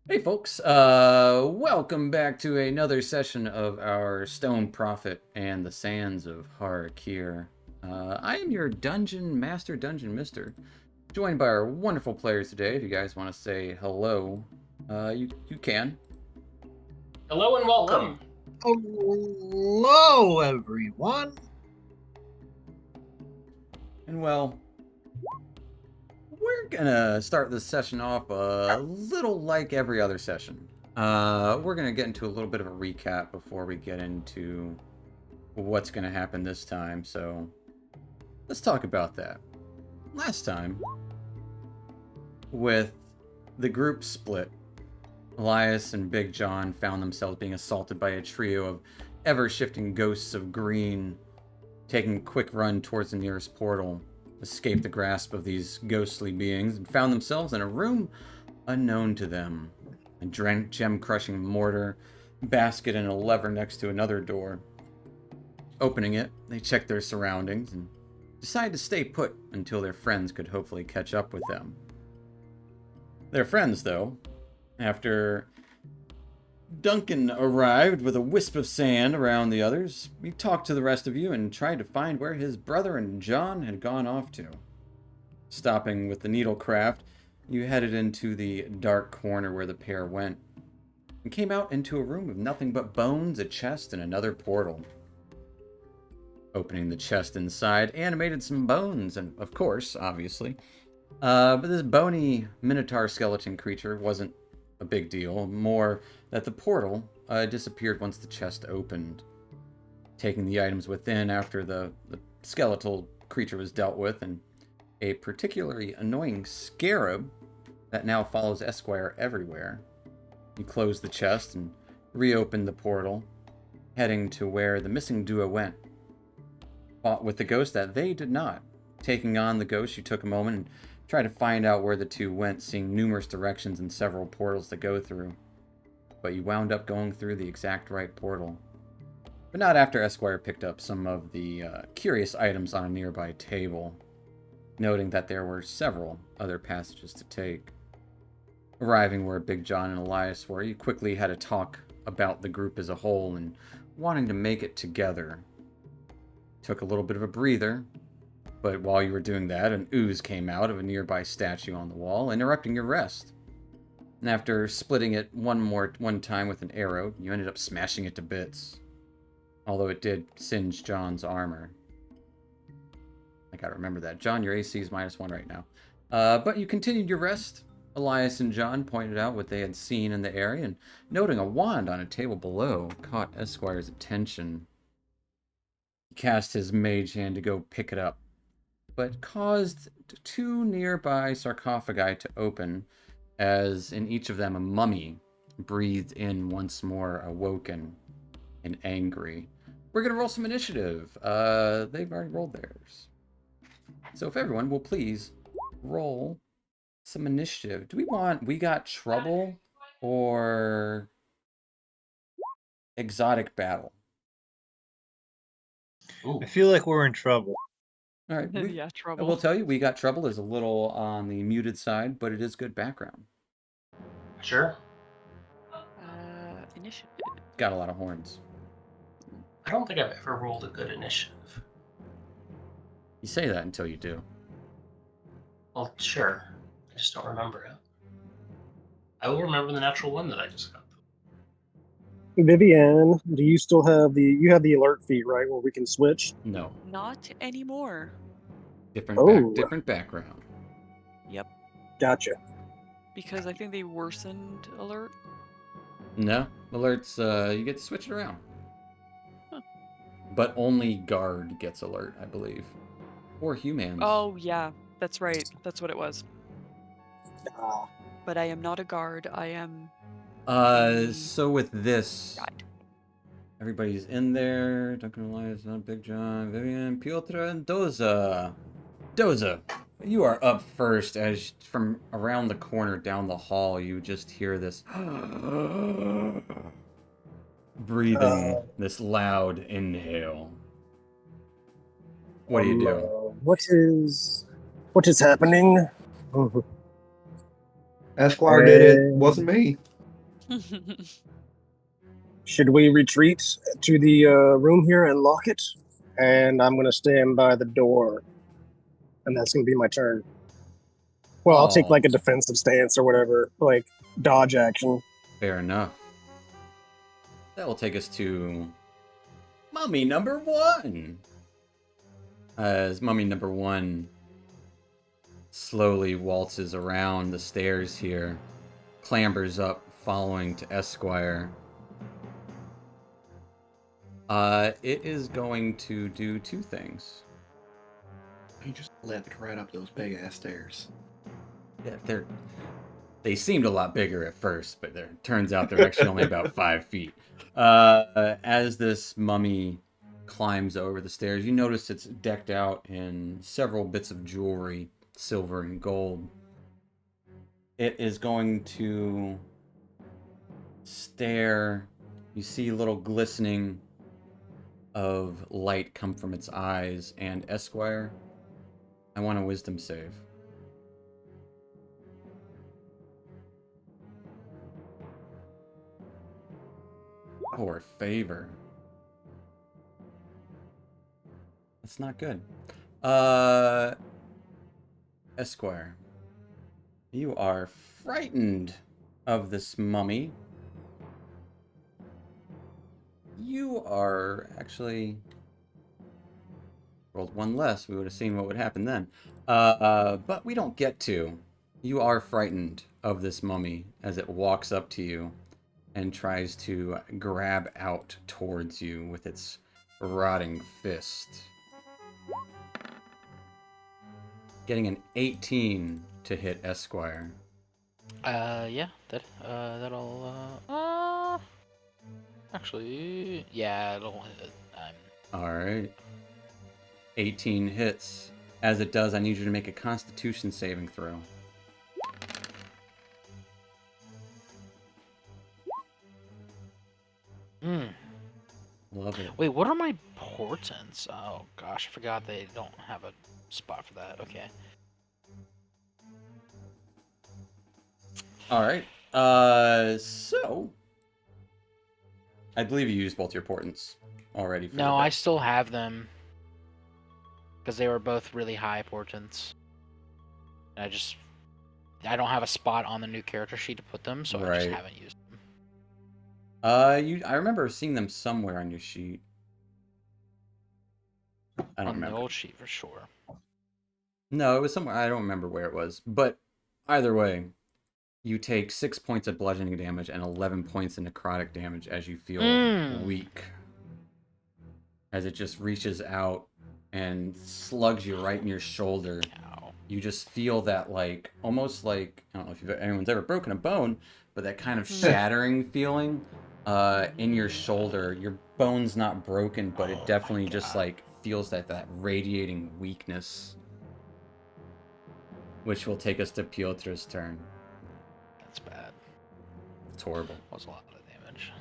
Hey folks, welcome back to another session of our Stone Prophet and the Sands of Har'Akir. I am your Dungeon Master, Dungeon Mister, joined by our wonderful players today. If you guys want to say hello, you can. Hello and Hello. welcome. Hello, everyone. And well, we're gonna start this session off a little like every other session. We're gonna get into a little bit of a recap before we get into what's gonna happen this time, so let's talk about that. Last time, with the group split, Elias and Big John found themselves being assaulted by a trio of ever-shifting ghosts of green, taking a quick run towards the nearest portal, escaped the grasp of these ghostly beings, and found themselves in a room unknown to them. A gem-crushing mortar, basket, and a lever next to another door. Opening it, they checked their surroundings and decided to stay put until their friends could hopefully catch up with them. Their friends, though, after Duncan arrived with a wisp of sand around the others, he talked to the rest of you and tried to find where his brother and John had gone off to. Stopping with the needlecraft, you headed into the dark corner where the pair went, and came out into a room of nothing but bones, a chest, and another portal. Opening the chest inside, animated some bones, and of course, obviously. But this bony minotaur skeleton creature wasn't a big deal, more that the portal disappeared once the chest opened. Taking the items within after the skeletal creature was dealt with, and a particularly annoying scarab that now follows Esquire everywhere. You closed the chest and reopened the portal, heading to where the missing duo went. Fought with the ghost that they did not. Taking on the ghost, you took a moment and tried to find out where the two went, seeing numerous directions and several portals to go through. But you wound up going through the exact right portal. But not after Esquire picked up some of the curious items on a nearby table, noting that there were several other passages to take. Arriving where Big John and Elias were, you quickly had a talk about the group as a whole and wanting to make it together. Took a little bit of a breather, but while you were doing that, an ooze came out of a nearby statue on the wall, interrupting your rest. And after splitting it one time with an arrow, you ended up smashing it to bits. Although it did singe John's armor. I gotta remember that. John, your AC is -1 right now. But you continued your rest. Elias and John pointed out what they had seen in the area, and noting a wand on a table below caught Esquire's attention. He cast his mage hand to go pick it up, but caused two nearby sarcophagi to open, as in each of them a mummy breathed in once more, awoken and angry. We're gonna roll some initiative. They've already rolled theirs. So if everyone will please roll some initiative. Do we want We Got Trouble or Exotic Battle? Ooh, I feel like we're in trouble. All right, Yeah, I will trouble. tell you, We Got Trouble is a little on the muted side, but it is good background. sure. Initiative. Got a lot of horns. I don't think I've ever rolled a good initiative. You say that until you do. Well, sure. I just don't remember it. I will remember the natural one that I just got. Vivian, do you still have the alert feat, right, where we can switch? No, Not anymore. different background. Yep. Gotcha. Because I think they worsened alert. No, alerts. You get to switch it around. Huh. But only guard gets alert, I believe, or humans. Oh, yeah. That's right. That's what it was. Ah, But I am not a guard. I am So with this, guide. everybody's in there. Duncan, Elias, not Big John, Vivian, Piotr, and Doza. Doza, you are up first. As from around the corner down the hall, you just hear this breathing, this loud inhale. What do you do? what is happening? Esquire did it. Wasn't me. Should we retreat to the room here and lock it? And I'm going to stand by the door. And that's going to be my turn. Well, I'll take Oh. like a defensive stance or whatever, like dodge action. Fair enough. That will take us to Mummy number 1. As Mummy number 1 slowly waltzes around the stairs here, clambers up, following to Esquire. It is going to do 2 things. He just leapt right up those big ass stairs. Yeah, they seemed a lot bigger at first, but turns out they're actually only about 5 feet. As this mummy climbs over the stairs, you notice it's decked out in several bits of jewelry, silver and gold. It is going to stare. You see little glistening of light come from its eyes, and Esquire, I want a wisdom save. Or favor. That's not good. Esquire, you are frightened of this mummy. You are actually rolled 1 less. We would have seen what would happen then. But we don't get to. You are frightened of this mummy as it walks up to you and tries to grab out towards you with its rotting fist. Getting an 18 to hit Esquire. Yeah, that'll, actually, yeah, it'll hit. Alright. 18 hits. As it does, I need you to make a Constitution saving throw. Love it. Wait, what are my portents? Oh, gosh, I forgot they don't have a spot for that. Okay. Alright. So I believe you used both your portents already. For No, I still have them. Because they were both really high portents. I don't have a spot on the new character sheet to put them, so I just haven't used them. I remember seeing them somewhere on your sheet. I don't On remember. the old sheet for sure. No, it was somewhere. I don't remember where it was. But either way, you take 6 points of bludgeoning damage and 11 points of necrotic damage as you feel weak. As it just reaches out and slugs you right in your shoulder. Ow. You just feel that, like, almost like, I don't know if anyone's ever broken a bone, but that kind of shattering feeling in your shoulder. Your bone's not broken, but it definitely just, like, feels that radiating weakness. Which will take us to Piotr's turn. That's bad. It's horrible. That was a lot of damage.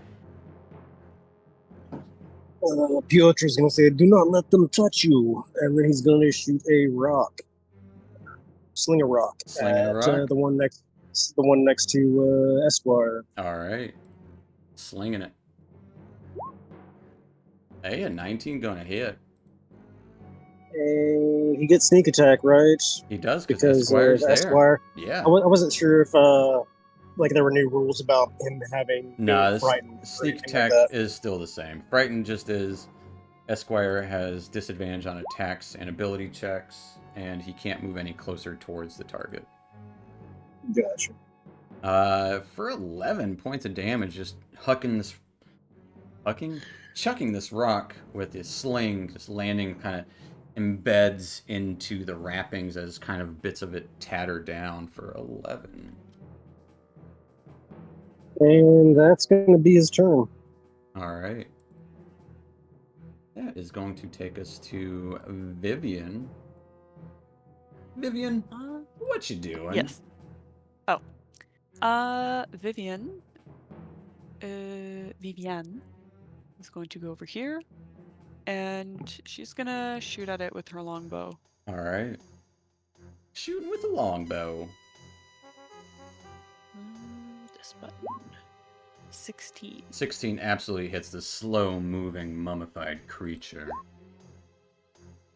Piotr's going to say, "Do not let them touch you," and then he's going to shoot a rock, sling a rock at the one next to Esquire. All right, slinging it. Hey, a 19 gonna hit. And he gets sneak attack, right? He does because Esquire's there. Esquire. Yeah. I wasn't sure if like there were new rules about him having frightened. Sneak attack is still the same. Frightened just is. Esquire has disadvantage on attacks and ability checks, and he can't move any closer towards the target. Gotcha. For 11 points of damage, just chucking this rock with his sling, just landing, kind of embeds into the wrappings as kind of bits of it tatter down for 11. And that's going to be his turn. All right. That is going to take us to Vivian. Vivian, what you doing? Yes. Oh. Vivian is going to go over here, and she's gonna shoot at it with her longbow. All right. Shooting with a longbow. This button. 16. 16 absolutely hits the slow-moving, mummified creature.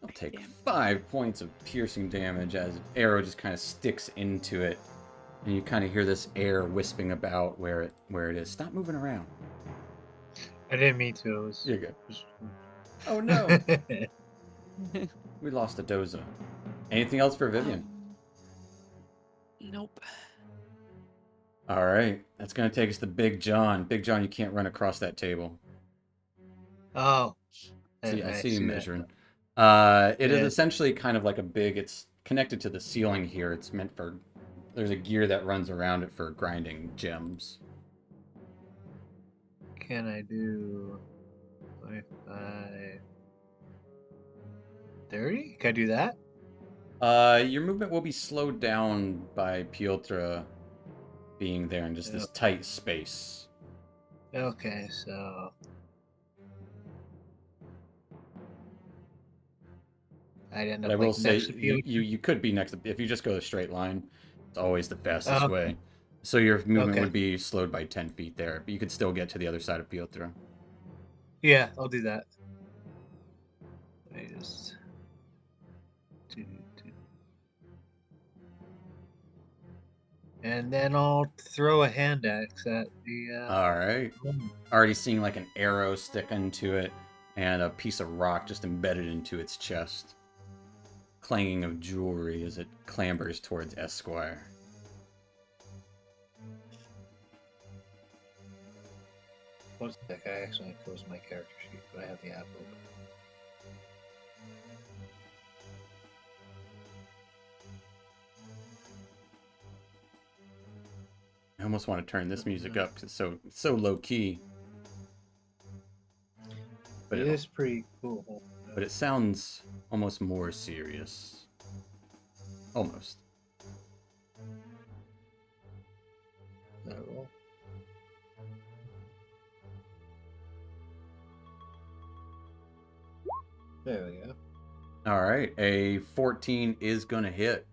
I'll take Damn. 5 points of piercing damage as an arrow just kind of sticks into it. And you kind of hear this air wisping about where it is. Stop moving around. I didn't mean to. It was. You're good. Just... Oh no! We lost a Doza. Anything else for Vivian? Nope. All right, that's gonna take us to Big John. Big John, you can't run across that table. Oh. I see you that. measuring. It is Yeah. essentially kind of like a big. It's connected to the ceiling here. It's meant for. There's a gear that runs around it for grinding gems. Can I do 25, 30? Can I do that? Your movement will be slowed down by Piotr being there in just this tight space. Okay, so I'd end But up I will like say next to Piotr. you could be next to, if you just go a straight line. It's always the fastest way. So your movement would be slowed by 10 feet there, but you could still get to the other side of Piotr. Yeah, I'll do that. I just and then I'll throw a hand axe at the. All right. Already seeing like an arrow stick into it and a piece of rock just embedded into its chest. Clanging of jewelry as it clambers towards Esquire. What's that? I actually closed my character sheet, but I have the app open. I almost want to turn this music up because it's so low key. But it is pretty cool. But it sounds almost more serious. Almost. Roll. There we go. All right, a 14 is gonna hit.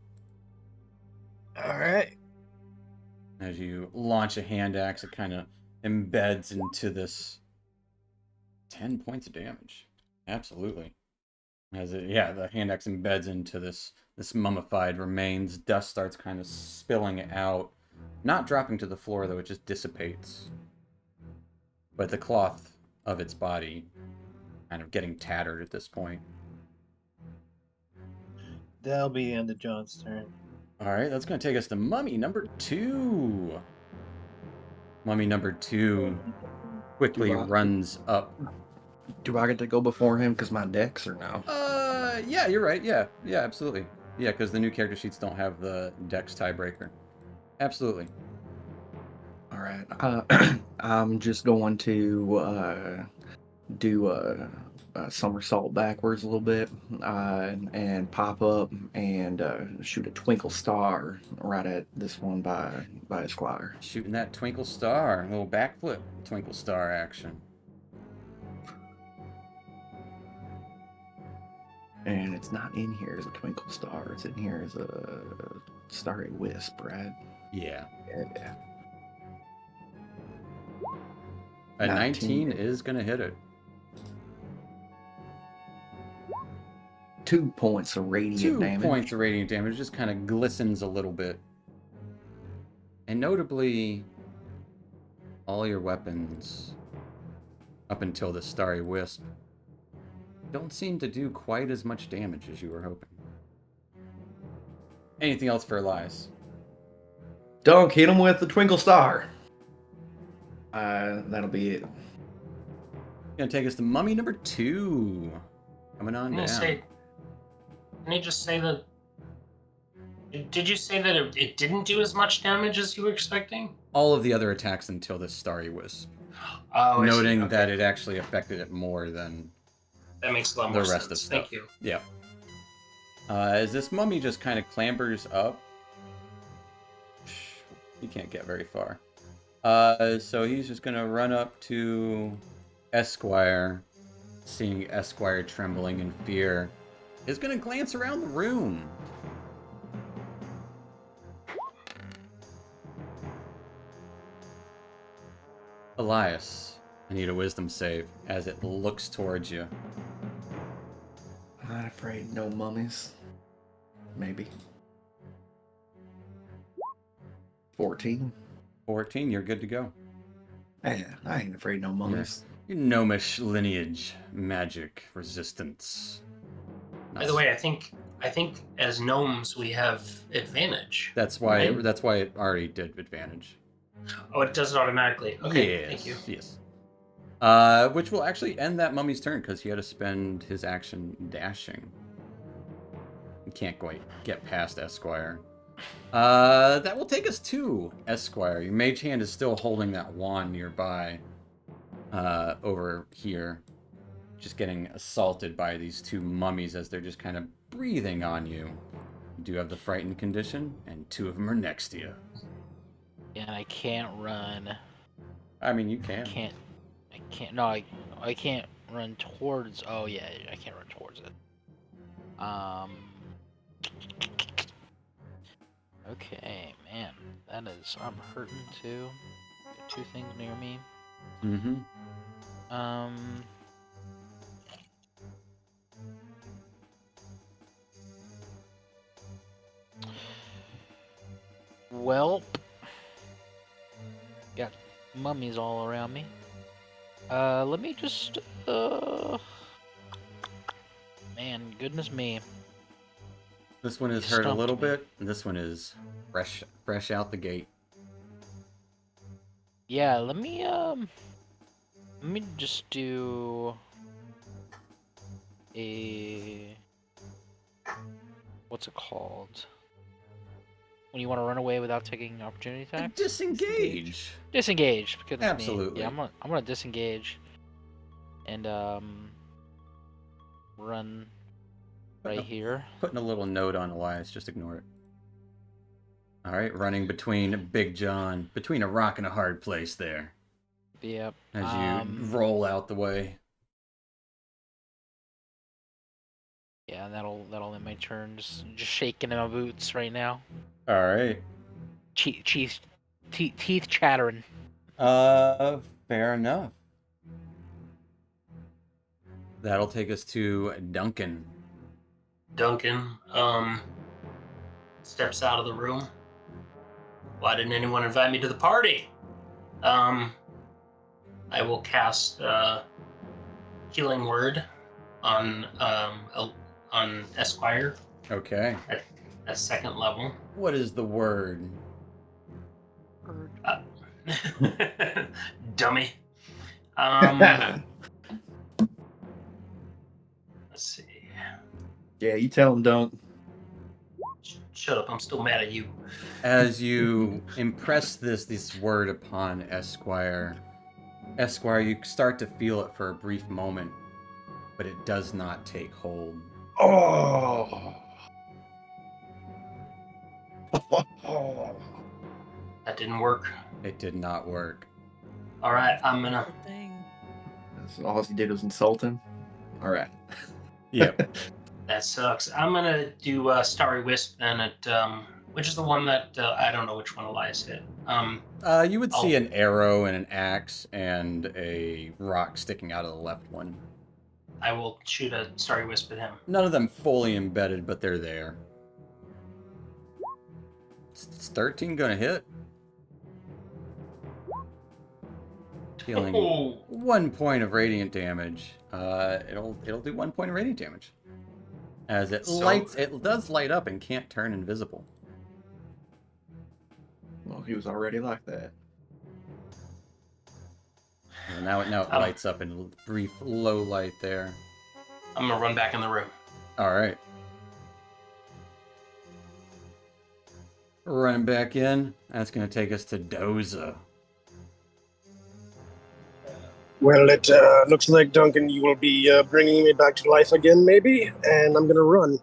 All right. As you launch a hand axe, it kind of embeds into this 10 points of damage. Absolutely. The hand axe embeds into this mummified remains. Dust starts kind of spilling out. Not dropping to the floor, though, it just dissipates. But the cloth of its body kind of getting tattered at this point. That'll be the end of John's turn. Alright, that's going to take us to Mummy number 2. Mummy number 2 quickly runs up. Do I get to go before him because my dex or no? Yeah, you're right. Yeah, absolutely. Yeah, because the new character sheets don't have the dex tiebreaker. Absolutely. All right. I'm just going to do a somersault backwards a little bit and pop up and shoot a twinkle star right at this one by Esquire. Shooting that twinkle star, a little backflip twinkle star action. And it's not in here as a twinkle star. It's in here as a starry wisp, right? Yeah. Yeah. A 19 is going to hit it. 2 points of radiant damage. 2 points of radiant damage. Just kind of glistens a little bit. And notably, all your weapons, up until the starry wisp, don't seem to do quite as much damage as you were hoping. Anything else for Elias? Dunk, hit him with the twinkle star. That'll be it. Gonna take us to Mummy number 2. Coming on down. Can you just say that? Did you say that it didn't do as much damage as you were expecting? All of the other attacks until this starry wisp. Oh, Noting okay. that it actually affected it more than that makes a lot the more rest sense. of stuff. Thank you. Yeah. As this mummy just kind of clambers up, he can't get very far. So he's just gonna run up to Esquire, seeing Esquire trembling in fear, is gonna glance around the room. Elias, I need a wisdom save as it looks towards you. I'm not afraid no mummies. Maybe. 14. 14, you're good to go. Yeah, I ain't afraid no mummies. Your gnomish lineage, magic, resistance. By the way, I think as gnomes we have advantage. That's why. Right? That's why it already did advantage. Oh, it does it automatically. Okay, Yes, thank you. Yes. Which will actually end that mummy's turn because he had to spend his action dashing. You can't quite get past Esquire. That will take us to Esquire. Your mage hand is still holding that wand nearby. Over here. Just getting assaulted by these two mummies as they're just kind of breathing on you. You do have the frightened condition, and two of them are next to you. Yeah, I can't run. I mean, you can. I can't. No, I can't run towards. Oh yeah, I can't run towards it. Okay, man, that is. I'm hurting too. Got two things near me. Mm-hmm. Well, got mummies all around me. Let me just. Man, goodness me. This one is hurt a little bit, and this one is fresh out the gate. Yeah, let me just do a what's it called? When you want to run away without taking opportunity attack? Disengage. Disengage. Goodness Absolutely. Me. Yeah, I'm gonna disengage and run right here. Putting a little note on Elias, just ignore it. All right, running between Big John, between a rock and a hard place there. Yep. As you roll out the way. Yeah, that'll end my turn. Just shaking in my boots right now. All right. Teeth chattering. Fair enough. That'll take us to Duncan. Duncan, steps out of the room. Why didn't anyone invite me to the party? I will cast Healing Word on Esquire. Okay. At second level. What is the word? Dummy. Let's see. Yeah, you tell him, Dunk. Shut up, I'm still mad at you. As you impress this word upon Esquire, you start to feel it for a brief moment, but it does not take hold. Oh. That didn't work. It did not work. All right, I'm gonna. So all he did was insult him. All right. Yep. That sucks. I'm gonna do Starry Wisp then at which is the one that I don't know which one Elias hit. You would see an arrow and an axe and a rock sticking out of the left one. I will shoot a Starry Wisp at him. None of them fully embedded, but they're there. Is 13 gonna hit? Dealing 1 point of radiant damage. It'll do 1 point of radiant damage. As it does light up and can't turn invisible. Well, he was already like that. Well, now it lights up in a brief low light there. I'm gonna run back in the room. All right. Running back in. That's gonna take us to Doza. Well, it looks like, Duncan, you will be bringing me back to life again, maybe, and I'm going to run.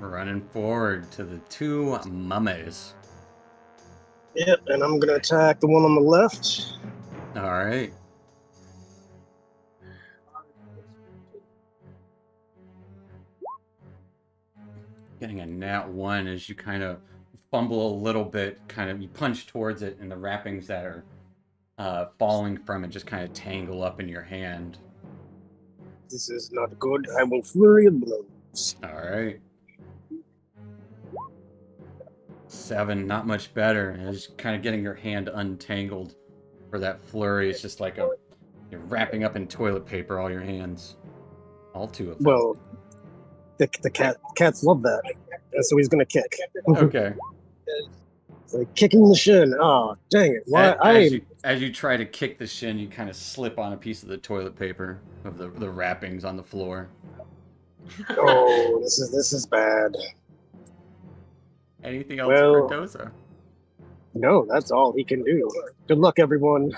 Running forward to the two mummies. Yep, and I'm going to attack the one on the left. All right. Getting a nat 1 as you kind of fumble a little bit, you punch towards it, and the wrappings that are falling from it just kind of tangle up in your hand. This is not good. I will flurry of blows. All right. 7, not much better. It's kind of getting your hand untangled for that flurry. It's just like you're wrapping up in toilet paper all your hands. All 2 of them. Well, the cats love that. So he's gonna kick. Okay. It's like kicking the shin. Oh, dang it! Why? As you try to kick the shin, you kind of slip on a piece of the toilet paper of the wrappings on the floor. Oh, this is bad. Anything else for Doza? No, that's all he can do. Good luck, everyone.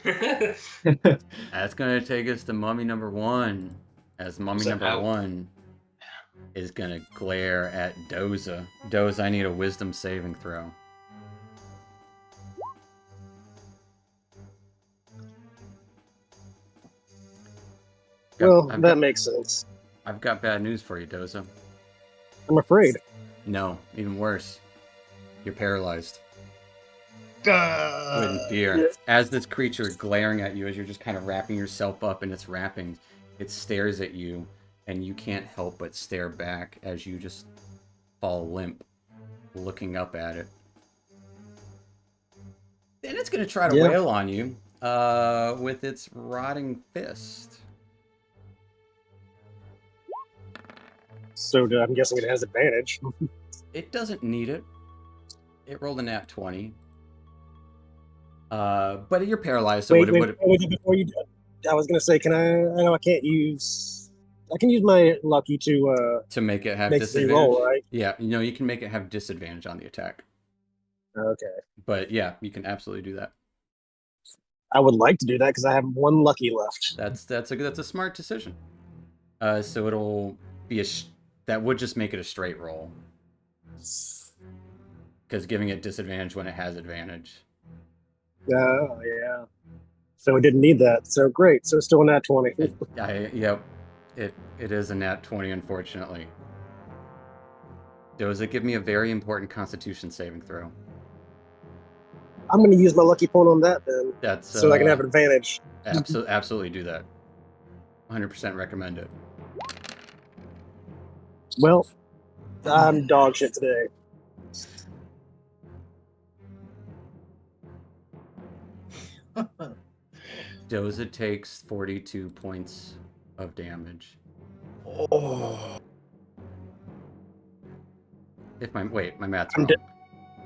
That's gonna take us to mummy number 1. As mummy number 1 is gonna glare at Doza. Doza, I need a wisdom saving throw. Well, that makes sense. I've got bad news for you, Doza. I'm afraid. No, even worse. You're paralyzed. With fear. As this creature is glaring at you, as you're just kind of wrapping yourself up in its wrappings, it stares at you, and you can't help but stare back as you just fall limp, looking up at it. Then it's going to try to wail on you with its rotting fist. So I'm guessing it has advantage. It doesn't need it. It rolled a nat 20. But you're paralyzed, so wait, before you do, I was gonna say, I know I can use my lucky to make it have disadvantage. Roll, right? Yeah, you can make it have disadvantage on the attack. Okay. But yeah, you can absolutely do that. I would like to do that because I have 1 lucky left. That's a smart decision. So it'll be that would just make it a straight roll. Because giving it disadvantage when it has advantage. Oh, yeah. So it didn't need that. So great. So it's still a nat 20. Yep. It is a nat 20, unfortunately. Does it give me a very important Constitution saving throw? I'm going to use my lucky point on that then. So I can have an advantage. Absolutely do that. 100% recommend it. Well, I'm dog shit today. Doza takes 42 points of damage. Oh. My math's wrong.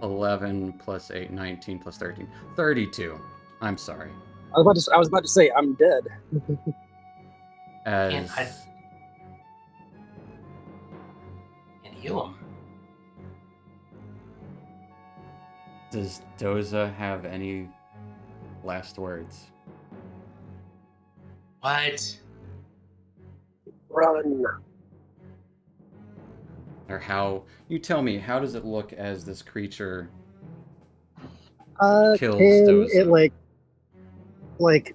11 plus 8, 19 plus 13. 32. I'm sorry. I was about to say I'm dead. And heal him. Does Doza have any last words? What? Run. Or you tell me, how does it look as this creature kills Doza? It like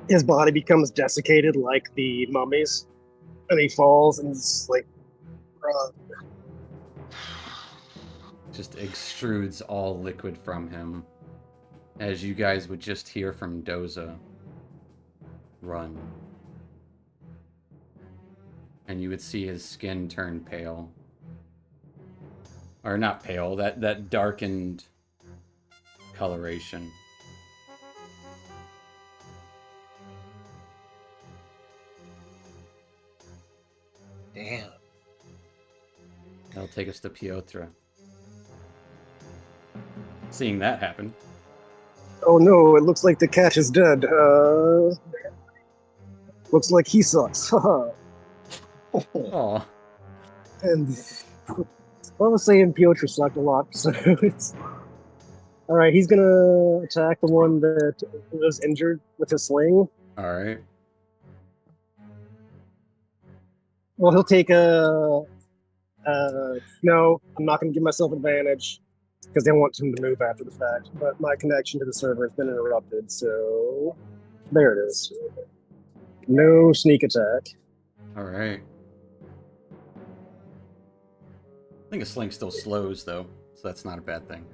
his body becomes desiccated like the mummies, and he falls and it's like just extrudes all liquid from him, as you guys would just hear from Doza. Run. And you would see his skin turn pale. Or not pale, that darkened coloration. Damn. That'll take us to Piotr. Seeing that happen. Oh no, it looks like the cat is dead. Looks like he sucks. Aw. And I was saying Piotr sucked a lot, so it's alright. He's gonna attack the one that was injured with his sling. Alright. Well, he'll take no, I'm not gonna give myself advantage because they want him to move after the fact. But my connection to the server has been interrupted, so there it is. No sneak attack. Alright. I think a sling still slows, though, so that's not a bad thing.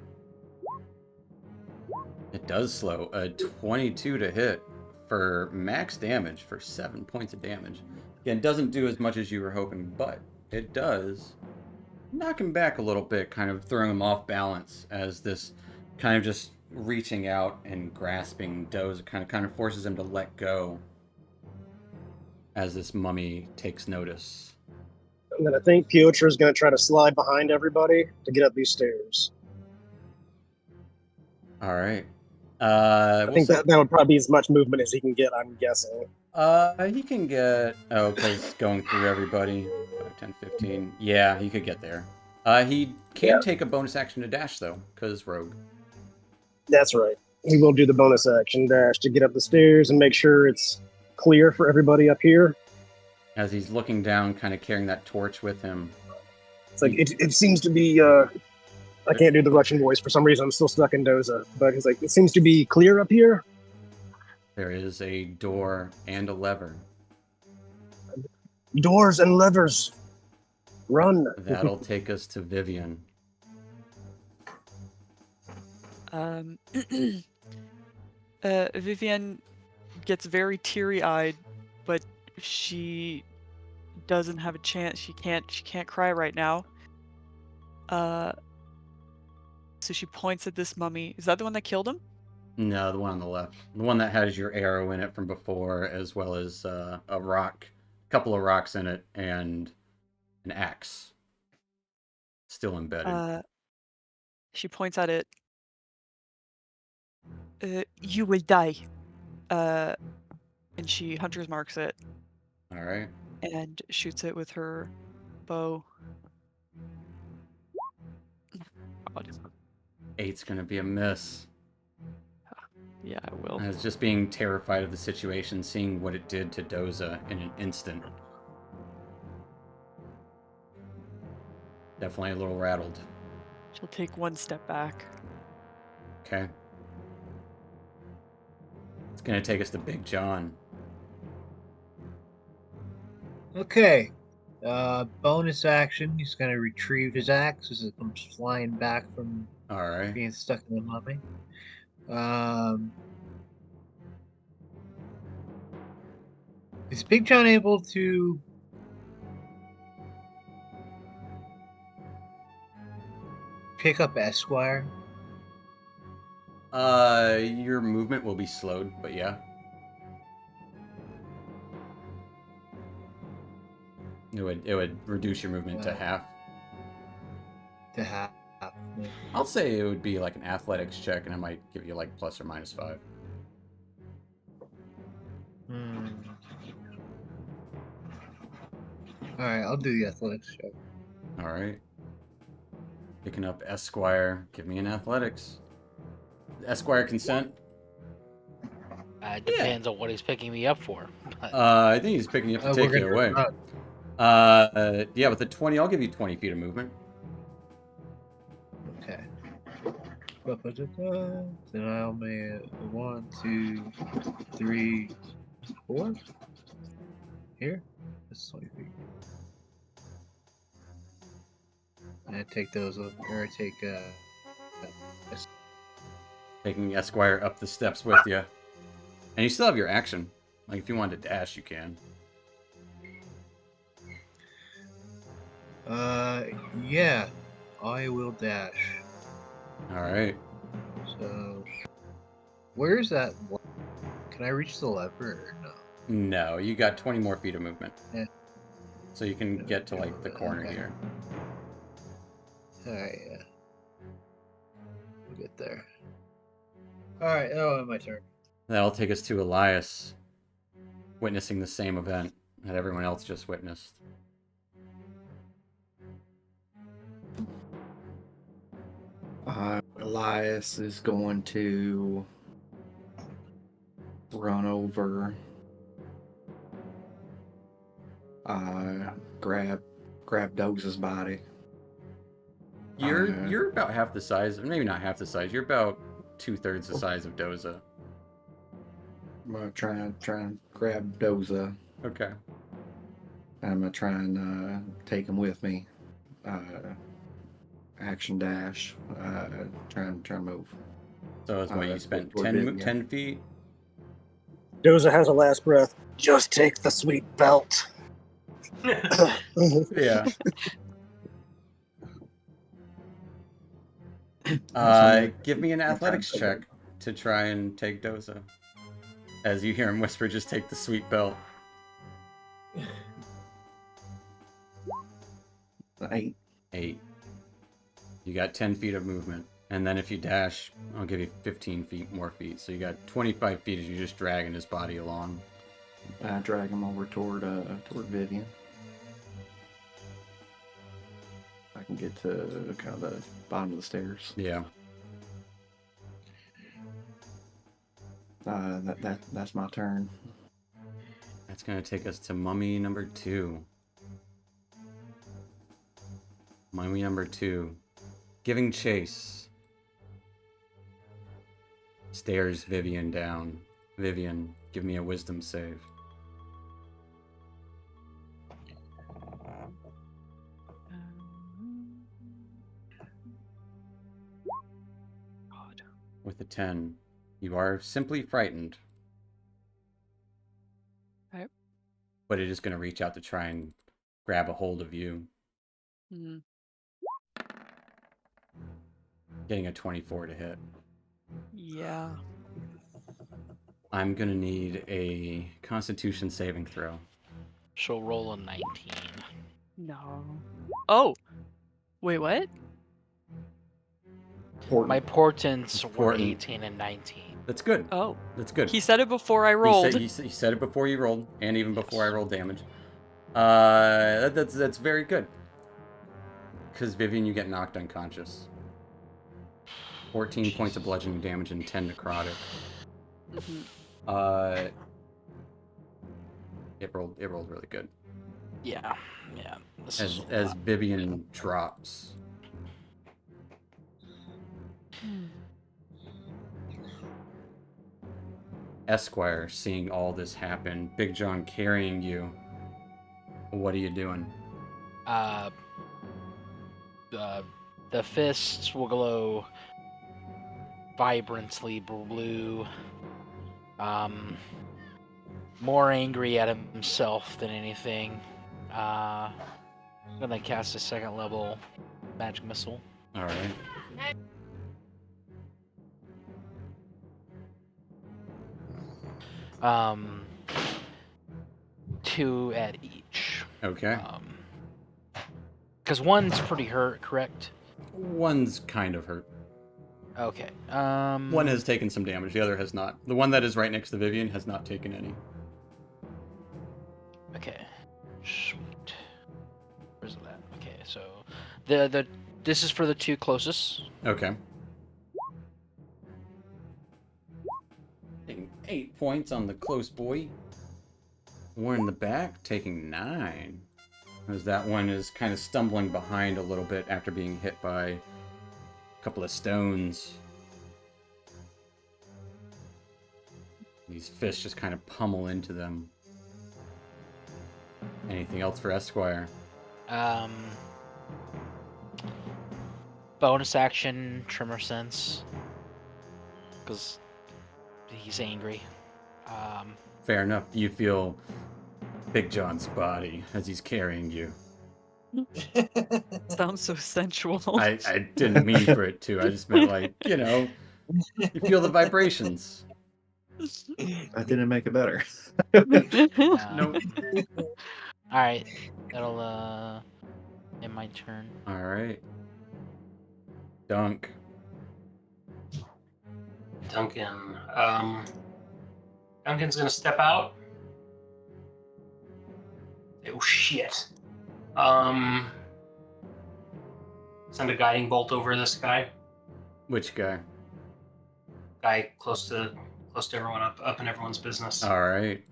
It does slow. A 22 to hit for max damage for 7 points of damage. Again, doesn't do as much as you were hoping, but it does knock him back a little bit, kind of throwing him off balance as this kind of just reaching out and grasping Doze kind of forces him to let go as this mummy takes notice. And then I think Piotr is going to try to slide behind everybody to get up these stairs. All right. I think that would probably be as much movement as he can get, I'm guessing. He can get... Oh, because going through everybody. 5, 10, 15. Yeah, he could get there. He can take a bonus action to dash, though, because rogue. That's right. He will do the bonus action dash to get up the stairs and make sure it's clear for everybody up here. As he's looking down, kind of carrying that torch with him. It's like, it seems to be... I can't do the Russian voice for some reason. I'm still stuck in Doza. But he's like, it seems to be clear up here. There is a door and a lever. Doors and levers. Run. That'll take us to Vivian. Vivian gets very teary-eyed, but she doesn't have a chance. She can't cry right now. So she points at this mummy. Is that the one that killed him? No, the one on the left. The one that has your arrow in it from before, as well as a rock, a couple of rocks in it, and an axe. Still embedded. She points at it. You will die. And she hunter's marks it. All right. And shoots it with her bow. God. 8's gonna be a miss. Yeah, I will. As just being terrified of the situation, seeing what it did to Doza in an instant. Definitely a little rattled. She'll take one step back. Okay. It's gonna take us to Big John. Okay. Bonus action. He's going to retrieve his axe as it comes flying back from All right. being stuck in the mummy. Is Big John able to pick up Esquire? Your movement will be slowed, but yeah. It would reduce your movement to half. To half. Yeah. I'll say it would be like an athletics check, and it might give you like plus or minus 5. Alright, I'll do the athletics check. All right. Picking up Esquire. Give me an athletics. Esquire consent? It depends on what he's picking me up for. I think he's picking you up to take you away. Yeah, with the 20, I'll give you 20 feet of movement. Okay. Then I'll make 1, 2, 3, 4. Here? That's 20 feet. And I take those over, or I take, Taking Esquire up the steps with you. And you still have your action. Like, if you wanted to dash, you can. Yeah. I will dash. Alright. So, where's that? Can I reach the lever or no? No, you got 20 more feet of movement. Yeah. So you can get to, like, the corner here. Alright, yeah. We'll get there. Alright, oh, my turn. That'll take us to Elias, witnessing the same event that everyone else just witnessed. Elias is going to run over, grab Doze's body. You're about half the size, maybe not half the size. You're about 2/3 the size of Doza. I'm gonna try and grab Doza. Okay. I'm gonna try and take him with me. Action dash. Try and move. So that's why you spent 10 feet? Doza has a last breath. Just take the sweet belt. Yeah. Give me an athletics check to try and take Doza. As you hear him whisper, just take the sweet belt. 8. 8. You got 10 feet of movement. And then if you dash, I'll give you 15 feet more feet. So you got 25 feet as you're just dragging his body along. Drag him over toward Vivian. I can get to kind of the bottom of the stairs. Yeah. That's my turn. That's going to take us to mummy number 2. Mummy number 2. Giving chase. Stares Vivian down. Vivian, give me a wisdom save. God. With a 10. You are simply frightened. Okay. But it is going to reach out to try and grab a hold of you. Mm. Getting a 24 to hit. Yeah. I'm going to need a Constitution saving throw. She'll roll a 19. No. Oh. Wait, what? My portents were Portent. 18 and 19. That's good. Oh. That's good. He said it before I rolled. He said it before you rolled, and even before I rolled damage. That's very good. Because Vivian, you get knocked unconscious. 14 points of bludgeoning damage and 10 necrotic. Mhm. It rolled really good. Yeah. As Vivian drops. Esquire, seeing all this happen, Big John carrying you. What are you doing? The fists will glow vibrantly blue. More angry at himself than anything. I'm gonna cast a 2nd level magic missile. All right. Um, 2 at each. Okay. Because one's pretty hurt, correct? One's kind of hurt. Okay. One has taken some damage. The other has not. The one that is right next to Vivian has not taken any. Okay. Sweet. Where's that? Okay, so this is for the 2 closest. Okay. Taking 8 points on the close boy. One in the back, taking 9. As that one is kind of stumbling behind a little bit after being hit by a couple of stones. These fists just kind of pummel into them. Anything else for Esquire? Bonus action, Tremor Sense. Because he's angry. Fair enough. You feel Big John's body as he's carrying you. Sounds so sensual. I didn't mean for it to. I just meant like, you feel the vibrations. That didn't make it better. Nope. Alright. That'll end my turn. Alright. Dunk. Duncan. Duncan's gonna step out. Oh shit. Send a guiding bolt over this guy. Which guy? Guy close to everyone, up in everyone's business. Alright.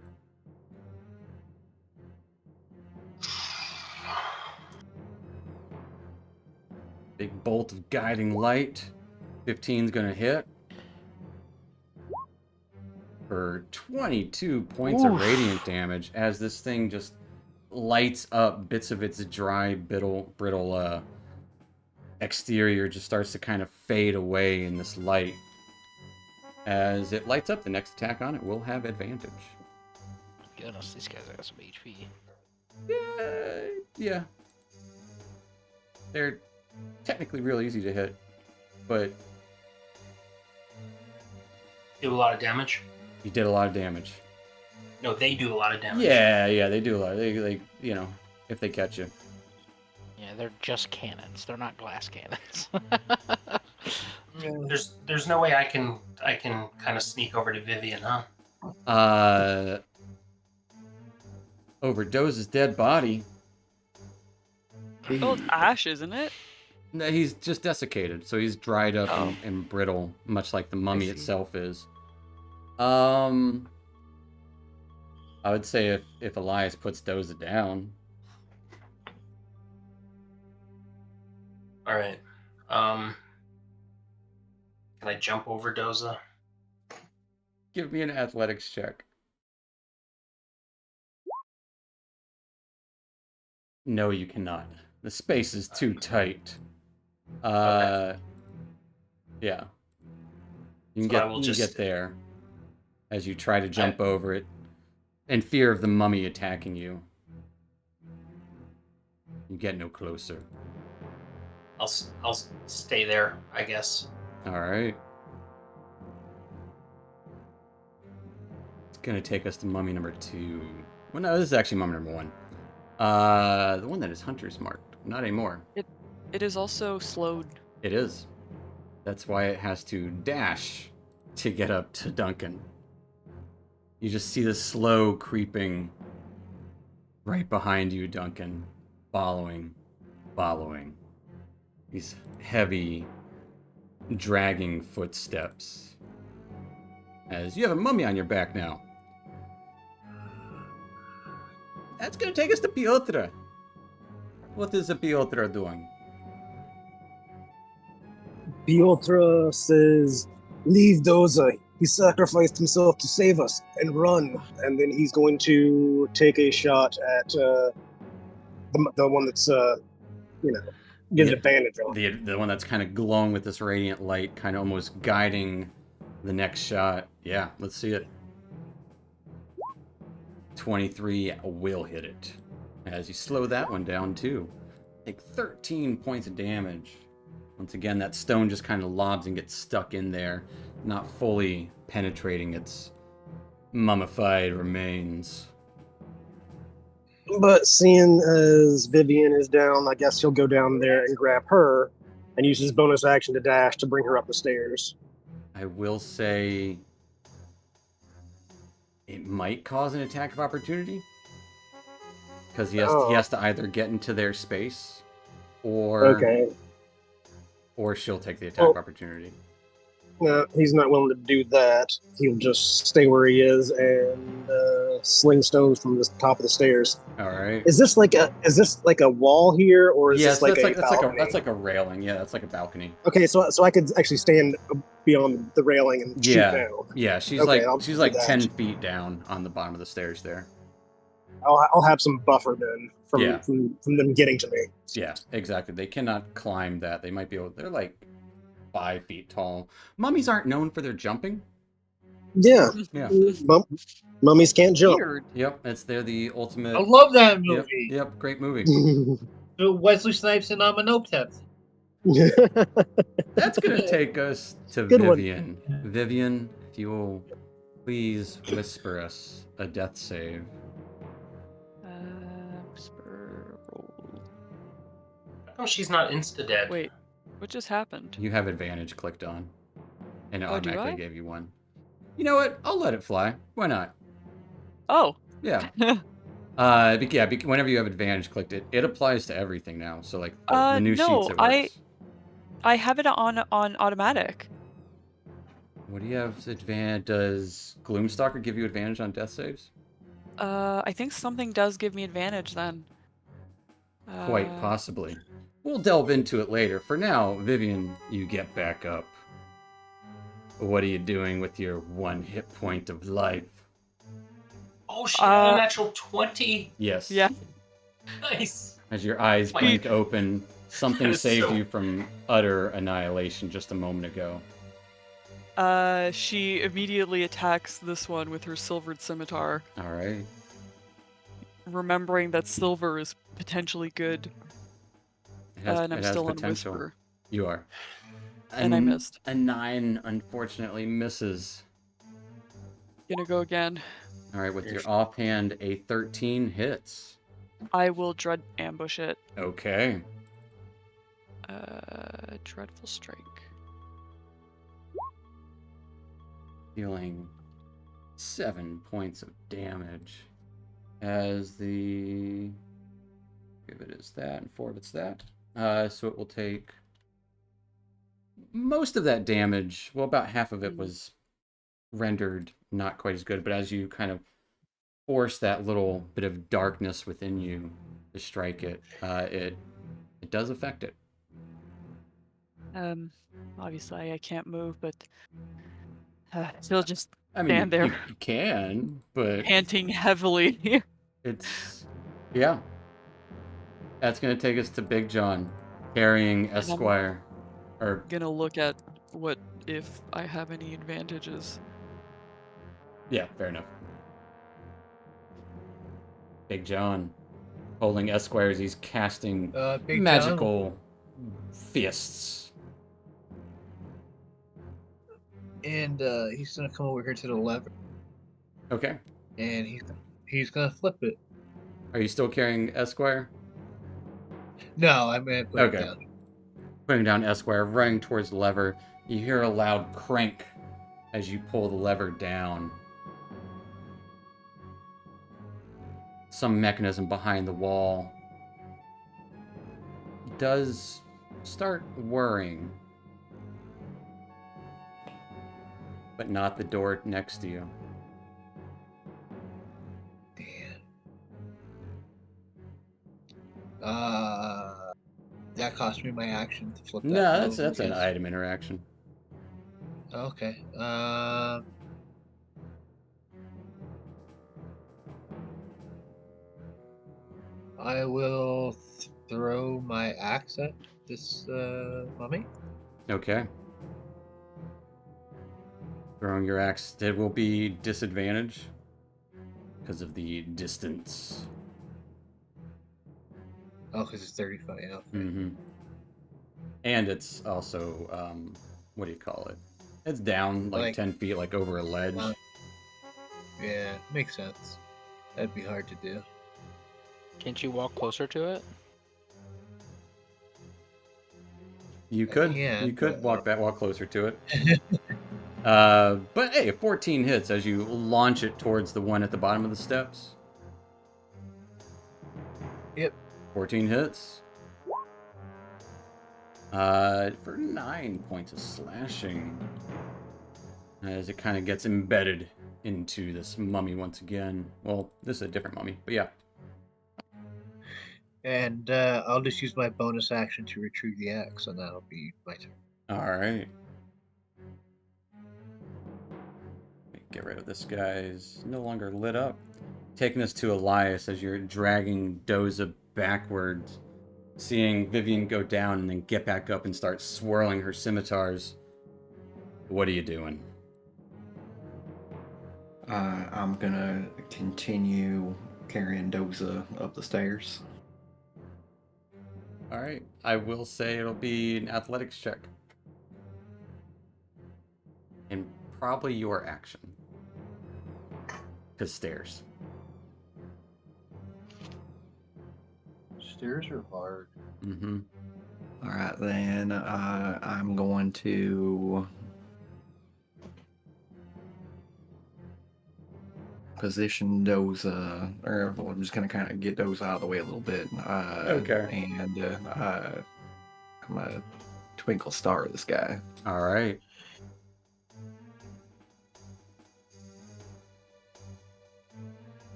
Big bolt of guiding light. 15's gonna hit. For 22 points of radiant damage as this thing just lights up. Bits of its dry, brittle exterior just starts to kind of fade away in this light. As it lights up, the next attack on it will have advantage. Goodness, these guys got some HP. Yeah. They're technically real easy to hit, but Do a lot of damage. you did a lot of damage. No, they do a lot of damage. Yeah, they do a lot. They if they catch you. Yeah, they're just cannons. They're not glass cannons. There's no way I can kind of sneak over to Vivian, huh? Over Doze's dead body. Oh, it's ash, isn't it? No, he's just desiccated, so he's dried up and brittle, much like the mummy itself is. I would say if Elias puts Doza down. All right. Can I jump over Doza? Give me an athletics check. No, you cannot. The space is too tight. Okay. Yeah. You can get there as you try to jump over it in fear of the mummy attacking you. You get no closer. I'll stay there, I guess. All right. It's gonna take us to mummy number 2. Well, no, this is actually mummy number 1. The one that is hunter's marked. Not anymore. It is also slowed. It is. That's why it has to dash to get up to Duncan. You just see the slow creeping right behind you, Duncan. Following. These heavy, dragging footsteps. As you have a mummy on your back now. That's gonna take us to Piotr. What is the Piotr doing? Piotr says, "Leave Doza. He sacrificed himself to save us, and run." And then he's going to take a shot at the one that's gives advantage on. The one that's kind of glowing with this radiant light, kind of almost guiding the next shot. Yeah, let's see it. 23 will hit it. As you slow that one down too. Take 13 points of damage. Once again, that stone just kind of lobs and gets stuck in there, not fully penetrating its mummified remains. But seeing as Vivian is down, I guess he'll go down there and grab her and use his bonus action to dash to bring her up the stairs. I will say it might cause an attack of opportunity. Because he has to either get into their space or she'll take the attack of opportunity. No, he's not willing to do that. He'll just stay where he is and sling stones from the top of the stairs. All right. Is this like a wall here, or is this like that's a balcony? that's like a railing. Yeah, that's like a balcony. Okay, so I could actually stand beyond the railing and shoot down. Yeah, she's Okay, she's like 10 feet down on the bottom of the stairs there. I'll have some buffer then from them getting to me. Yeah, exactly. They cannot climb that. They might be able. They're like 5 feet tall. Mummies aren't known for their jumping. Yeah. Mummies can't jump. Weird. Yep, they're the ultimate. I love that movie. Yep, great movie. Wesley Snipes and Amenhotep. That's gonna take us to Good Vivian. Vivian, if you will please whisper us a death save. Whisper roll. Oh, she's not insta-dead. Wait, what just happened? You have advantage clicked on, and it Oh, do automatically I? gave you one. You know what? I'll let it fly. Why not? Oh. Yeah. Whenever you have advantage clicked, it applies to everything now. So like the new sheets, it works. I have it on automatic. What do you have advantage? Does Gloomstalker give you advantage on death saves? I think something does give me advantage then. Quite possibly. We'll delve into it later. For now, Vivian, you get back up. What are you doing with your 1 hit point of life? Oh, she got a natural 20. Yes. Yeah. Nice. As your eyes blink open, something That is saved so- you from utter annihilation just a moment ago. She immediately attacks this one with her silvered scimitar. All right. Remembering that silver is potentially good. And I'm still on Whisper. You are. And I missed. A 9 unfortunately misses. Gonna go again. All right, with your offhand, a 13 hits. I will dread ambush it. Okay. Dreadful strike. Dealing 7 points of damage. As the... 3 of it is that, and 4 of it's that. So it will take... most of that damage. Well, about half of it was rendered not quite as good, but as you kind of force that little bit of darkness within you to strike it, it does affect it. Obviously I can't move, but he'll just I mean, stand there. You can, but panting heavily. It's yeah. That's gonna take us to Big John, carrying Esquire. Or gonna look at what if I have any advantages. Yeah, fair enough. Big John holding Esquire as he's casting magical fists. And he's gonna come over here to the lever. Okay. And he's gonna flip it. Are you still carrying Esquire? No, I'm gonna put it down. Putting down Esquire, running towards the lever. You hear a loud crank as you pull the lever down. Some mechanism behind the wall does start whirring, but not the door next to you. Damn. That cost me my action to flip that. No, that's an item interaction. Okay. I will throw my axe at this mummy. Okay. Throwing your axe. It will be disadvantage because of the distance. Oh, because it's 35. Okay. Mm-hmm. And it's also, what do you call it? It's down like 10 feet, like over a ledge. Yeah, makes sense. That'd be hard to do. Can't you walk closer to it? You could. You could walk closer to it. But hey, 14 hits as you launch it towards the one at the bottom of the steps. Yep. 14 hits. For 9 points of slashing. As it kind of gets embedded into this mummy once again. Well, this is a different mummy, but yeah. And I'll just use my bonus action to retrieve the axe, and that'll be my turn. Alright. Get rid of this guy. He's no longer lit up. Taking us to Elias as you're dragging Doza backwards. Seeing Vivian go down and then get back up and start swirling her scimitars. What are you doing? I'm gonna continue carrying Doza up the stairs. Alright, I will say it'll be an athletics check. And probably your action. Because stairs. Stairs are hard. Mm-hmm. Alright, then I'm going to position those, or I'm just going to kind of get those out of the way a little bit. Okay. And I'm going to twinkle star this guy. Alright.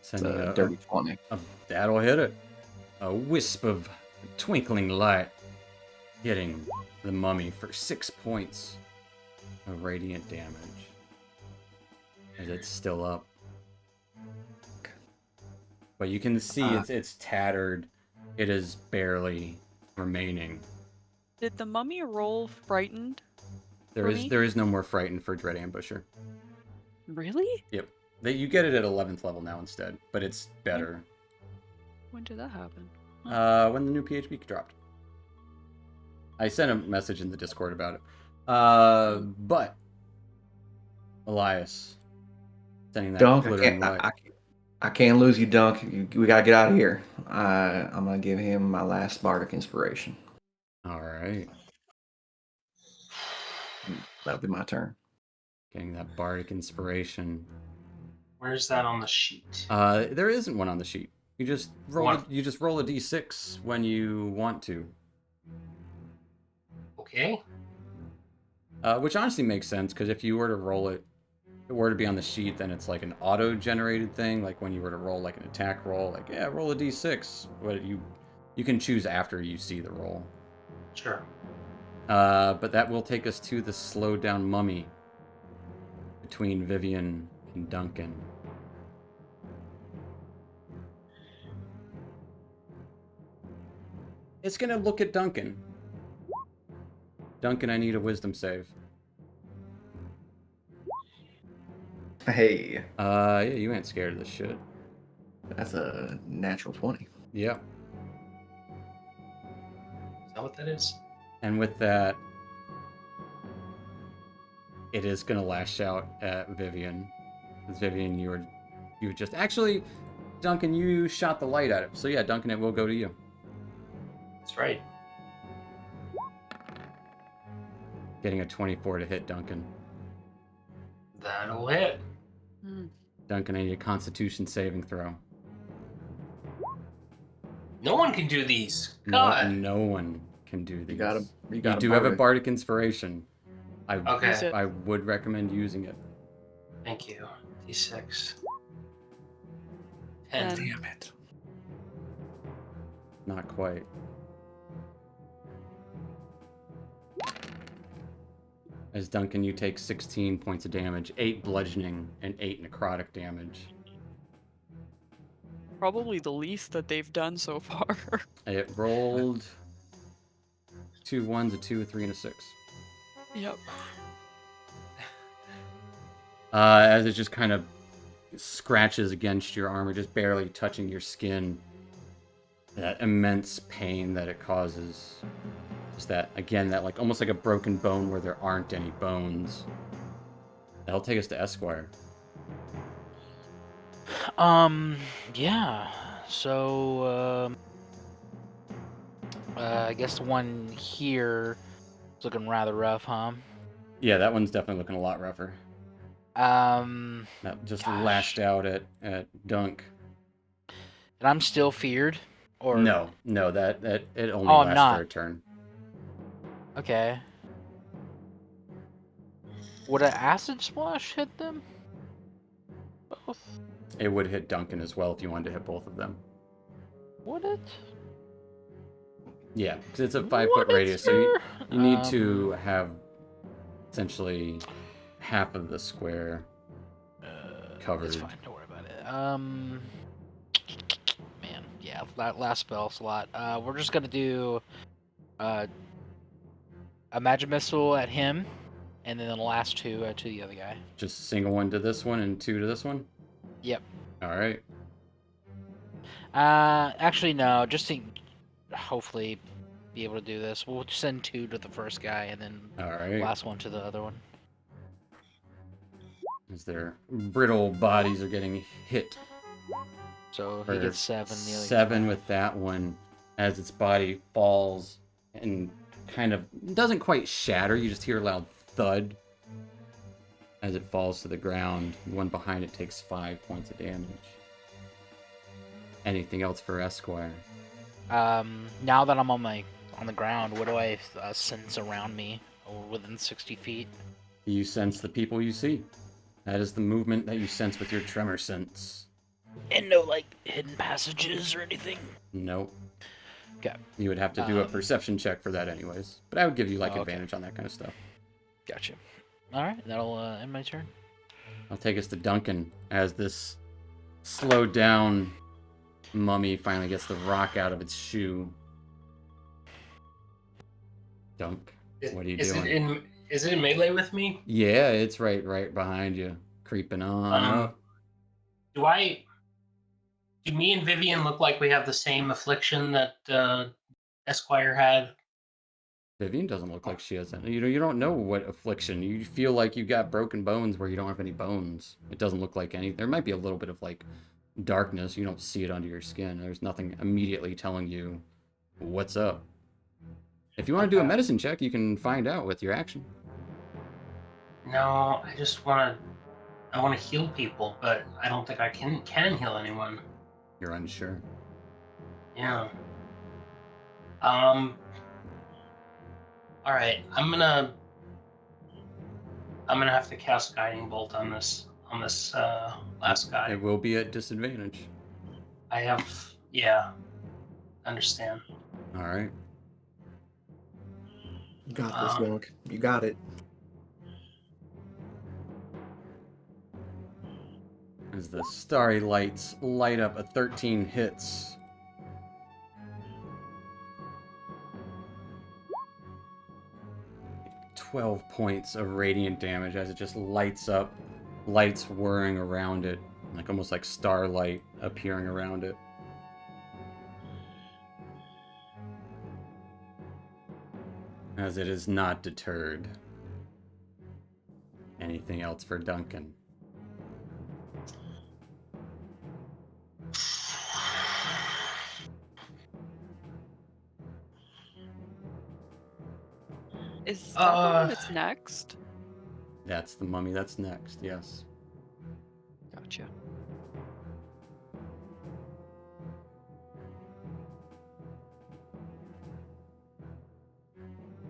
Sending a dirty 20. That'll hit it. A wisp of twinkling light hitting the mummy for 6 points of radiant damage. As it's still up. But you can see it's tattered. It is barely remaining. Did the mummy roll frightened? There is no more frightened for Dread Ambusher. Really? Yep. You get it at 11th level now instead, but it's better. When did that happen? When the new PHB dropped. I sent a message in the Discord about it. But Elias, sending that Dunk, glittering light. I can't lose you, Dunk. We gotta get out of here. I'm gonna give him my last bardic inspiration. All right. That'll be my turn. Getting that bardic inspiration. Where's that on the sheet? There isn't one on the sheet. You just roll. You just roll a d6 when you want to. Okay. Which honestly makes sense because if you were to roll it, if it were to be on the sheet, then it's like an auto-generated thing. Like when you were to roll like an attack roll, like yeah, roll a d6. But you can choose after you see the roll. Sure. But that will take us to the slowed down mummy between Vivian and Duncan. It's gonna look at Duncan. Duncan, I need a wisdom save. Hey. Yeah, you ain't scared of this shit. That's a natural 20. Yep. Is that what that is? And with that, it is gonna lash out at Vivian. Because Vivian, you were just actually, Duncan, you shot the light at it. So yeah, Duncan, it will go to you. That's right. Getting a 24 to hit Duncan. That'll hit. Duncan, I need a Constitution saving throw. No one can do these. God. No one can do these. You do have a bardic inspiration. Okay. I would recommend using it. Thank you. D6. 10. Damn it. Not quite. As Duncan, you take 16 points of damage, 8 bludgeoning, and 8 necrotic damage. Probably the least that they've done so far. It rolled 2 1s, a 2, a 3, and a 6. Yep. As it just kind of scratches against your armor, just barely touching your skin. That immense pain that it causes. Just that, again, that like almost like a broken bone where there aren't any bones. That'll take us to Esquire. Yeah. So, I guess the one here is looking rather rough, huh? Yeah, that one's definitely looking a lot rougher. That just lashed out at Dunk. And I'm still feared? Or No, that it only lasts for a turn. Okay. Would an acid splash hit them? Both? It would hit Duncan as well if you wanted to hit both of them. Would it? Yeah, because it's a 5-foot radius, so you need to have essentially half of the square covered. It's fine, don't worry about it. Man, yeah, that last spell slot. We're just gonna do a magic missile at him, and then the last two to the other guy. Just a single one to this one and 2 to this one? Yep. All right. Actually, no. Just to hopefully be able to do this, we'll send 2 to the first guy, and then last one to the other one. As their brittle bodies are getting hit. So he gets 7. The other 7 with that one, as its body falls and kind of doesn't quite shatter. You just hear a loud thud as it falls to the ground. The one behind it takes 5 points of damage. Anything else for Esquire? Now that I'm on the ground, what do I sense around me or within 60 feet? You sense the people you see. That is the movement that you sense with your tremor sense. And no, like, hidden passages or anything? Nope. Okay. You would have to do a perception check for that anyways. But I would give you, advantage on that kind of stuff. Gotcha. Alright, that'll end my turn. I'll take us to Duncan as this slowed down mummy finally gets the rock out of its shoe. Dunk, what are you doing? Is it in melee with me? Yeah, it's right behind you, creeping on up. Do me and Vivian look like we have the same affliction that Esquire had? Vivian doesn't look like she has any. You don't know what affliction. You feel like you got broken bones where you don't have any bones. It doesn't look like any. There might be a little bit of like darkness. You don't see it under your skin. There's nothing immediately telling you what's up. If you want to do a medicine check, you can find out with your action. No, I want to heal people, but I don't think I can heal anyone. You're unsure. Yeah. All right. I'm gonna have to cast Guiding Bolt on this last guy. It will be at disadvantage. Yeah. Understand. All right. You got this, Gunk. You got it. As the starry lights light up, a 13 hits. "12 points of radiant damage as it just lights up, lights whirring around it, like almost like starlight appearing around it. As it is not deterred. Anything else for Duncan? Is that the one that's next? That's the mummy that's next, yes. Gotcha.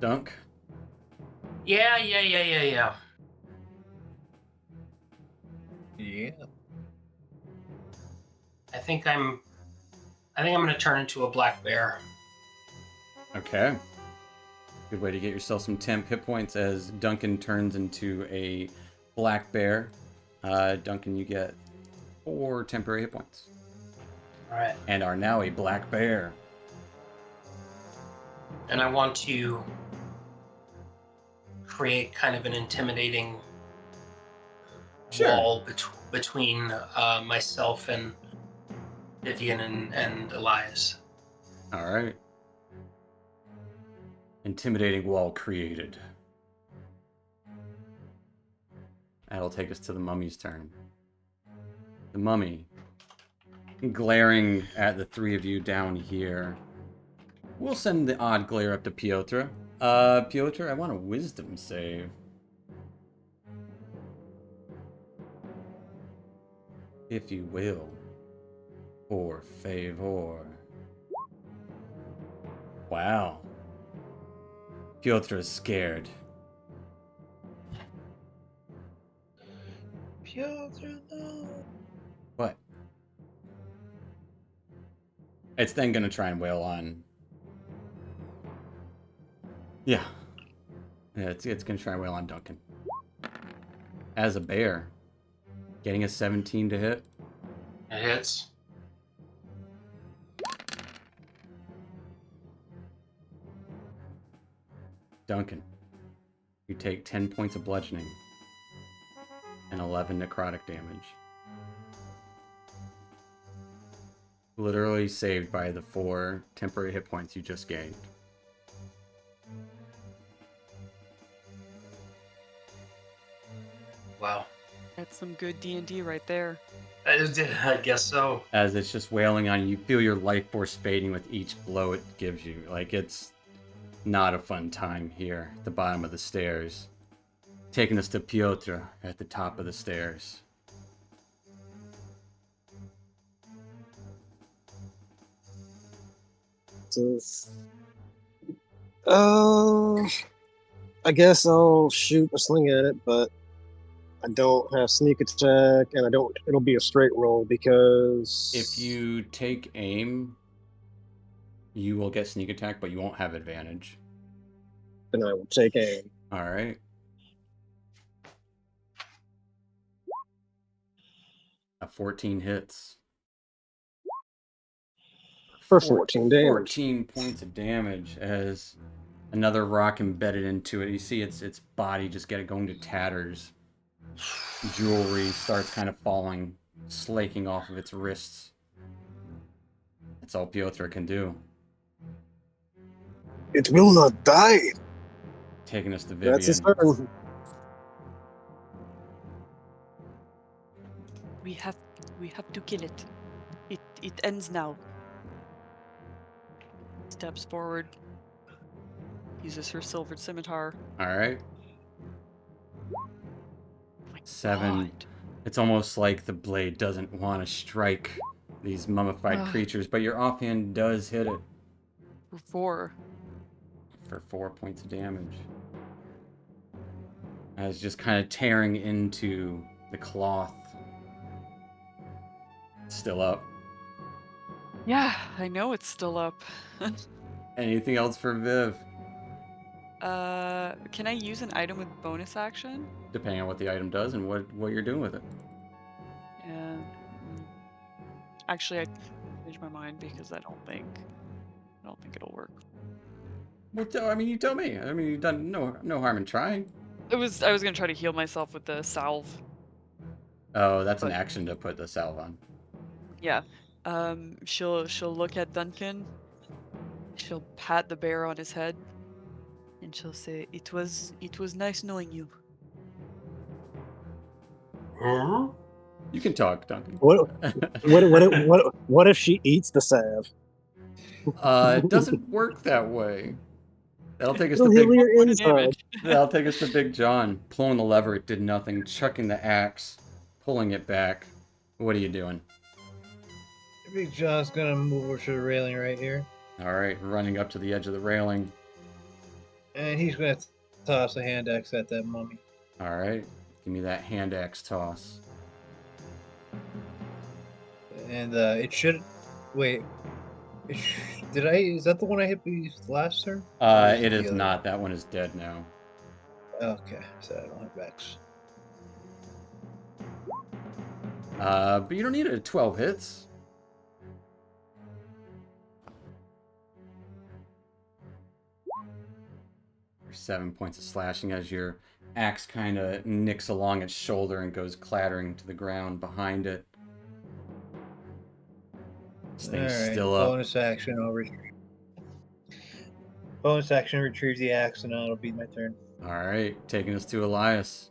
Dunk? Yeah. Yeah. I think I'm gonna turn into a black bear. Okay. Good way to get yourself some temp hit points as Duncan turns into a black bear. Duncan, you get 4 temporary hit points. Alright. And are now a black bear. And I want to create kind of an intimidating wall between myself and Vivian and Elias. Alright. Intimidating wall created. That'll take us to the mummy's turn. The mummy, glaring at the three of you down here. We'll send the odd glare up to Piotr. Piotr, I want a wisdom save. If you will. For favor. Wow. Piotr is scared. Piotr, no. What? It's then gonna try and wail on. Yeah. It's gonna try and wail on Duncan. As a bear. Getting a 17 to hit. It hits. Duncan, you take 10 points of bludgeoning and 11 necrotic damage. Literally saved by the 4 temporary hit points you just gained. Wow. That's some good D&D right there. I guess so. As it's just wailing on you, you feel your life force fading with each blow it gives you. Like, it's not a fun time here at the bottom of the stairs. Taking us to Piotr at the top of the stairs. I guess I'll shoot a sling at it, but I don't have sneak attack, and it'll be a straight roll because... If you take aim, you will get sneak attack, but you won't have advantage. Then I will take aim. Alright. A 14 hits. For 14 damage. 14 points of damage as Another rock embedded into it. You see its body just going to tatters. Jewelry starts kind of falling, slaking off of its wrists. That's all Piotr can do. It will not die. Taking us to Vivian. That's his turn. We have to kill it. It ends now. Steps forward. Uses her silvered scimitar. All right. My 7. God. It's almost like the blade doesn't want to strike these mummified creatures, but your offhand does hit it. For 4. For 4 points of damage. As just kind of tearing into the cloth. It's still up. Yeah, I know it's still up. Anything else for Viv? Can I use an item with bonus action? Depending on what the item does and what you're doing with it. Yeah. Actually, I changed my mind because I don't think it'll work. Well, I mean, you tell me. I mean, you've done no harm in trying. I was gonna try to heal myself with the salve. Oh, that's an action to put the salve on. Yeah. She'll look at Duncan. She'll pat the bear on his head, and she'll say, "It was nice knowing you." Huh? You can talk, Duncan. What if she eats the salve? It doesn't work that way. That'll take us to It'll Big. heal your inside. That'll take us to Big John. Pulling the lever, it did nothing. Chucking the axe, pulling it back. What are you doing? Big John's gonna move over to the railing right here, All right, running up to the edge of the railing. and he's gonna toss a hand axe at that mummy. All right, give me that hand axe toss. And it should. Wait. Did I? Is that the one I hit last turn? It is not. That one is dead now. Okay, so I don't have Vex. But you don't need it at 12 hits. For 7 points of slashing as your axe kind of nicks along its shoulder and goes clattering to the ground behind it. This thing's still up. Bonus action, I'll retrieve. Bonus action, retrieve the axe, and that'll be my turn. All right, taking us to Elias.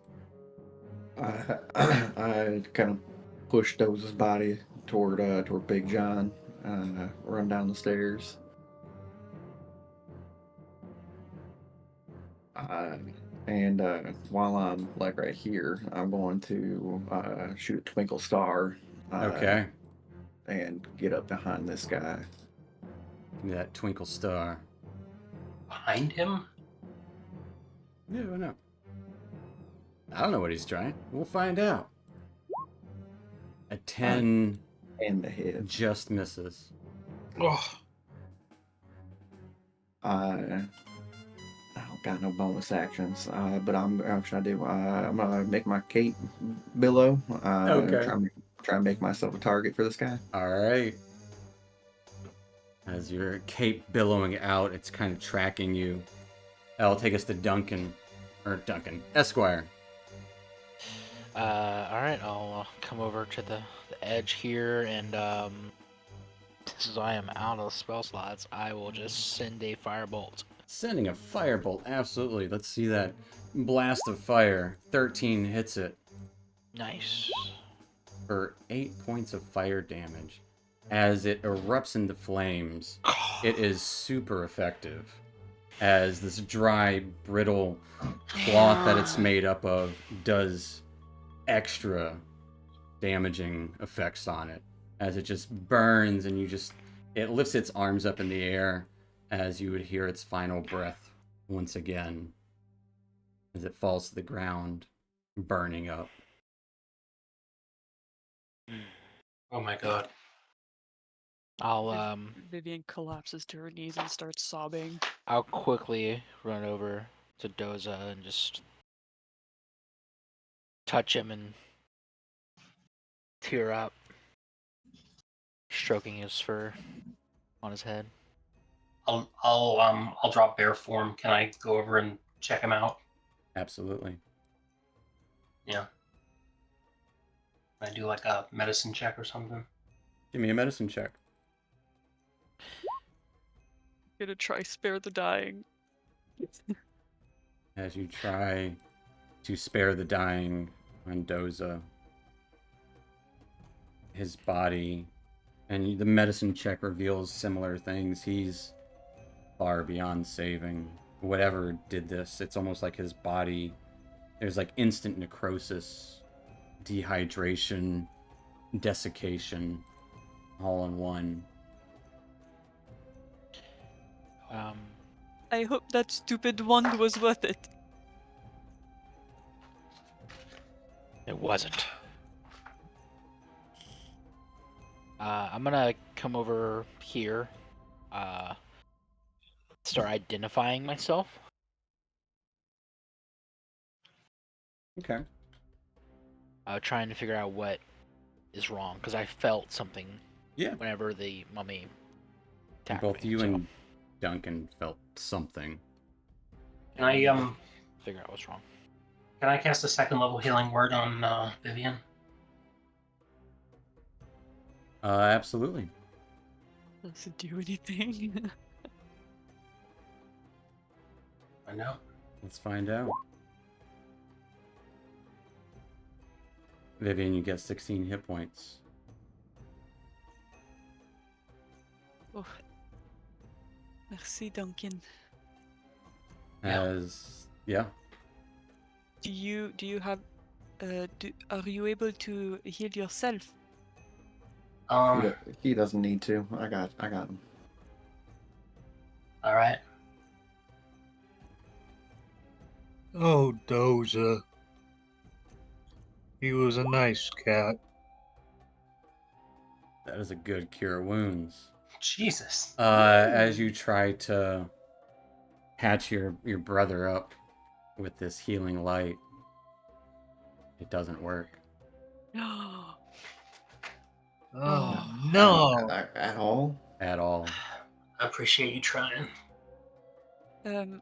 I kind of push Doze's body toward Big John, run down the stairs. And while I'm like right here, I'm going to shoot a twinkle star. Okay. And get up behind this guy. Give me that twinkle star. Behind him? Yeah, why not? I don't know what he's trying. We'll find out. A 10 and the hit just misses. Oh. I don't got no bonus actions, but I'm trying to do. I'm gonna make my cape billow. Okay. Try and make myself a target for this guy. All right. As your cape billowing out, it's kind of tracking you. That'll take us to Duncan, Esquire. All right, I'll come over to the edge here, and since I am out of spell slots, I will just send a firebolt. Sending a firebolt, absolutely. Let's see that blast of fire. 13 hits it. Nice. For 8 points of fire damage. As it erupts into flames, it is super effective. As this dry, brittle cloth that it's made up of does extra damaging effects on it. As it just burns and it lifts its arms up in the air as you would hear its final breath once again. As it falls to the ground, burning up. Oh my god. I'll Vivian collapses to her knees and starts sobbing. I'll quickly run over to Doza and just touch him and tear up, stroking his fur on his head. I'll drop bear form. Can I go over and check him out? Absolutely. Yeah. Can I do like a medicine check or something? Give me a medicine check. Gonna try spare the dying. As you try to spare the dying on Doza, his body, and the medicine check reveals similar things. He's far beyond saving. Whatever did this, it's almost like his body, there's like instant necrosis, dehydration, desiccation, all in one. I hope that stupid wand was worth it. It wasn't. I'm gonna come over here. Start identifying myself. Okay. Trying to figure out what is wrong because I felt something. Yeah. Whenever the mummy attacked Both me, you so and Duncan felt something. Can I figure out what's wrong. Can I cast a second level healing word on Vivian? Absolutely. Does it do anything? I know. Let's find out. Vivian, you get 16 hit points. Oh. Merci, Duncan. Yeah. Do you have are you able to heal yourself? He doesn't need to. I got him. All right. Oh, Doza. He was a nice cat. That is a good cure of wounds. Jesus. As you try to patch your brother up with this healing light, it doesn't work. Oh, no. At all? At all. I appreciate you trying.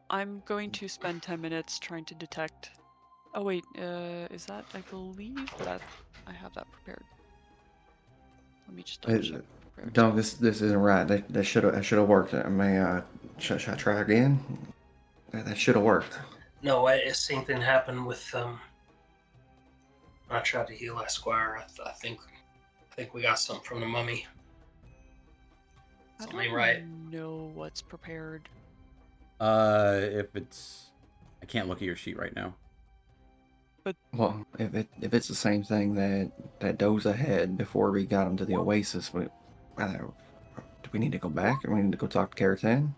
I'm going to spend 10 minutes trying to detect. Oh wait, is that? I believe that I have that prepared. Let me just double check. No, this isn't right. That should have worked. I mean, should I try again? That should have worked. No, same thing happened with when I tried to heal Esquire. I think we got something from the mummy. Something ain't right. Know what's prepared. If it's, I can't look at your sheet right now. But well, if it's the same thing that Doza had before we got him to the Oasis, do we need to go back? Or we need to go talk to Karatan?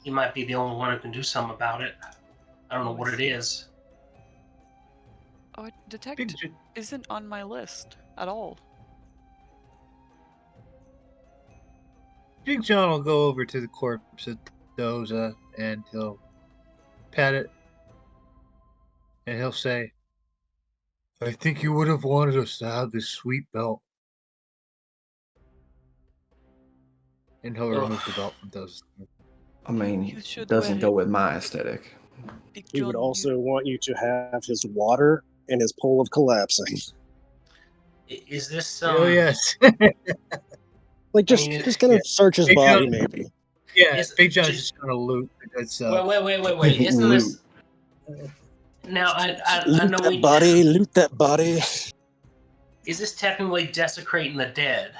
He might be the only one who can do something about it. I don't know what it is. Oh, detect isn't on my list at all. Big John will go over to the corpse of Doza and he'll pat it and he'll say, I think you would have wanted us to have this sweet belt. And he'll remove the belt from Doza's. I mean, it doesn't go with my aesthetic. He would also want you to have his water and his pole of collapsing. Is this Oh yes. Like just kind of search his body, maybe. Yeah, Big John's just gonna loot because wait. Isn't this now I loot know that body, loot that body. Is this technically desecrating the dead?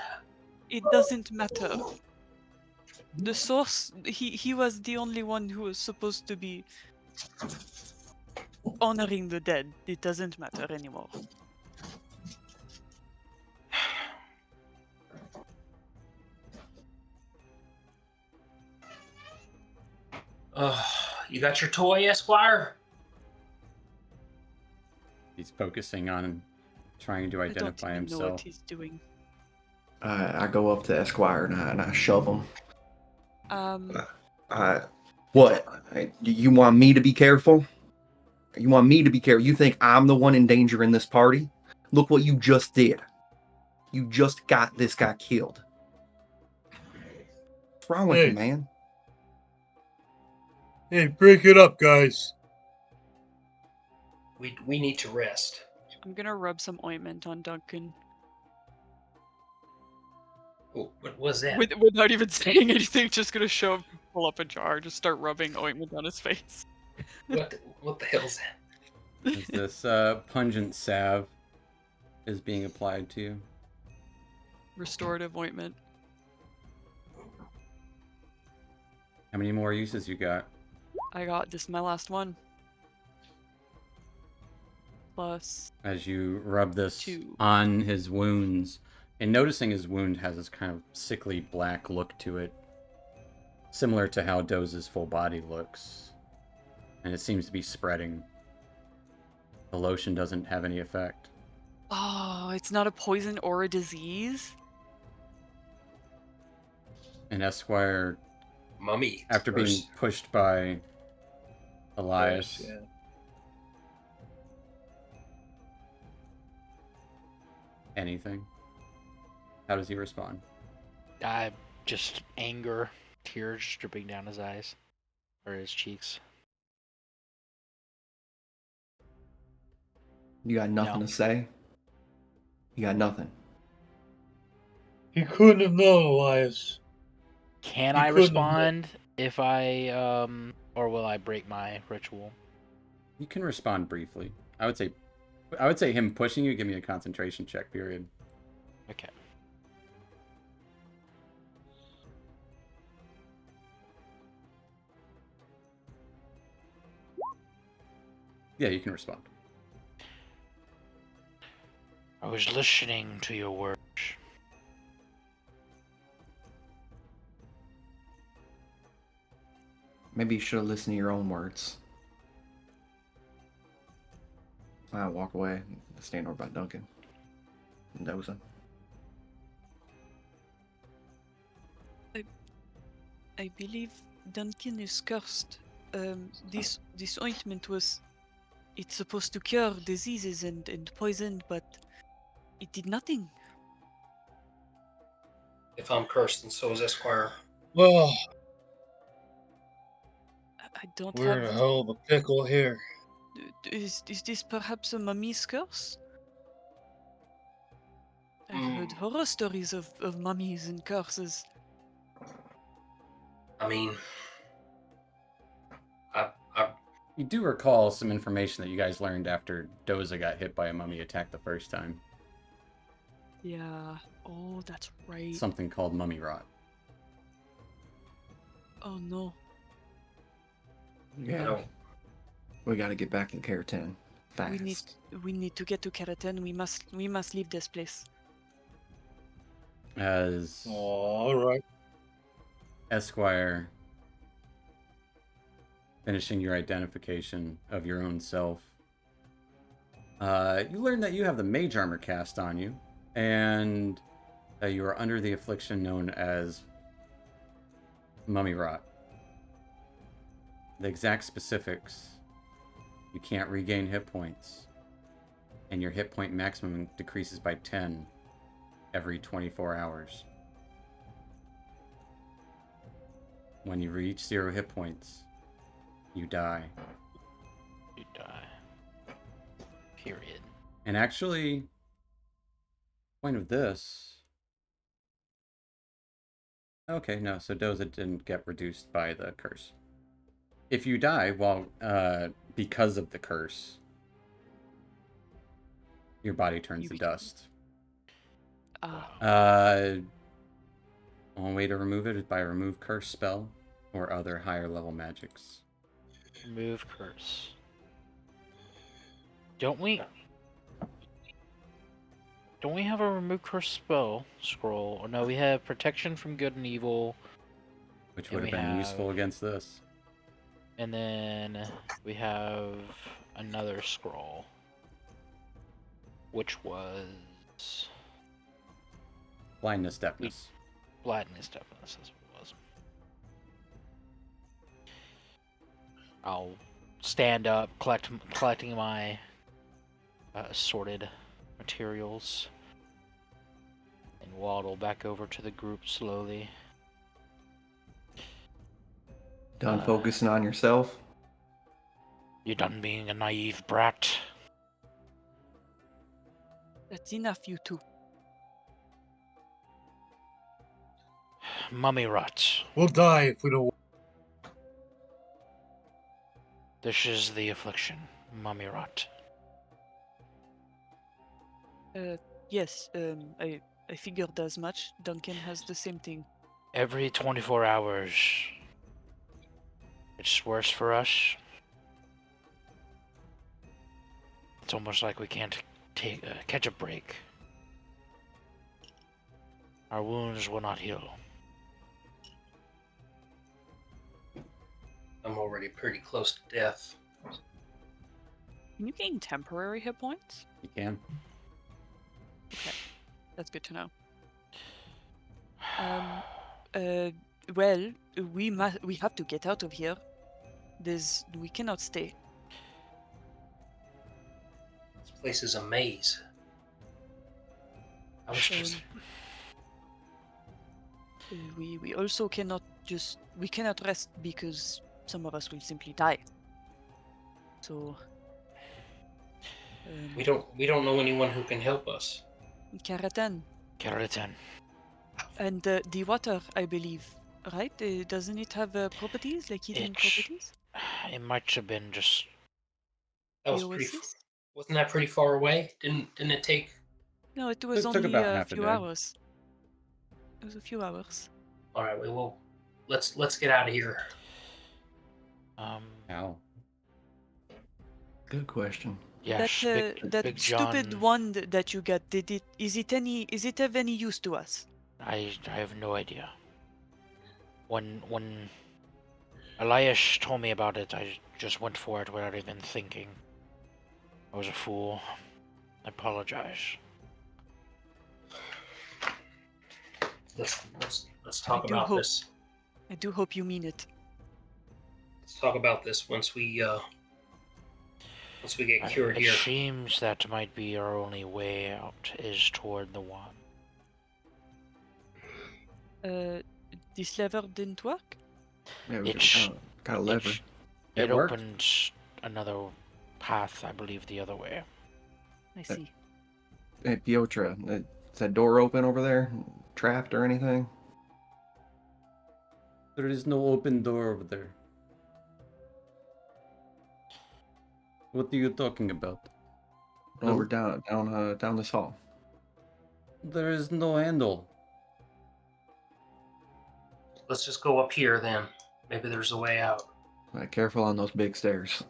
It doesn't matter. The source, he was the only one who was supposed to be honoring the dead. It doesn't matter anymore. You got your toy, Esquire? He's focusing on trying to identify himself. I don't know what he's doing. I go up to Esquire and I shove him. What? You want me to be careful? You want me to be careful? You think I'm the one in danger in this party? Look what you just did. You just got this guy killed. What's wrong with Hey. you, man? Hey, break it up, guys. We need to rest. I'm gonna rub some ointment on Duncan. Oh, what was that? Without even saying anything, just gonna pull up a jar, just start rubbing ointment on his face. What the hell's that? As this pungent salve is being applied to you. Restorative ointment. How many more uses you got? This is my last one. Plus As you rub this 2. on his wounds, and noticing his wound has this kind of sickly black look to it, similar to how Doze's full body looks, and it seems to be spreading. The lotion doesn't have any effect. Oh, it's not a poison or a disease? And Esquire, Mummy. after being pushed by Elias, Yeah. anything? How does he respond? Just anger, tears dripping down his eyes or his cheeks. You got nothing No. to say? You got nothing. He couldn't have known, Elias. Can You I couldn't have known. respond if I or will I break my ritual? You can respond briefly. I would say him pushing you, give me a concentration check, period. Okay. Yeah, you can respond. I was listening to your words. Maybe you should have listened to your own words. I walk away, stand over by Duncan. And Doza. I believe Duncan is cursed. This ointment it's supposed to cure diseases and poison, but it did nothing. If I'm cursed, and so is Esquire. Well, I don't we're in a hell of a pickle here. Is this perhaps a mummy's curse? I've heard horror stories of mummies and curses. I mean, You do recall some information that you guys learned after Doza got hit by a mummy attack the first time. Yeah. Oh, that's right. Something called mummy rot. Oh no. Yeah. We gotta get back in Keratin. Fast. We need to get to Keratin. We must leave this place. As All right. Esquire, finishing your identification of your own self, you learn that you have the mage armor cast on you, and that you are under the affliction known as mummy rot. The exact specifics: you can't regain hit points, and your hit point maximum decreases by 10 every 24 hours. When you reach 0 hit points, you die. You die. Period. And actually, point of this... Okay, no, so Doza didn't get reduced by the curse. If you die because of the curse, your body turns to dust. One way to remove it is by remove curse spell or other higher level magics. Remove curse. Don't we have a remove curse spell scroll? Or no, we have protection from good and evil. Which would have been useful against this. And then we have another scroll. Which was... Blindness, deafness. Blindness, deafness, that's what it was. I'll stand up, collecting my assorted materials, and waddle back over to the group slowly. Done focusing on yourself? You done being a naive brat? That's enough, you two. Mummy rot. We'll die if we don't. This is the affliction. Mummy rot. Yes, I figured as much. Duncan has the same thing. Every 24 hours, it's worse for us. It's almost like we can't catch a break. Our wounds will not heal. I'm already pretty close to death. Can you gain temporary hit points? You can. Okay, that's good to know. Well, we have to get out of here. We cannot stay. This place is a maze. I was just... We also cannot rest because some of us will simply die. So we don't know anyone who can help us. Karatan. And the water, I believe, right? Doesn't it have properties, like healing properties? It might have been just... That was wasn't that pretty far away? Didn't it take... No, it was only about a half a few day. hours. It was a few hours. All right, well, let's get out of here. How? Good question. Yes, that Big stupid John, wand that you got, is it of any use to us? I have no idea. When Elias told me about it, I just went for it without even thinking. I was a fool. I apologize. Let's talk about this. I do hope you mean it. Let's talk about this once we get cured here. It seems that might be our only way out is toward the wand. This lever didn't work? Yeah, we got a lever. It worked. opened another path, I believe, the other way. I see. Hey, Piotra, is that door open over there? Trapped or anything? There is no open door over there. What are you talking about? Over down this hall. There is no handle. Let's just go up here then. Maybe there's a way out. Careful on those big stairs.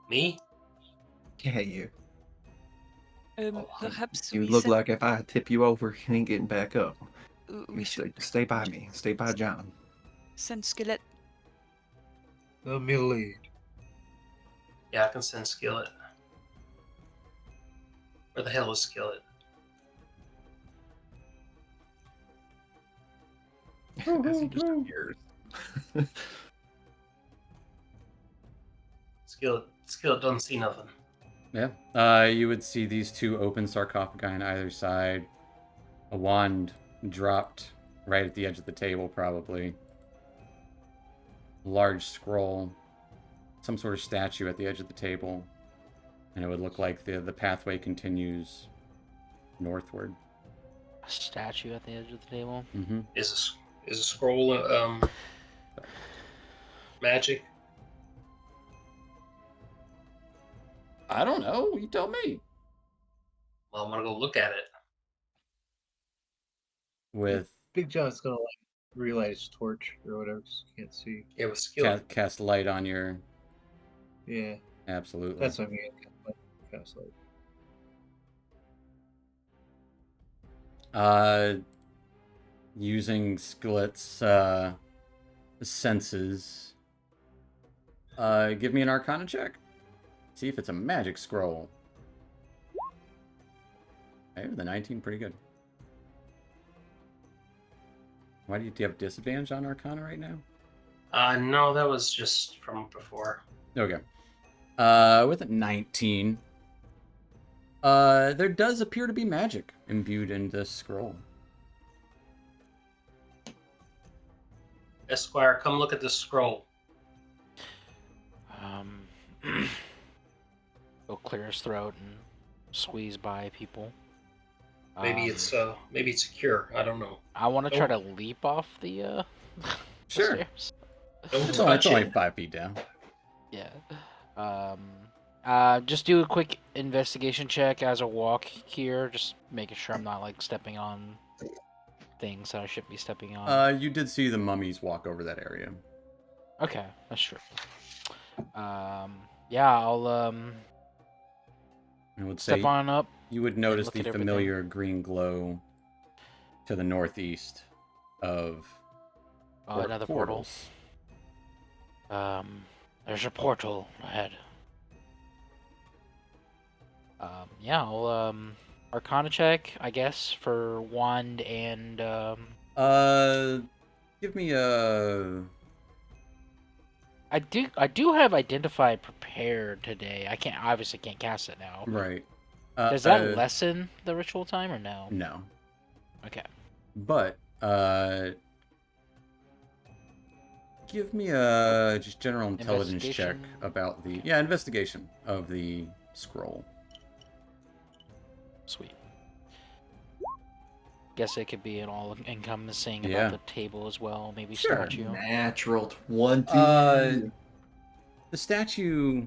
Me? Yeah, you. Perhaps You we look send- like if I tip you over, you ain't getting back up. we should Stay by me. Stay by John. send Skillet. The middle lead. Yeah, I can send Skillet. Where the hell is Skillet? As he just appears. Skillet doesn't see nothing. Yeah. You would see these two open sarcophagi on either side. A wand dropped right at the edge of the table, probably. Large scroll. Some sort of statue at the edge of the table. And it would look like the pathway continues northward. A statue at the edge of the table. Mm-hmm. Is a scroll magic? I don't know. You tell me. Well, I'm gonna go look at it. With Big John's gonna relight his torch or whatever. So can't see. Yeah, with Skillet. cast light on your... Yeah, Absolutely. that's what I mean. Cast light. Using Skillet's senses. Give me an Arcana check. See if it's a magic scroll. Okay, the 19, pretty good. Do you have disadvantage on Arcana right now? No, that was just from before. Okay. With a 19, there does appear to be magic imbued in this scroll. Esquire, come look at this scroll. He'll clear his throat and squeeze by people. Maybe it's a cure. I don't know. I want to try to leap off the Sure. stairs. It's only 5 feet down. Yeah. Just do a quick investigation check as I walk here, just making sure I'm not like stepping on things that I shouldn't be stepping on. You did see the mummies walk over that area. Okay, that's true. Yeah, I'll I would say step on up. you would notice look the at everything. familiar green glow to the northeast of Another portals. portal. There's a portal ahead. Yeah, I'll Arcana check, I guess, for wand and Give me a. I do have identify prepared today. I obviously can't cast it now. Right. Does that lessen the ritual time or no? No. Okay. But give me a just general intelligence check about the investigation of the scroll. Sweet. Guess it could be an all-encompassing Yeah. about the table as well. Maybe Sure. statue. Natural 20. The statue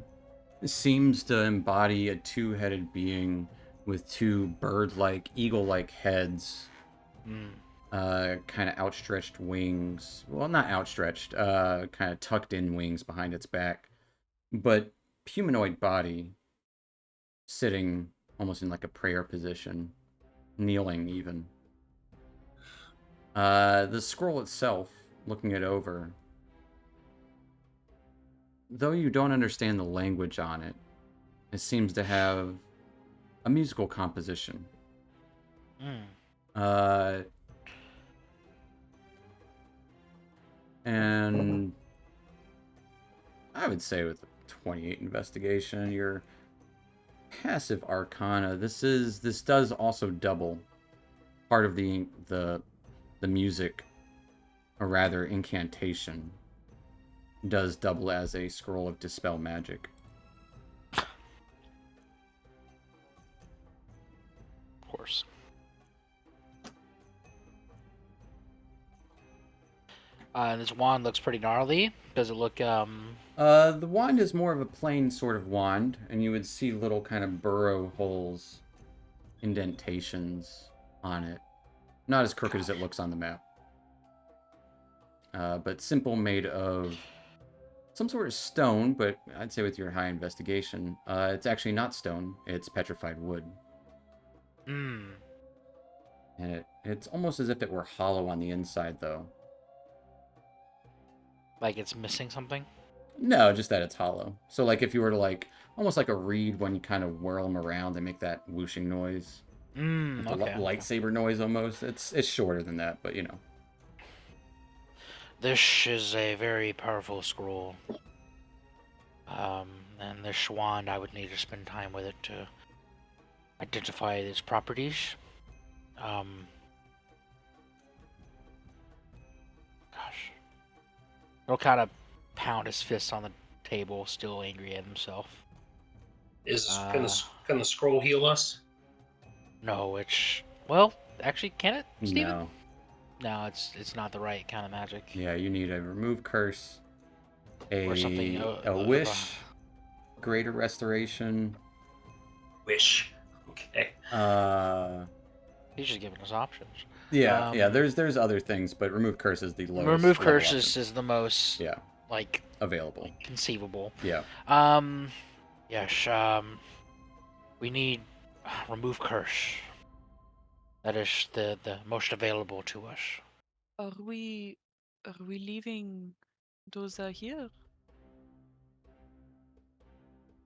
seems to embody a two-headed being with two bird-like, eagle-like heads. Kind of outstretched wings. Well, not outstretched. Kind of tucked in wings behind its back, but humanoid body, sitting almost in like a prayer position, kneeling even. The scroll itself, looking it over, though you don't understand the language on it, it seems to have a musical composition. And I would say with a 28 investigation, your passive arcana, this does also double part of the music, or rather incantation, does double as a scroll of dispel magic. Of course. This wand looks pretty gnarly. Does it look The wand is more of a plain sort of wand, and you would see little kind of burrow holes, indentations on it. Not as crooked as it looks on the map. But simple, made of some sort of stone, but I'd say with your high investigation, it's actually not stone, it's petrified wood. And it's almost as if it were hollow on the inside, though. like it's missing something? No, just that it's hollow. So, like, if you were to, like, almost like a reed when you kind of whirl them around, they make that whooshing noise. Okay. Lightsaber noise, almost. It's shorter than that, but, you know. This is a very powerful scroll. And this wand, I would need to spend time with it to identify its properties. Gosh. He'll kind of pound his fist on the table, still angry at himself. Can the scroll heal us? No, it's... Well, actually, can it, Steven? No. No, it's not the right kind of magic. Yeah, you need a remove curse, Or something, a wish, greater restoration. Wish. Okay. He's just giving us options. Yeah, there's other things, but remove curse is the lowest. Remove level curses option. is the most Yeah, like available. conceivable. Yeah. Yes. We need remove curse. That is the most available to us. Are we leaving Doza here?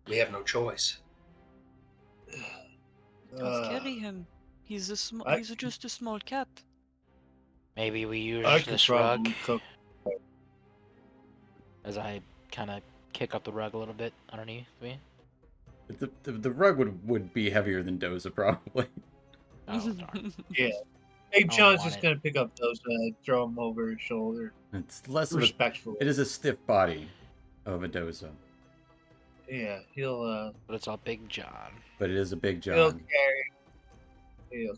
We have no choice. Can't carry him. He's just a small cat. Maybe we use I could this rug probably cook. as I kind of kick up the rug a little bit underneath me. The rug would be heavier than Doza, probably. Oh, darn. Yeah. Hey, don't John's want just it. gonna pick up those, throw them over his shoulder. It's less Respectfully. It is a stiff body of a Doza, Yeah, he'll But it's all Big John. but it is a big he'll John.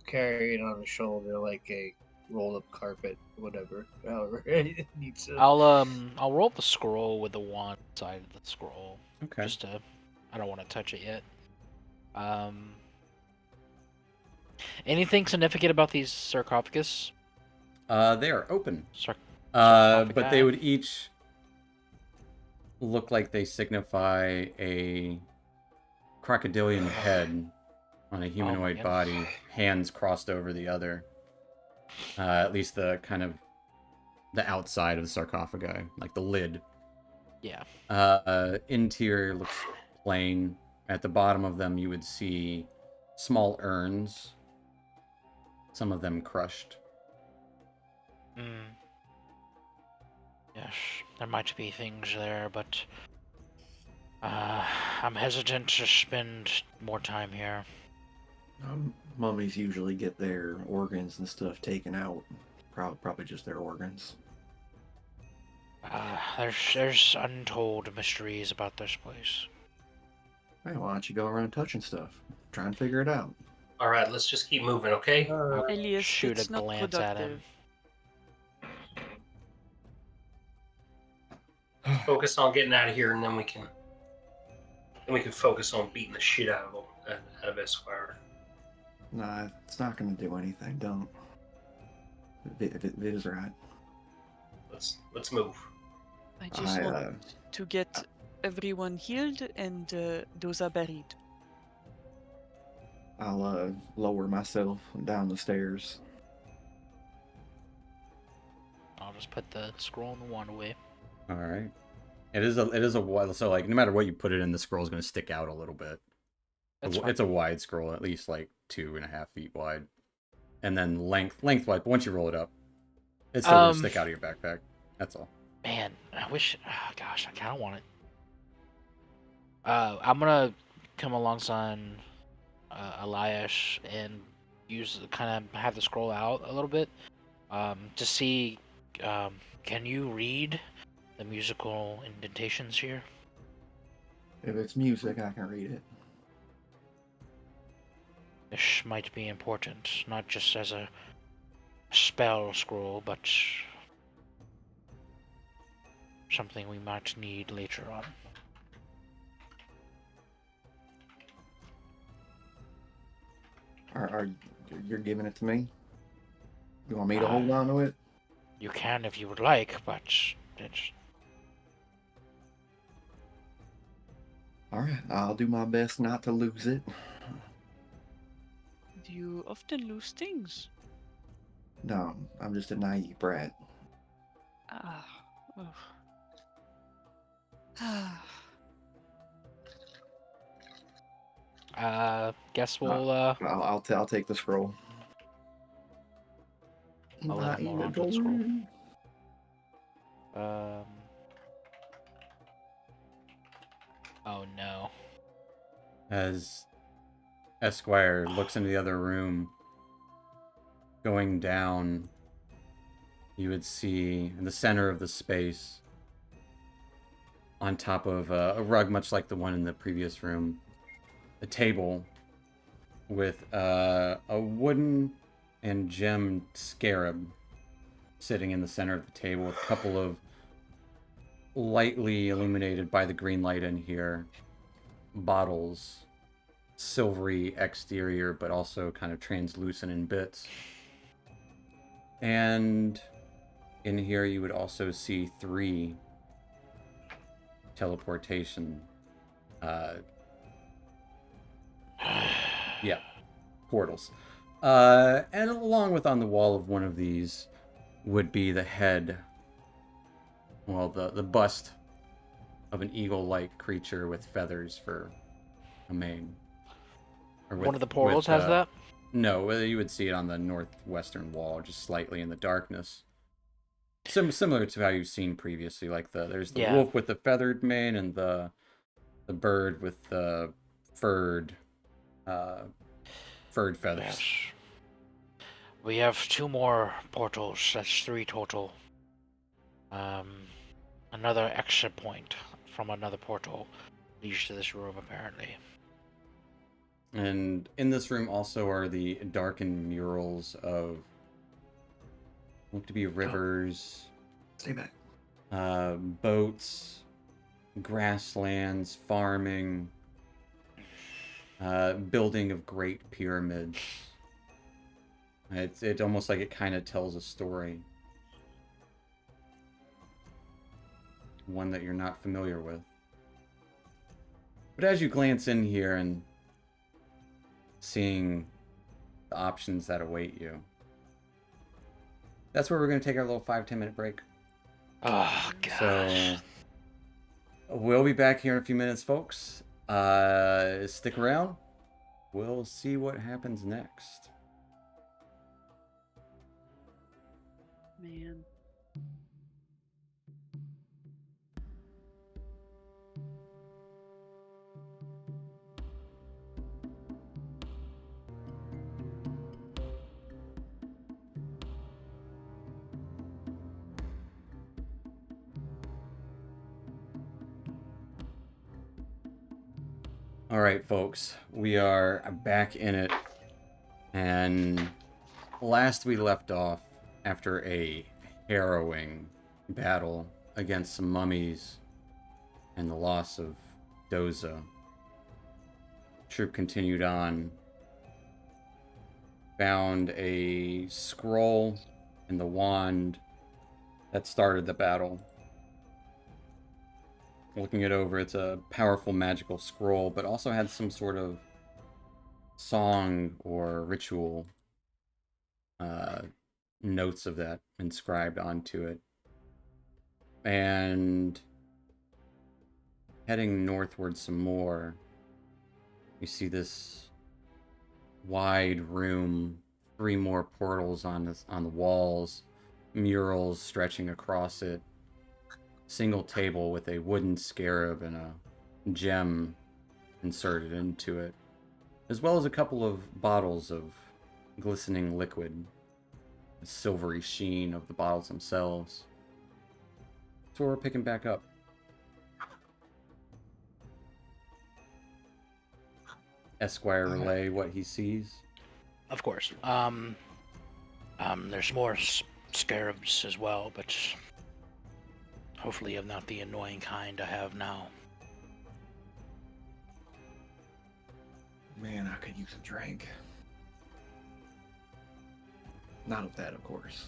carry it on his shoulder like a rolled up carpet, whatever. However, it needs to. I'll roll up the scroll with the wand side of the scroll. Okay. Just to, I don't want to touch it yet. Anything significant about these sarcophagus? They are open. Sarcophagi? But they would each look like they signify a crocodilian head on a humanoid body, hands crossed over the other. At least the kind of the outside of the sarcophagi, like the lid. Yeah. Interior looks plain. At the bottom of them, you would see small urns, some of them crushed. Yes, there might be things there, but I'm hesitant to spend more time here. Mummies usually get their organs and stuff taken out. Probably just their organs. There's untold mysteries about this place. Hey, why don't you go around touching stuff? Try and figure it out. All right, let's just keep moving, okay? Elias, Shoot it's a not glance at him. productive. Focus on getting out of here, and then we can focus on beating the shit out of Esquire. Nah, it's not going to do anything. Don't. If it is right. Let's move. I just want to get everyone healed and those are buried. I'll lower myself down the stairs. I'll just put the scroll and the wand away. All right. It is a wide, so like no matter what you put it in, the scroll is going to stick out a little bit. It's a wide scroll, at least like 2.5 feet wide, and then lengthwise. But once you roll it up, it's still going to stick out of your backpack. That's all. Man, I wish. Oh, gosh, I kind of want it. I'm gonna come alongside Elias and have the scroll out a little bit to see. Can you read the musical indentations here? If it's music, I can read it. This might be important, not just as a spell scroll, but something we might need later on. You're giving it to me? You want me to hold on to it? You can if you would like, but it's... Alright, I'll do my best not to lose it. Do you often lose things? No, I'm just a naive brat. Guess we'll I'll take the scroll. I'll let him hold on to the scroll. Oh no. As Esquire looks into the other room, going down, you would see in the center of the space, on top of a rug much like the one in the previous room, a table with a wooden and gemmed scarab sitting in the center of the table with a couple of lightly illuminated by the green light in here bottles, silvery exterior but also kind of translucent in bits. And in here you would also see 3 teleportation portals. And along with on the wall of one of these would be the head, well, the bust of an eagle-like creature with feathers for a mane. Or One of the portals has that? No, you would see it on the northwestern wall, just slightly in the darkness. Similar to how you've seen previously, like there's the wolf with the feathered mane and the bird with the furred feathers. Yes. We have 2 more portals. That's 3 total. Another exit point from another portal leads to this room, apparently. And in this room also are the darkened murals of look to be rivers, Stay back. boats, grasslands, farming, building of great pyramids. It's almost like it kind of tells a story. One that you're not familiar with. But as you glance in here and seeing the options that await you, that's where we're going to take our little 5-10 minute break. Oh, gosh. So we'll be back here in a few minutes, folks. Stick around. We'll see what happens next. Man. All right, folks, we are back in it, and last we left off after a harrowing battle against some mummies and the loss of Doza. Troop continued on, found a scroll and the wand that started the battle. Looking it over, it's a powerful magical scroll, but also had some sort of song or ritual notes of that inscribed onto it. And heading northward some more, you see this wide room, 3 more portals on the walls, murals stretching across it, single table with a wooden scarab and a gem inserted into it, as well as a couple of bottles of glistening liquid, the silvery sheen of the bottles themselves. So we're picking back up. Esquire relay what he sees. Of course. There's more scarabs as well, but hopefully of not the annoying kind I have now. Man, I could use a drink. Not of that, of course.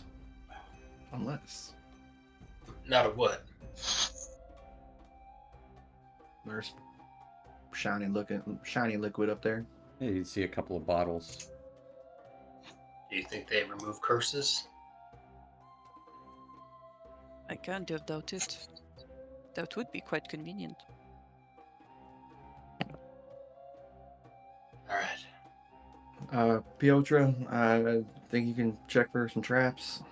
Unless Not of what? there's shiny liquid up there. Yeah, you see a couple of bottles. Do you think they remove curses? I can't doubt it. That would be quite convenient. Alright. Piotra, I think you can check for some traps.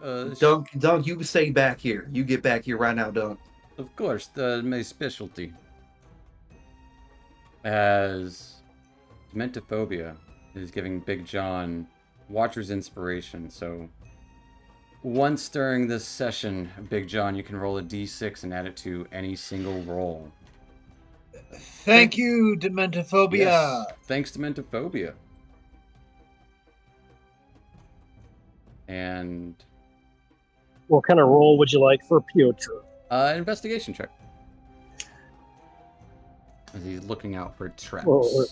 Of Dunk, you stay back here. You get back here right now, Dunk. course, my specialty. As Dementophobia is giving Big John Watcher's Inspiration, so once during this session, Big John, you can roll a d6 and add it to any single roll. Thank you, Dementophobia. Yes, thanks, Dementophobia. And What kind of roll would you like for Piotr? investigation check. As he's looking out for traps. Well,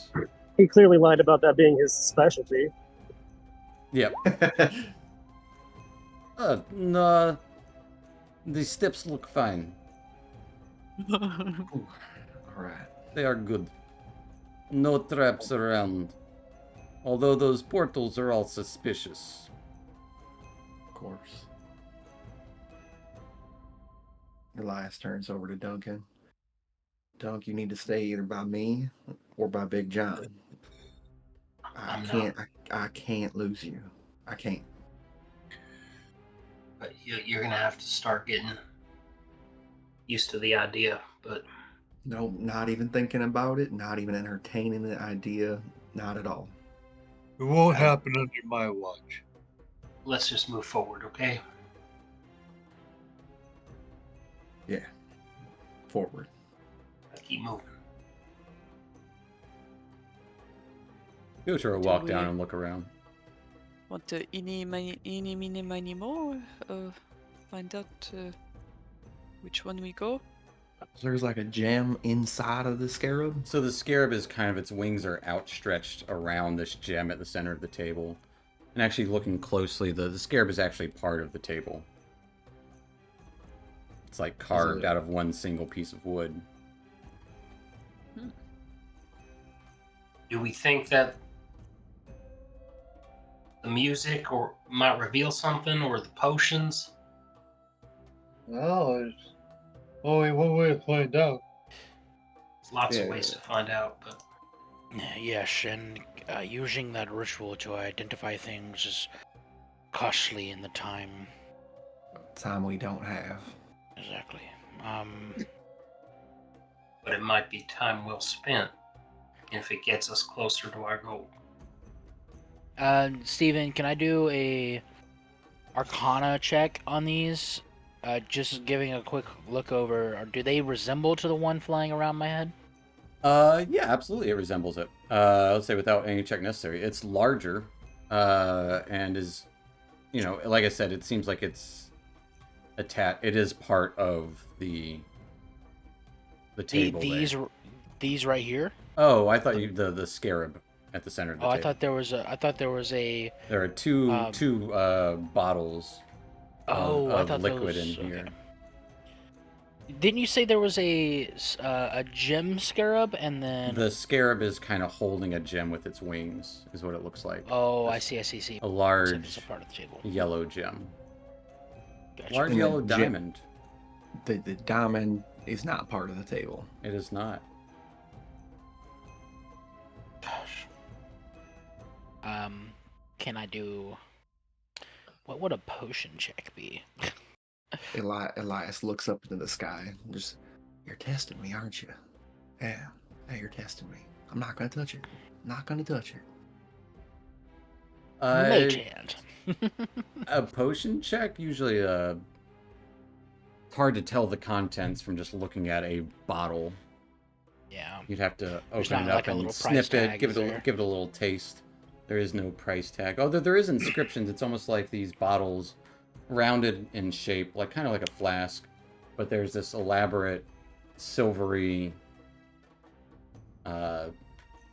he clearly lied about that being his specialty. Yep. No, the steps look fine. All right. They are good. No traps around. Although those portals are all suspicious. Of course. Elias turns over to Duncan. Dunk, you need to stay either by me or by Big John. I can't lose you. I can't. But you're gonna have to start getting used to the idea. But No, not even thinking about it, not even entertaining the idea, not at all. It won't happen under my watch. Let's just move forward, okay? Yeah. Forward. Keep moving. Piotr will Do walk down we- and look around. Want to eeny, miny, mo? Find out which one we go? So there's like a gem inside of the scarab. So the scarab is kind of, its wings are outstretched around this gem at the center of the table. And actually looking closely, the scarab is actually part of the table. It's like carved out of one single piece of wood. Do we think that the music or might reveal something, or the potions? Well, there's only one way to find out. There's lots of ways to find out, but Yes, and using that ritual to identify things is costly in the time. Time we don't have. Exactly. but it might be time well spent if it gets us closer to our goal. Steven, can I do a Arcana check on these? Just giving a quick look over. Or do they resemble to the one flying around my head? Yeah, absolutely, it resembles it. Let's say without any check necessary. It's larger, and is, you know, like I said, it seems like it's it is part of the table. These right here. Oh, I thought the scarab at the center of the table. I thought there was a. There are two bottles. Of liquid in here. Okay. Didn't you say there was a gem scarab and then the scarab is kind of holding a gem with its wings, is what it looks like. Oh, I see. A large It's a part of the table. yellow gem. Gotcha. Large And yellow the diamond. The diamond is not part of the table. It is not. Gosh. Can I do? What would a potion check be? Elias looks up into the sky. Just, you're testing me, aren't you? Yeah, you're testing me. I'm not gonna touch it. Not gonna touch it. Mage hand. A potion check usually. It's hard to tell the contents from just looking at a bottle. Yeah. You'd have to There's open it not like up a and little sniff price it, tag, give is it there? a little taste. There is no price tag. Although there is inscriptions. It's almost like these bottles, rounded in shape, like kind of like a flask, but there's this elaborate silvery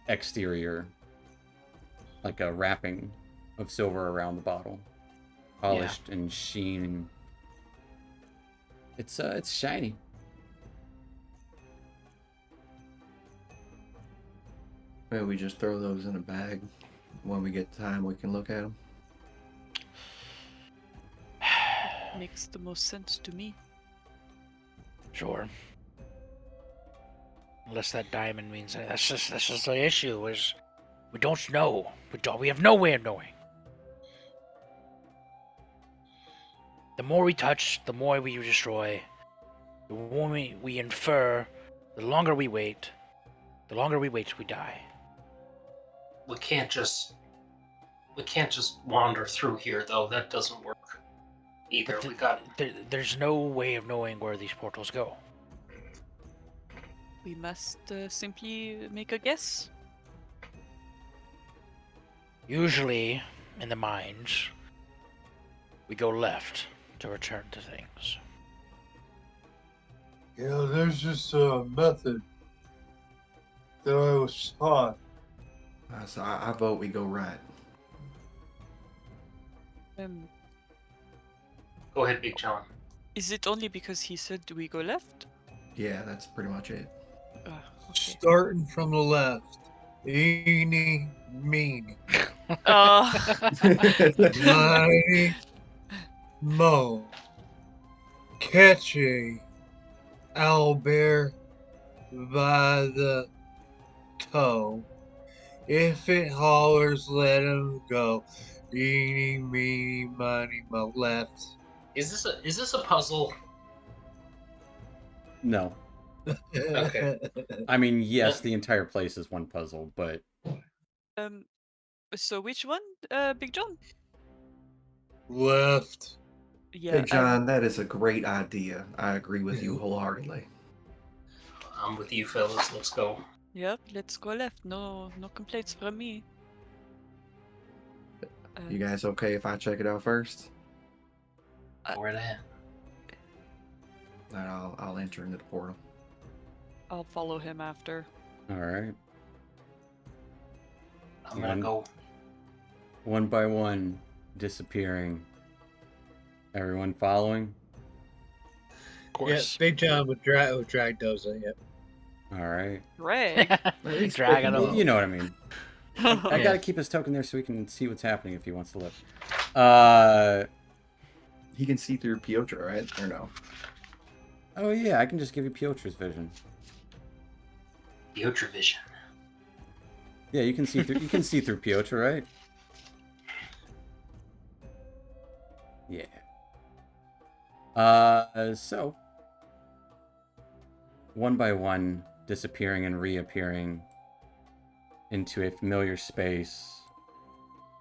exterior, like a wrapping of silver around the bottle, polished and sheen. It's shiny. Maybe we just throw those in a bag. When we get time, we can look at them. Makes the most sense to me. Sure. Unless that diamond means that's just the issue is we don't know. We have no way of knowing. The more we touch, the more we destroy. The more we infer, the longer we wait. The longer we wait, we die. We can't just wander through here, though. That doesn't work either. There's no way of knowing where these portals go. We must simply make a guess. Usually, in the mines, we go left to return to things. Yeah, there's just a method that I was taught. So I vote we go right. Go ahead, Big John. Is it only because he said do we go left? Yeah, that's pretty much it. Okay. Starting from the left. Eeny, meeny, miny, mo. Catch a owlbear by the toe. If it hollers, let him go. Eeny, meeny, miny, mo. Left. Is this a puzzle? No. Okay. I mean, yes, the entire place is one puzzle, but So which one, Big John? Left. Yeah, Big John, that is a great idea. I agree with you Yeah. wholeheartedly. I'm with you, fellas. Let's go. Yep, let's go left. No complaints from me. You guys okay if I check it out first? Go right ahead. Then I'll enter into the portal. I'll follow him after. All right. I'm gonna go. One by one, disappearing. Everyone following? Of Yeah, course. Big John would drag Doza. Yep. All right. Greg. Dragging Well, him. You know what I mean. I Yeah. gotta keep his token there so we can see what's happening if he wants to live. He can see through Piotr, right? Or no? Oh yeah, I can just give you Piotr's vision. Piotr vision. Yeah, you can see through. You can see through Piotr, right? Yeah. So one by one, disappearing and reappearing into a familiar space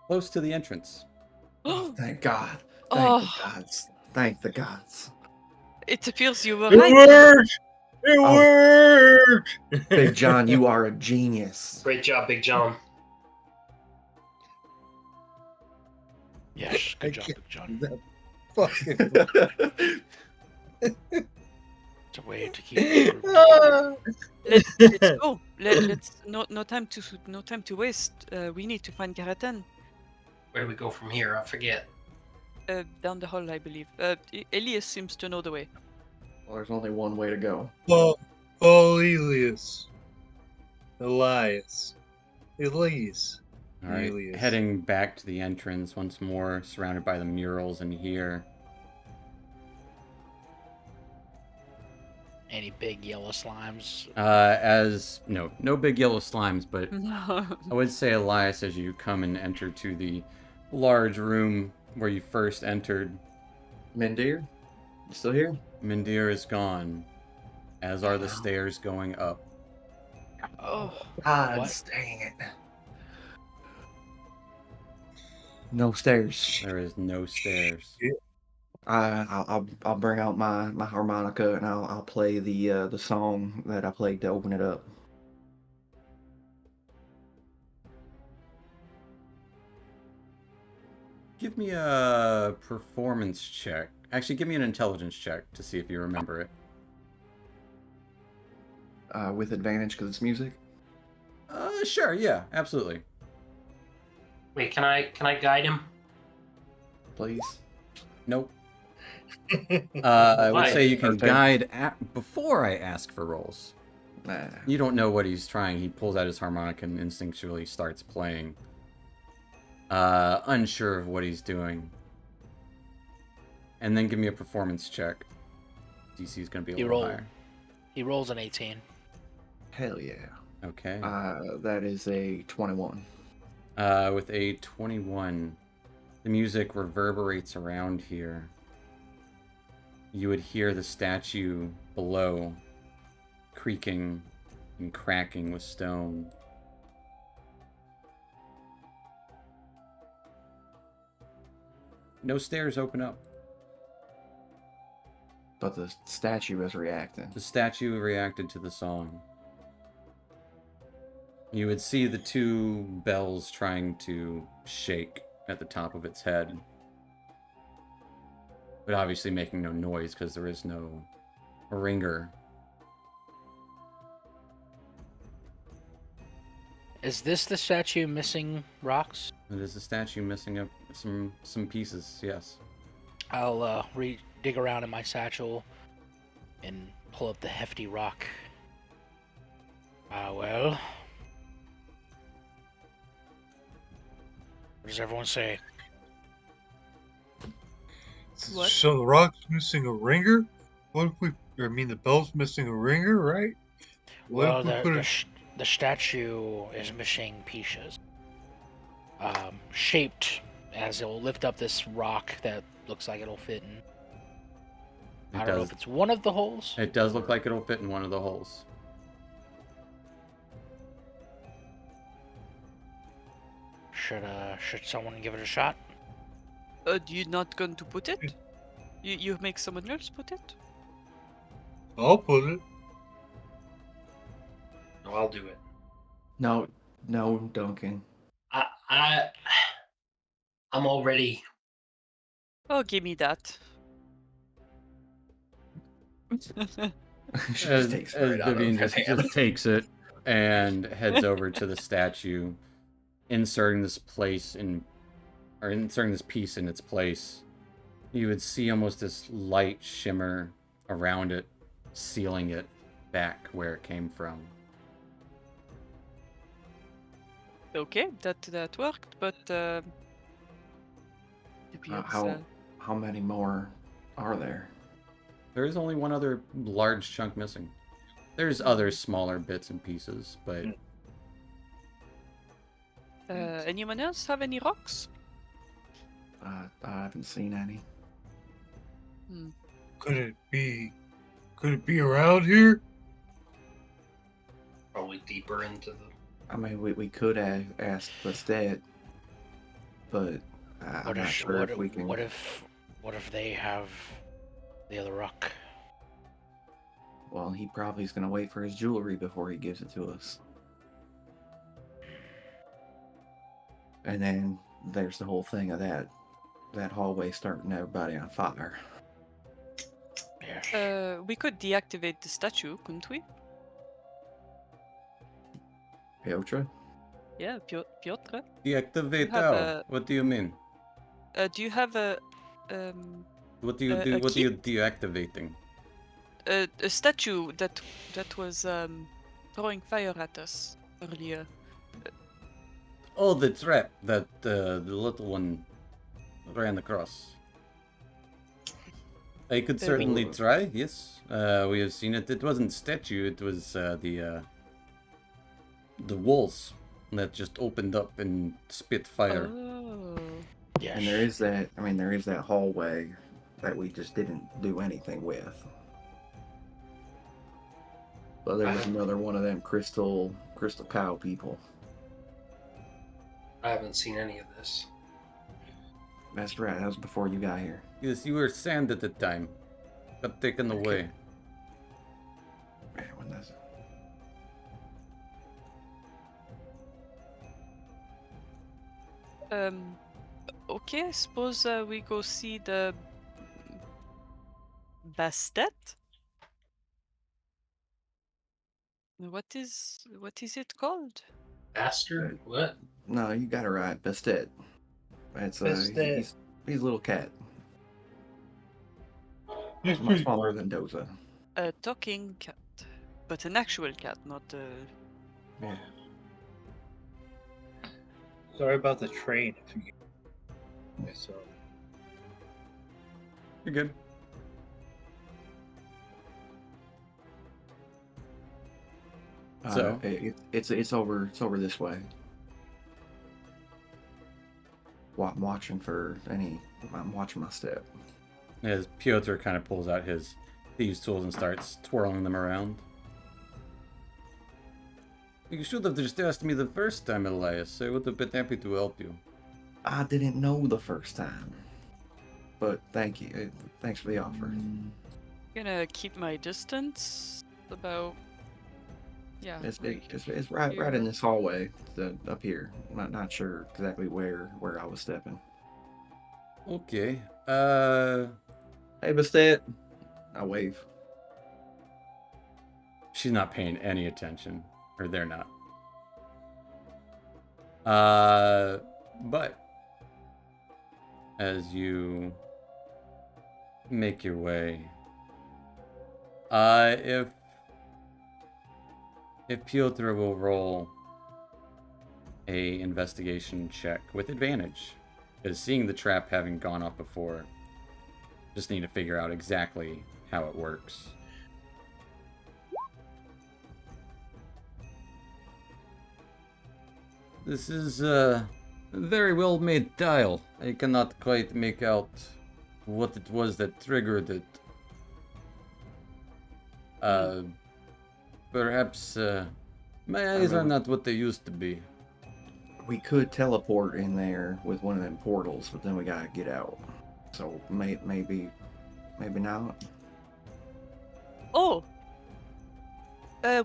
close to the entrance. Thank God. Thank the Oh, gods. Thank the gods. it appears you were It right. worked! It Oh. worked! Big John, you are a genius. Great job, Big John. Yes, good job, Big John. That fucking. It's a way to keep the group together. Let's go. Let's no time to waste. We need to find Garatan. Where do we go from here? I forget. Down the hall, I believe. Elias seems to know the way. Well, there's only one way to go. Oh, Elias. Elias. Elias. All right, Elias. heading back to the entrance once more, surrounded by the murals in here. Any big yellow slimes? No big yellow slimes, but No. I would say, Elias, as you come and enter to the large room where you first entered, Mendir, you still here? Mindir is gone, as are the stairs going up. Oh, God What? dang it. No stairs. There is no stairs. I'll bring out my harmonica and I'll play the song that I played to open it up. Give me a performance check. Actually, give me an intelligence check to see if you remember it. With advantage because it's music. Sure, yeah, absolutely. Wait, can I guide him? Please. Nope. I would Why? say you can Okay. guide before I ask for rolls. Nah. You don't know what he's trying. He pulls out his harmonica and instinctually starts playing. Unsure of what he's doing. And then give me a performance check. DC is going to be a He little rolled. higher. He rolls an 18. Hell yeah. Okay. That is a 21. With a 21, the music reverberates around here. You would hear the statue below creaking and cracking with stone. No stairs open up. But the statue is reacting. The statue reacted to the song. You would see the two bells trying to shake at the top of its head. But obviously making no noise because there is no ringer. Is this the statue missing rocks? It is a statue missing up some pieces, yes. I'll dig around in my satchel and pull up the hefty rock. Well. What does everyone say? What? So the rock's missing a ringer? What if we? I mean, the bell's missing a ringer, right? What Well, if we put a? the statue is missing pieces. Shaped as it'll lift up this rock that looks like it'll fit in. I don't know if it's one of the holes. It does look like it'll fit in one of the holes. Should someone give it a shot? You not going to put it? You make someone else put it? I'll put it. No, I'll do it. No, Duncan. I'm already. Oh, give me that. She just takes it right out of Vivian his hand. just takes it and heads over to the statue, inserting this piece in its place. You would see almost this light shimmer around it, sealing it back where it came from. Okay, that worked, but it appears, How many more are there? There is only one other large chunk missing. There's other smaller bits and pieces, but anyone else have any rocks? I haven't seen any. Could it be around here? Probably deeper into the. I mean, we could have asked Lestat, but I'm not sure if we can. What if they have the other rock? Well, he probably is going to wait for his jewelry before he gives it to us. And then there's the whole thing of that hallway starting everybody on fire. Yes. We could deactivate the statue, couldn't we? Piotr? Yeah, Piotr. deactivate have how? What do you mean? Do you have a What do you do? a What are you key? deactivating? A statue that was throwing fire at us earlier? Oh, the trap that the little one ran across. I could certainly try. Yes, we have seen it. It wasn't statue. It was the walls that just opened up and spit fire. Oh. Yes. And there is that. I mean, there is that hallway that we just didn't do anything with. But there was another one of them crystal cow people. I haven't seen any of this. That's right. That was before you got here. Yes, you were sand at the time. Got taken away. Man, when does it? Okay, I suppose we go see the Bastet. What is it called? Bastard? What? No, you got it right. Bastet. It's Bastet. he's a little cat. He's Much pretty smaller than Doza. A talking cat, but an actual cat, not a. Yeah. Sorry about the train. So You're good. So? It's over this way. I'm watching for any. I'm watching my step. As Piotr kind of pulls out his thieves' tools and starts twirling them around. You should have just asked me the first time, Elias. I would have been happy to help you. I didn't know the first time, but thank you. Thanks for the offer. Gonna keep my distance. About. Yeah. It's right in this hallway, up here. I'm not sure exactly where I was stepping. Okay. Hey, Bastet. I wave. She's not paying any attention. Or they're not. But as you make your way, if Piotr will roll a investigation check with advantage, because seeing the trap having gone off before, just need to figure out exactly how it works. This is a very well made tile. I cannot quite make out what it was that triggered it. Perhaps my eyes are not what they used to be. We could teleport in there with one of them portals, but then we gotta get out. So maybe not. Oh.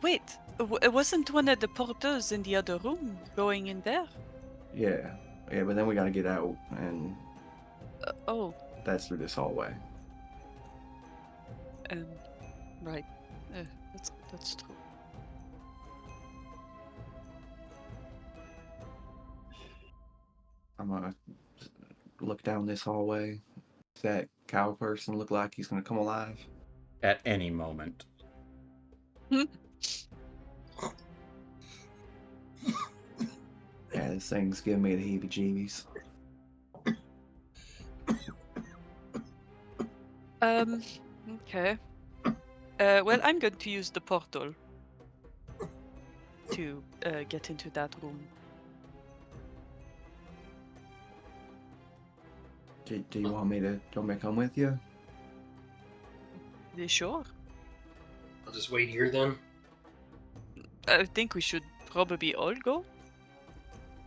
Wait. Wasn't one of the portals in the other room going in there? Yeah, but then we gotta get out, and Oh. that's through this hallway. Right. That's true. I'm gonna look down this hallway. Does that cow person look like he's gonna come alive? At any moment. Yeah, this thing's giving me the heebie-jeebies. Okay. Well, I'm going to use the portal to get into that room. Do you want me to come with you? Sure. I'll just wait here then. I think we should probably all go.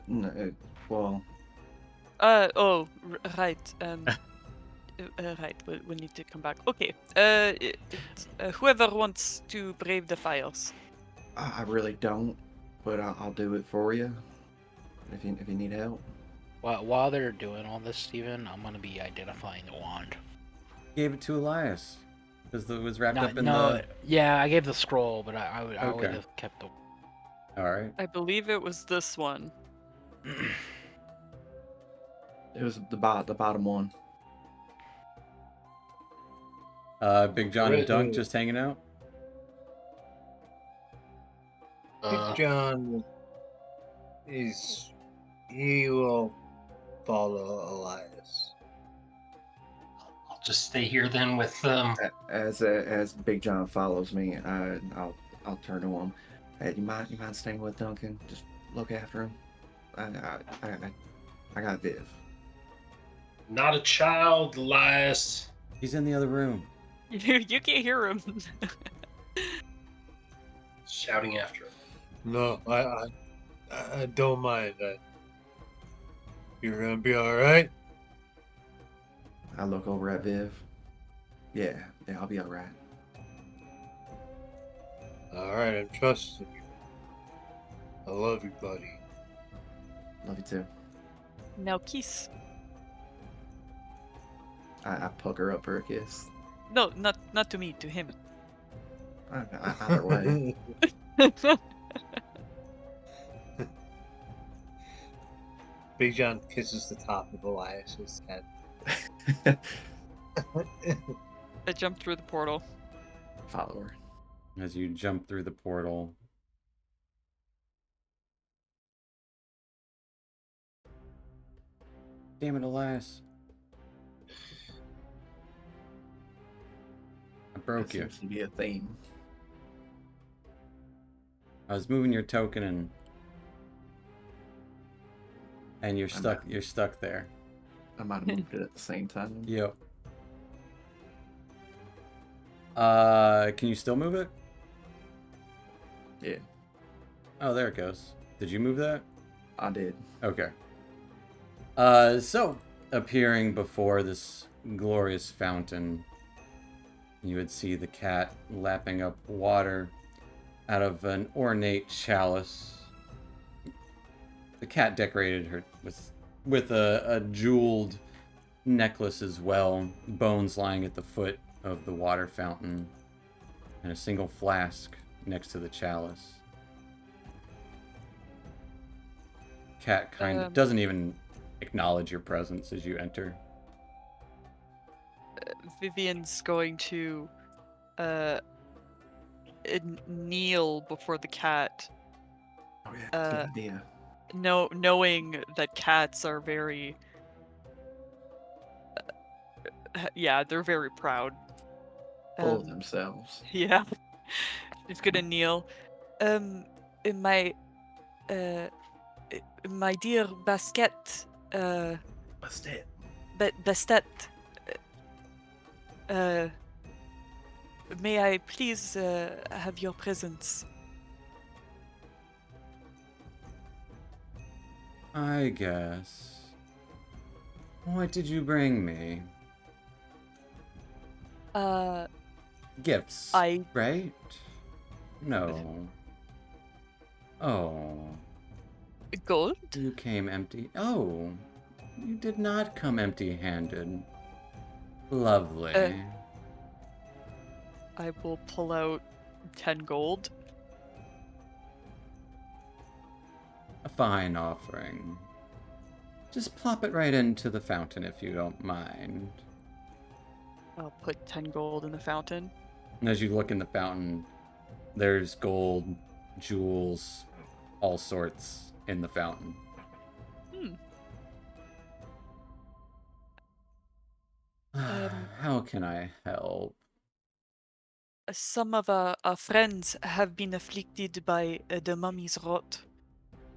No, well, Right. Right. We'll need to come back. Okay. Whoever wants to brave the fires. I really don't, but I'll do it for you if you need help. While they're doing all this, Steven, I'm gonna be identifying the wand. Gave it to Elias. Because it was wrapped up in no, the... yeah, I gave the scroll, but I would Okay. have kept the. Alright. I believe it was this one. It was the bottom one. Big John and Dunk just hanging out? Big John he will follow Elias. I'll just stay here then with As Big John follows me, I'll turn to him. Hey, you mind staying with Duncan? Just look after him. I got Viv. Not a child, Elias. He's in the other room. You can't hear him. Shouting after him. No, I don't mind that. You're gonna be all right. I look over at Viv. Yeah, I'll be all right. All right, I'm trusting you. I love you, buddy. Love you too. Now kiss. I poke her up for a kiss. No, not to me, to him. Either way. Big John kisses the top of Elias's head. I jumped through the portal. Follow her. As you jump through the portal. Damn it, Elias. I broke you. Seems to be a theme. I was moving your token and you're stuck. You're stuck there. I might have moved it at the same time. Yep. Can you still move it? Yeah, Oh, there it goes. Did you move that? I did. Okay. So appearing before this glorious fountain, you would see the cat lapping up water out of an ornate chalice. The cat decorated her with a jeweled necklace as well, bones lying at the foot of the water fountain, and a single flask next to the chalice. Cat kind of doesn't even acknowledge your presence as you enter. Vivian's going to kneel before the cat. Oh yeah, that's a good idea. Knowing that cats are very they're very proud. Full of themselves. Yeah. She's gonna kneel. My dear Basket, Bastet. Bastet, may I please have your presence? I guess. What did you bring me? Gifts, I right? No. Oh, gold. you came empty. Oh, you did not come empty-handed. Lovely. I will pull out 10 gold. A fine offering. Just plop it right into the fountain if you don't mind. I'll put 10 gold in the fountain. And as you look in the fountain, there's gold, jewels, all sorts in the fountain. How can I help? Some of our friends have been afflicted by the mummy's rot.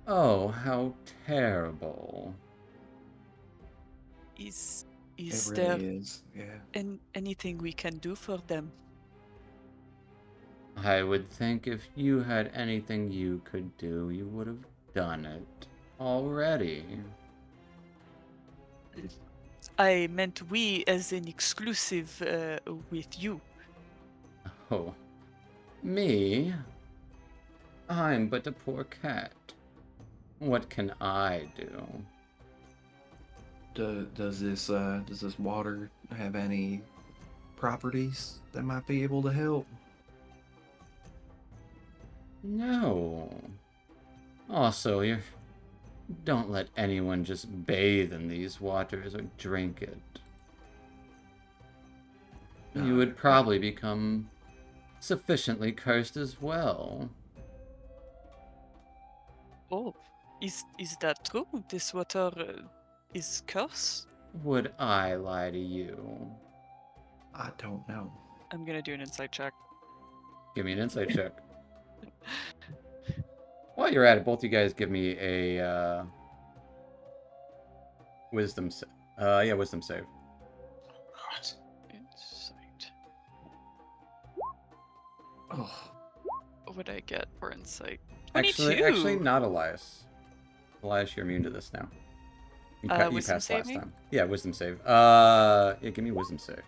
Oh, how terrible. Is It there really is. Yeah. anything we can do for them? I would think if you had anything you could do, you would have done it already. I meant we as an exclusive with you. Oh, me? I'm but a poor cat. What can I do? Does this water have any properties that might be able to help? No. Also, you don't let anyone just bathe in these waters or drink it. You would probably become sufficiently cursed as well. Oh, is that true? This water is cursed? Would I lie to you? I don't know. I'm gonna do an insight check. Give me an insight check. While you're at it, both you guys give me a wisdom save. Yeah, wisdom save. God. Insight. Oh, What would I get for insight? 22! Actually, not Elias. Elias, you're immune to this now. You Wisdom passed save last me? time. Yeah, wisdom save. Yeah, give me a wisdom save.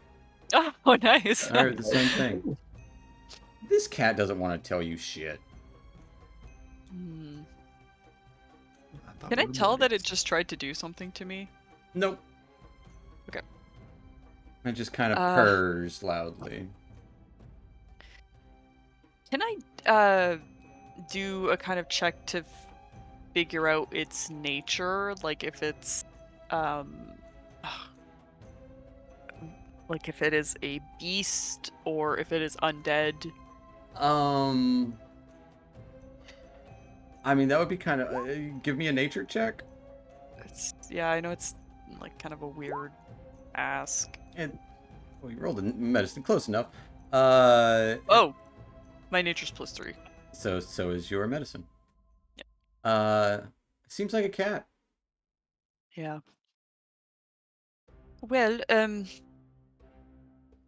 Oh, nice. Alright, the same thing. This cat doesn't want to tell you shit. Hmm. thought Can we I were tell that it buddies. just tried to do something to me? Nope. Okay. It just kind of Uh, purrs loudly. Can I do a kind of check to figure out its nature? Like if it's like if it is a beast or if it is undead? I mean, that would be kind of... give me a nature check? Yeah, I know it's like kind of a weird ask. Well, you rolled a medicine. Close enough. Oh! My nature's +3. So is your medicine. Yeah. Seems like a cat. Yeah. Well,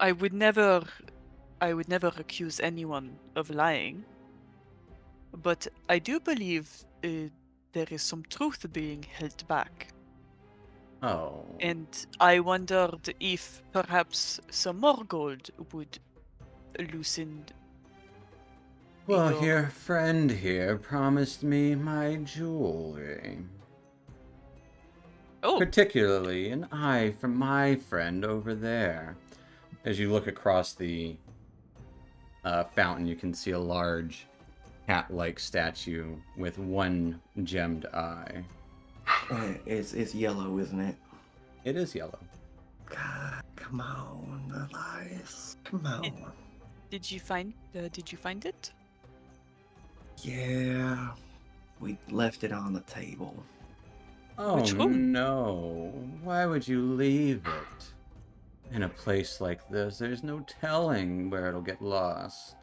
I would never accuse anyone of lying, but I do believe there is some truth being held back. Oh. And I wondered if perhaps some more gold would loosen. Well, your- your friend here promised me my jewelry. Oh, Particularly an eye from my friend over there. As you look across the fountain, you can see a large cat-like statue with one gemmed eye. It's yellow, isn't it? It is yellow. God, come on, Elias. Come on. did you find it? Yeah, we left it on the table. Oh Which room? no. Why would you leave it? In a place like this, there's no telling where it'll get lost.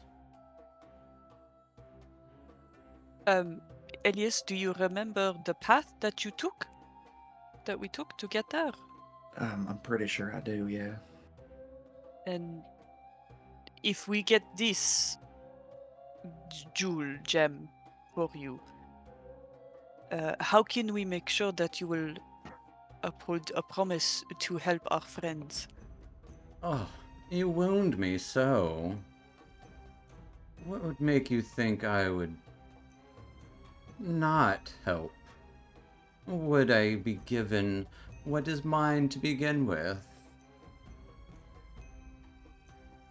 Elias, do you remember the path that we took to get there? I'm pretty sure I do, yeah. And if we get this jewel gem for you, how can we make sure that you will uphold a promise to help our friends? Oh, you wound me so. What would make you think I would not help? Would I be given what is mine to begin with?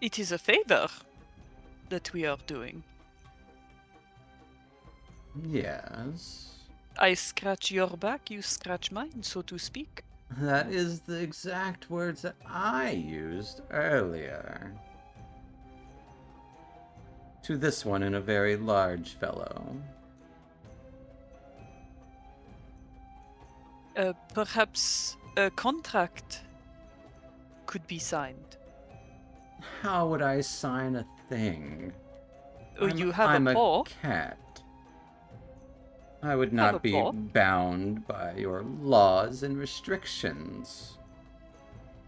It is a favor that we are doing. Yes. I scratch your back, you scratch mine, so to speak. That is the exact words that I used earlier. To this one and a very large fellow. Perhaps a contract could be signed. How would I sign a thing? Oh, you have I'm a paw. cat. I would Have a not be paw. bound by your laws and restrictions.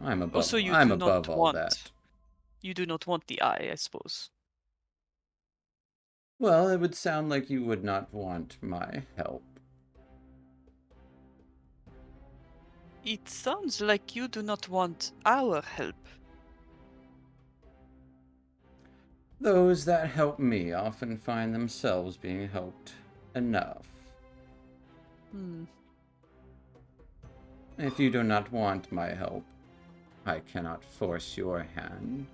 I'm above. Also, you I'm do above not all want. that. You do not want the eye, I suppose. Well, it would sound like you would not want my help. It sounds like you do not want our help. Those that help me often find themselves being helped enough. If you do not want my help, I cannot force your hand.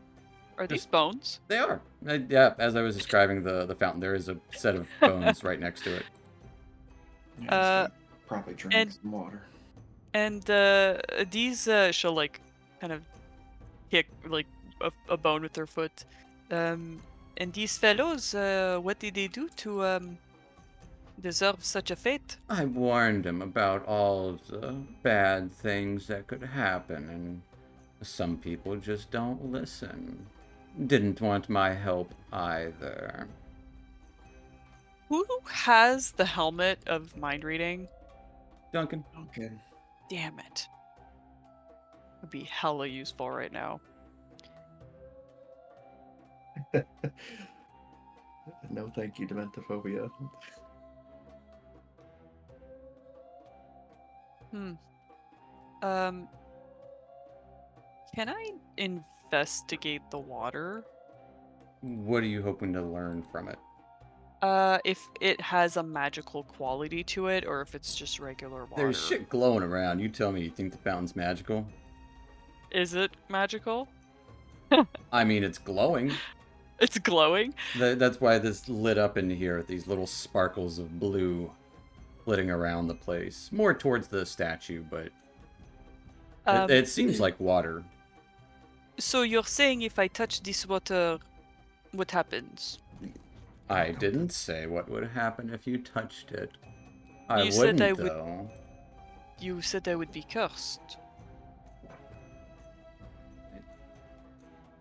Are these bones? They are. Yeah, as I was describing the fountain, there is a set of bones right next to it. Yeah, probably drink some water. And these shall like kind of kick like a bone with their foot. And these fellows, what did they do to deserve such a fate? I warned him about all of the bad things that could happen, and some people just don't listen. Didn't want my help either. Who has the helmet of mind reading? Duncan. Okay. Damn it. Would be hella useful right now. No thank you, Dementophobia. Can I investigate the water? What are you hoping to learn from it? If it has a magical quality to it, or if it's just regular water. There's shit glowing around. You tell me you think the fountain's magical? Is it magical? I mean, it's glowing. It's glowing? That's why this lit up in here, these little sparkles of blue flitting around the place. More towards the statue, but it seems like water. So you're saying if I touch this water, what happens? I didn't say what would happen if you touched it. You said I would- though. You said I would be cursed.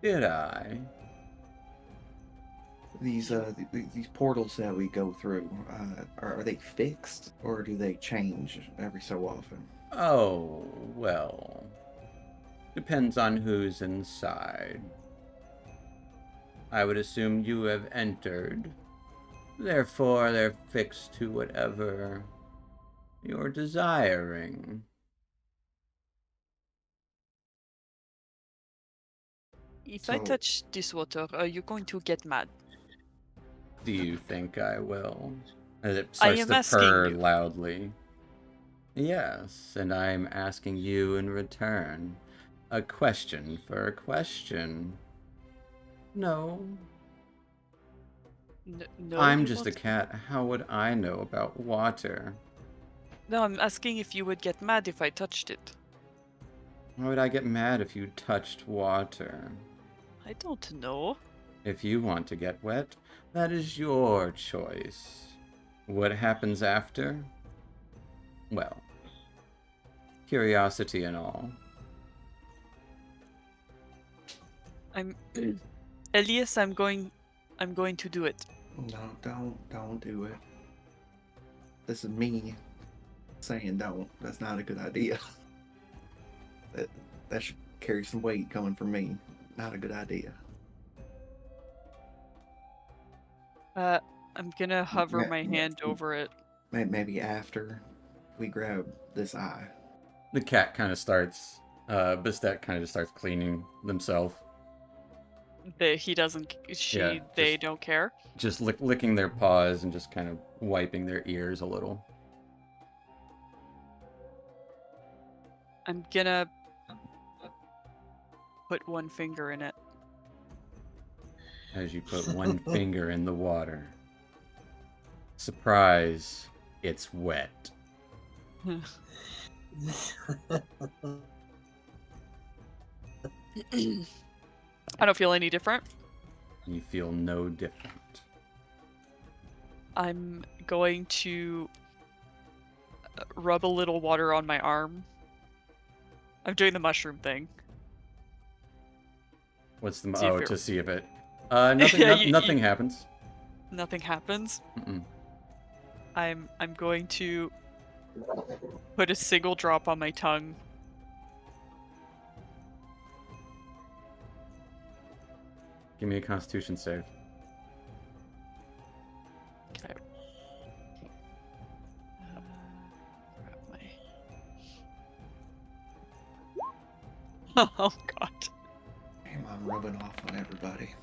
Did I? These portals that we go through, are they fixed or do they change every so often? Oh, well. Depends on who's inside. I would assume you have entered. Therefore, they're fixed to whatever you're desiring. If I touch this water, are you going to get mad? Do you think I will? As it I starts am to asking purr you. loudly. Yes, and I'm asking you in return. A question for a question. No. No, I'm you just a won't? cat. How would I know about water? No, I'm asking if you would get mad if I touched it. Why would I get mad if you touched water? I don't know. If you want to get wet, that is your choice. What happens after? Well, curiosity and all. Elias, I'm going to do it. No, don't do it. This is me saying don't. That's not a good idea. That should carry some weight coming from me. Not a good idea. I'm gonna hover my hand over it. maybe after we grab this eye. The cat kind of starts, Bastet kind of just starts cleaning themselves. He doesn't. They don't care. Just licking their paws and just kind of wiping their ears a little. I'm gonna put one finger in it. As you put one finger in the water. Surprise, it's wet. I don't feel any different. You feel no different. I'm going to rub a little water on my arm. I'm doing the mushroom thing. What's the See to see if it? Nothing. Nothing happens. Nothing happens. Mm-mm. I'm going to put a single drop on my tongue. Give me a Constitution save. Okay. Grab my... Oh god. Damn, I'm rubbing off on everybody.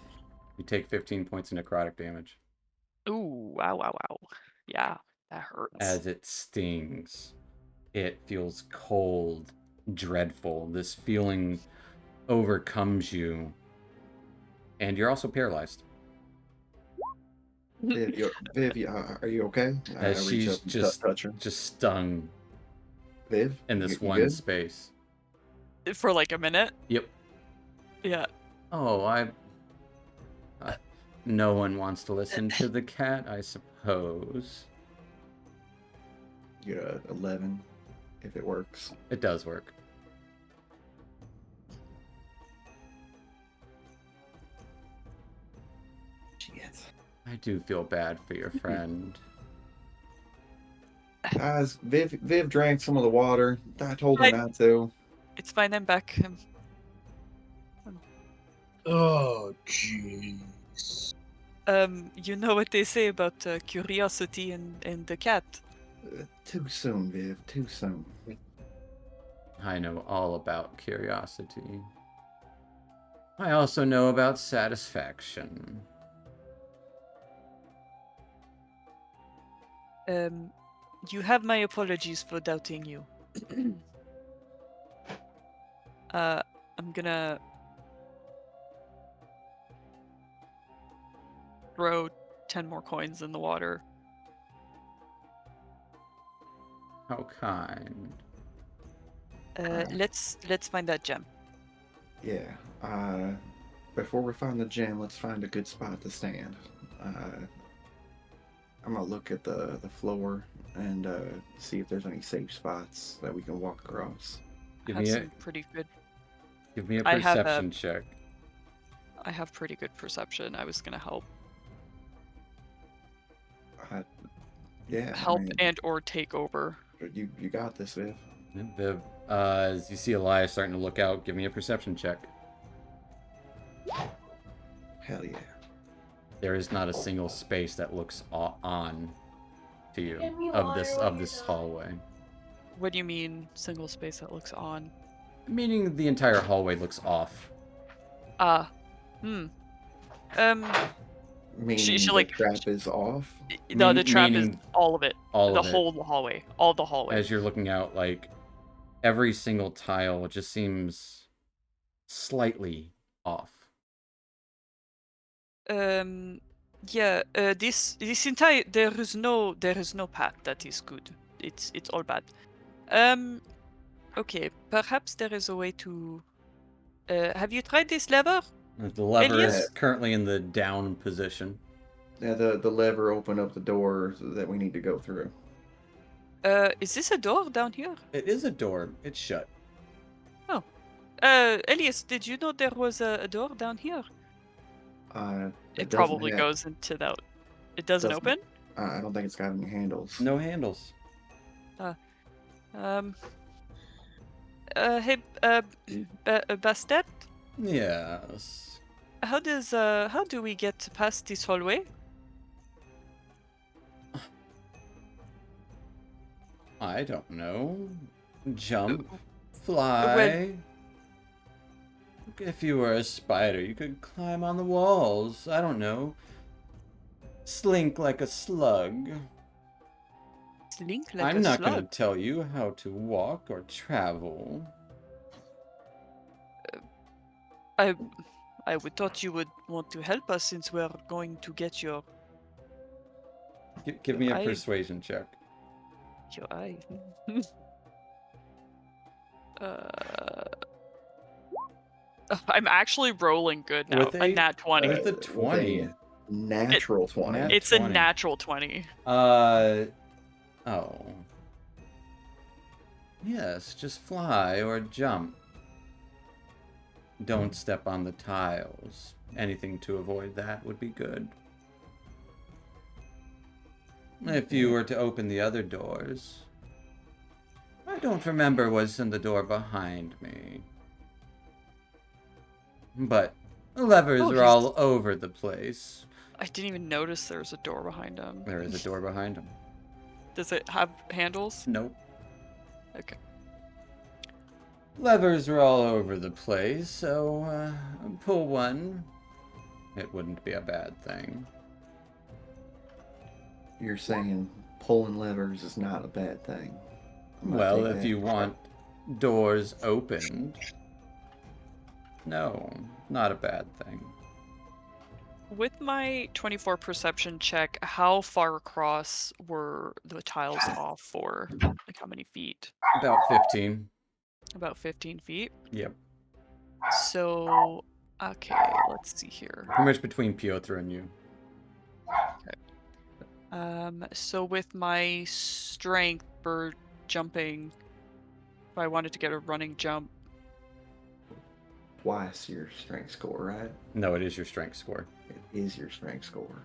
You take 15 points of necrotic damage. Ooh, wow, wow, wow. Yeah, that hurts. As it stings, it feels cold, dreadful. This feeling overcomes you. And you're also paralyzed. Viv, are you okay? As she's just stung Viv, in this you one good? space. For like a minute? Yep. Yeah. Oh, no one wants to listen to the cat, I suppose. You got 11, if it works. It does work. Shit. I do feel bad for your friend. Guys, Viv drank some of the water. I told her not to. It's fine, I'm back. Oh, jeez. You know what they say about curiosity and the cat? Too soon, Viv. Too soon. I know all about curiosity. I also know about satisfaction. You have my apologies for doubting you. I'm gonna throw 10 more coins in the water. How kind. Let's find that gem. Yeah. Before we find the gem, let's find a good spot to stand. I'm gonna look at the floor and see if there's any safe spots that we can walk across. Give Have me some pretty good. a I have perception check. I have pretty good perception. I was gonna help. Yeah. Help I mean, and or take over. you got this, Viv. Viv, as you see Elias starting to look out, give me a perception check. Hell yeah. There is not a single space that looks on to you of this hallway. What do you mean single space that looks on? Meaning the entire hallway looks off. Meaning She the like trap is off. No, the trap is meaning all of it. all the of it. whole hallway. All the hallway. As you're looking out, like every single tile just seems slightly off. Yeah, this entire there is no path that is good. It's all bad. Okay, perhaps there is a way to have you tried this lever? The lever Elias? is currently in the down position. Yeah, the lever opened up the door that we need to go through. Is this a door down here? It is a door. It's shut. Oh. Elias, did you know there was a door down here? It probably goes into that. It doesn't open? I don't think it's got any handles. No handles. Hey, Bastet? Yes. How do we get past this hallway? I don't know. Jump, fly. If you were a spider, you could climb on the walls. I don't know. Slink like a slug. Slink like I'm a not slug. going to tell you how to walk or travel. I would thought you would want to help us since we're going to get your Give me a eye. persuasion check. Your eye. I'm actually rolling good now. With A nat 20. With a 20. With a natural 20. It's 20. a natural 20. Oh. Yes, just fly or jump. Don't step on the tiles. Anything to avoid that would be good. If you were to open the other doors... I don't remember what's in the door behind me. But levers are all over the place. I didn't even notice there was a door behind him. There is a door behind him. Does it have handles? Nope. Okay. Levers are all over the place, so pull one. It wouldn't be a bad thing. You're saying pulling levers is not a bad thing. Well, if you want doors opened, no, not a bad thing. With my 24 perception check, how far across were the tiles off for? Like how many feet? About 15. About 15 feet? Yep. So, okay, let's see here. Pretty much between Piotr and you. So with my strength for jumping, if I wanted to get a running jump. Twice your strength score, right? No, it is your strength score. It is your strength score.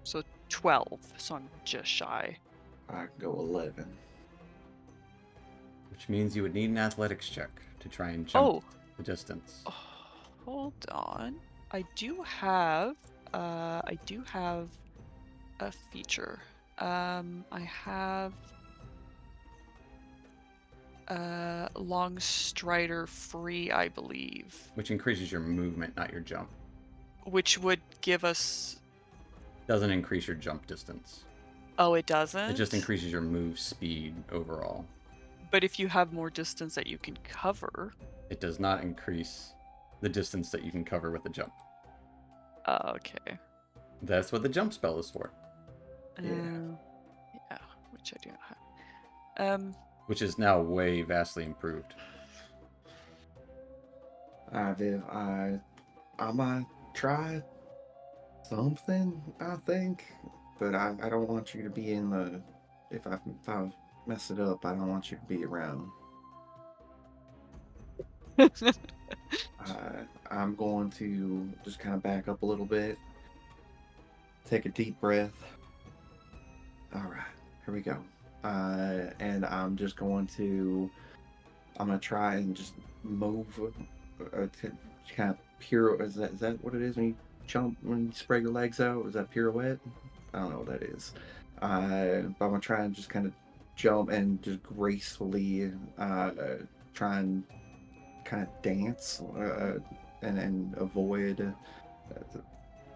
So 12, so I'm just shy. I can go 11. Which means you would need an athletics check to try and jump the distance. Oh, hold on. I do have a feature. I have long strider free, I believe. Which increases your movement, not your jump. Which would give us... Doesn't increase your jump distance. Oh, it doesn't? It just increases your move speed overall. But if you have more distance that you can cover... It does not increase the distance that you can cover with a jump. Okay. That's what the jump spell is for. Yeah, which I do not have. Which is now way vastly improved. Viv, I might try something, I think. But I don't want you to be in the... If I mess it up, I don't want you to be around. I'm going to just kind of back up a little bit. Take a deep breath. Alright, here we go. And I'm just going to... I'm going to try and just move... kind of pure... Is that what it is when you jump, when you spread your legs out? Is that pirouette? I don't know what that is. But I'm going to try and just kind of jump and just gracefully try and kind of dance and avoid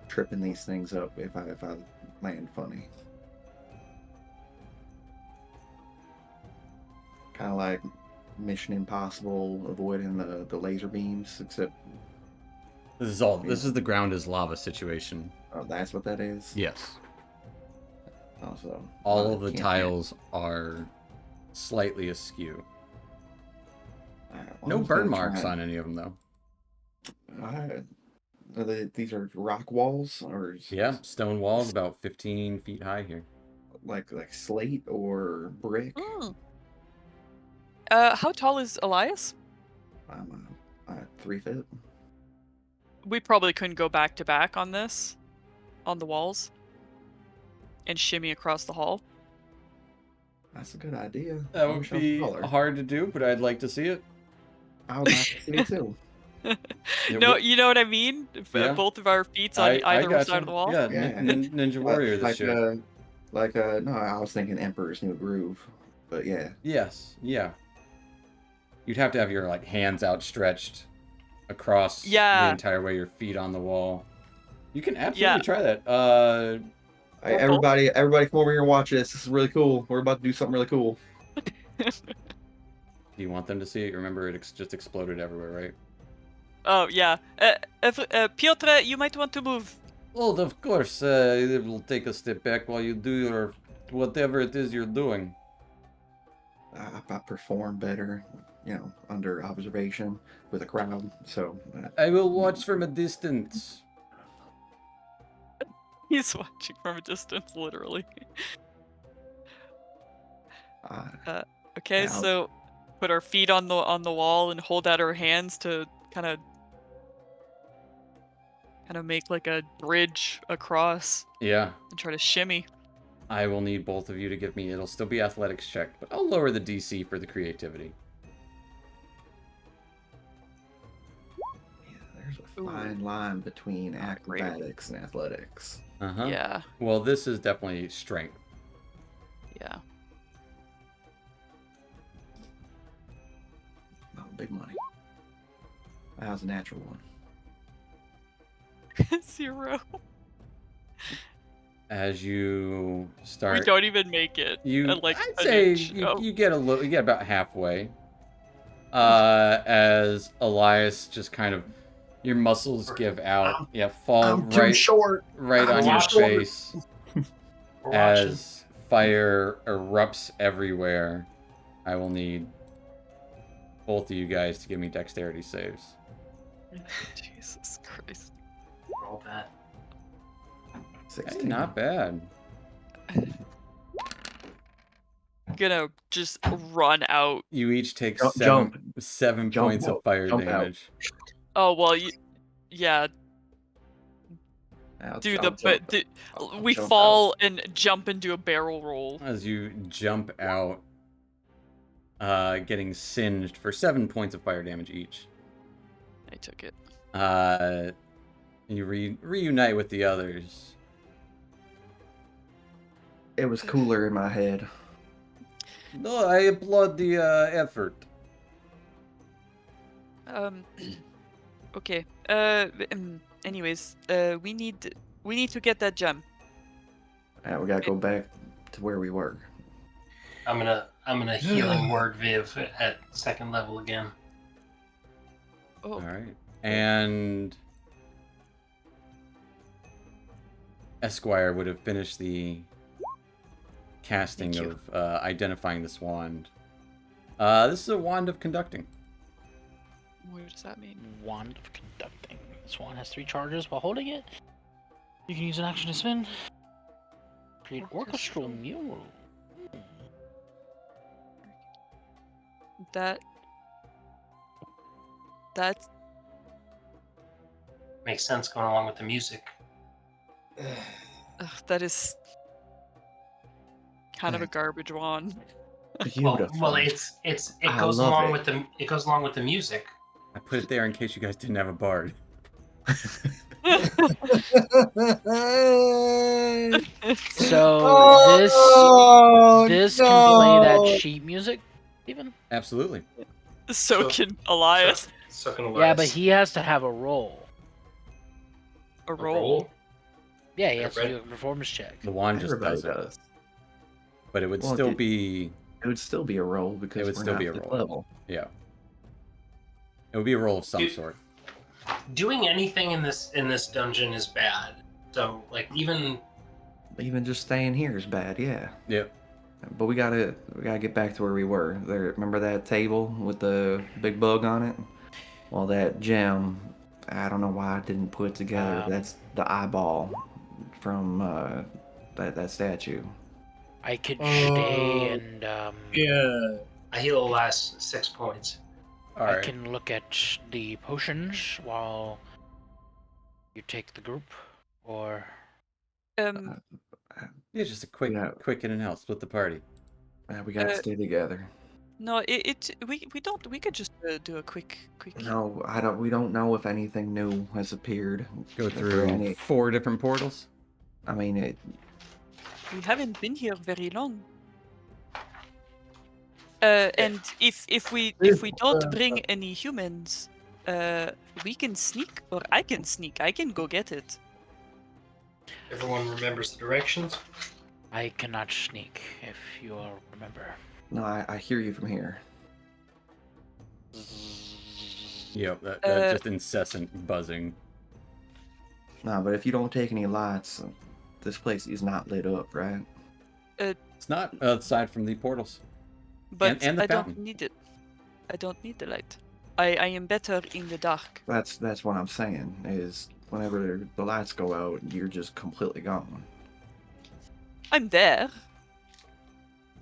tripping these things up if I land funny. Kind of like Mission Impossible, avoiding the laser beams, except This is the ground is lava situation. oh, that's what that is. Yes. Also, All of the tiles are slightly askew. No burn marks on any of them, though. These are rock walls, or Yeah, stone walls about 15 feet high here. like slate or brick. How tall is Elias? I'm 3 feet. We probably couldn't go back to back on this, on the walls, and shimmy across the hall. That's a good idea. That would be hard to do, but I'd like to see it. I would like to see it too. No, you know what I mean? Yeah. Both of our feet on either gotcha. side of the wall. Yeah, Yeah. Ninja Warrior this shit. No, I was thinking Emperor's New Groove. But yeah. Yes, yeah. You'd have to have your like hands outstretched across the entire way, your feet on the wall. You can absolutely try that. Hey, everybody come over here and watch this. This is really cool. We're about to do something really cool. Do you want them to see it? Remember, it just exploded everywhere, right? Oh, yeah. Piotr, you might want to move. Well, of course. It will take a step back while you do your whatever it is you're doing. I perform better, under observation with a crowd. So I will watch from a distance. He's watching from a distance, literally. Okay, so put our feet on the wall and hold out our hands to kind of make like a bridge across. Yeah. And try to shimmy. I will need both of you to give me. It'll still be athletics check, but I'll lower the DC for the creativity. There's a fine line between acrobatics and athletics. Uh-huh. Yeah. Well, this is definitely strength. Yeah. Oh, big money. That was a natural one. 0. As you start, we don't even make it. I'd say you get you get about halfway. As Elias just kind of, your muscles give out. Yeah, fall I'm too short. right on your face. As fire erupts everywhere. I will need both of you guys to give me dexterity saves. Jesus Christ. Roll that. 16. Hey, not bad. Gonna just run out. You each take Jump. 7 Jump points of out. fire Jump out. damage. Oh well, yeah. We jump fall and jump into a barrel roll. As you jump out, getting singed for 7 points of fire damage each. I took it. You reunite with the others. It was cooler in my head. No, I applaud the effort. Okay. Anyways, we need to get that gem. We gotta go back to where we were. I'm gonna healing word Viv at 2nd level again. Oh. All right, and Esquire would have finished the casting of identifying this wand. This is a wand of conducting. What does that mean? Wand of conducting. This wand has 3 charges while holding it. You can use an action to spin. Create orchestral mural. That's Makes sense going along with the music. that is kind of a garbage wand. Well, it goes along with the music. I put it there in case you guys didn't have a bard. So this can play that sheet music, even. Absolutely. So can Elias. So can Elias. Yeah, but he has to have a roll. A roll. Yeah, he has to do a performance check. The wand just Everybody does it. does. But it would Well, still be. It would still be a roll because It would we're still not be a fifth roll. level. Yeah. It would be a roll of some sort. Doing anything in this dungeon is bad. So even just staying here is bad. Yeah. Yep. But we gotta get back to where we were. There, remember that table with the big bug on it? Well, that gem, I don't know why I didn't put it together. That's the eyeball from that statue. I could stay and Yeah. I heal the last 6 points. All I right. can look at the potions while you take the group, or Yeah, just a quick in and out. Split the party. We gotta stay together. No, we could just do a quick. No, we don't know if anything new has appeared. Go through 4 different portals. I mean, We haven't been here very long. And if we don't bring any humans, we can sneak, or I can sneak. I can go get it. Everyone remembers the directions? I cannot sneak, if you all remember. No, I hear you from here. Yep, that just incessant buzzing. No, but if you don't take any lights, this place is not lit up, right? It's not aside from the portals. But And the I fountain. don't need it. I don't need the light. I am better in the dark. That's what I'm saying, is whenever the lights go out, you're just completely gone. I'm there.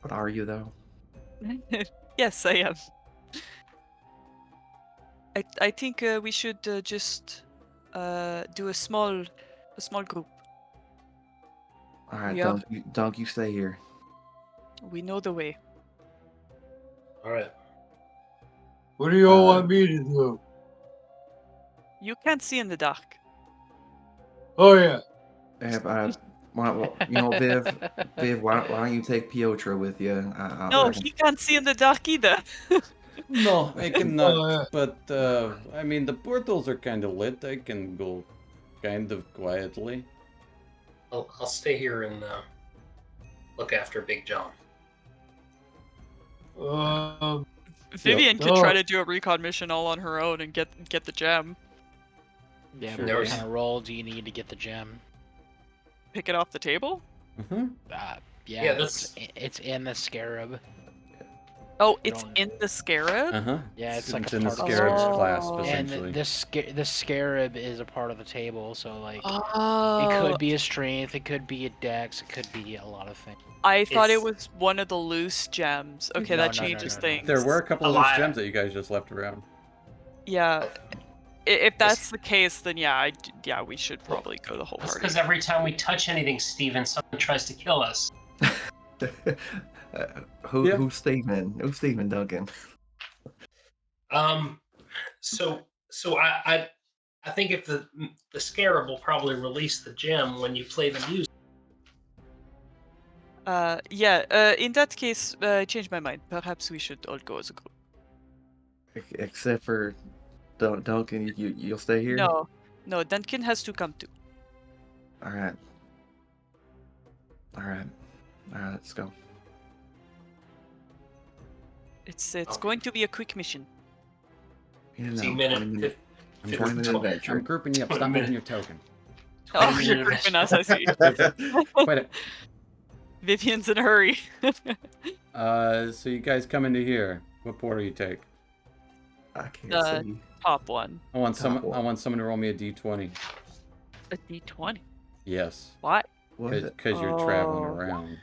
But are you, though? Yes, I am. I think we should just do a small group. All right, Yeah. Dunk, you stay here. We know the way. All right. What do you all want me to do? You can't see in the dark. Oh yeah. Viv, why don't you take Piotr with you? No, he can't see in the dark either. No, I cannot. Oh, yeah. But I mean, the portals are kind of lit. I can go kind of quietly. I'll stay here and look after Big John. Vivian can Oh. try to do a recon mission all on her own and get the gem. Yeah, Sure. but what kind of roll do you need to get the gem? Pick it off the table? Mm-hmm. Yeah, Yeah, that's- it's in the scarab. Oh, You it's don't- in the scarab? Uh-huh. Yeah, it's like a in the part of the scarab's scarab. clasp, Oh. And essentially. the scarab is a part of the table, so like Oh. it could be a strength, it could be a dex, it could be a lot of things. I thought it It's- was one of the loose gems. Okay, No, that no, no, changes no. things. There were a couple of loose Alive. gems that you guys just left around. Yeah. If that's the case, then yeah, we should probably go the whole That's party. because every time we touch anything, Steven, someone tries to kill us. Who's Steven? Who's Steven Duncan? So I think if the scarab will probably release the gem when you play the music. Yeah, in that case, I changed my mind. Perhaps we should all go as a group. Except for Duncan, you'll stay here? No, Duncan has to come too. All right, let's go. It's Oh. going to be a quick mission. You know, 15 20 minute. I'm 50 going minute to adventure. I'm grouping you up. Stop moving your token. Oh, minute you're adventure. grouping us, I see. Wait. Vivian's in a hurry. So you guys come into here. What portal you take? I can't Uh, see. Top one. I want Top one. someone to roll me a d20. A D20. Yes, Why? What? because you're traveling Oh. around.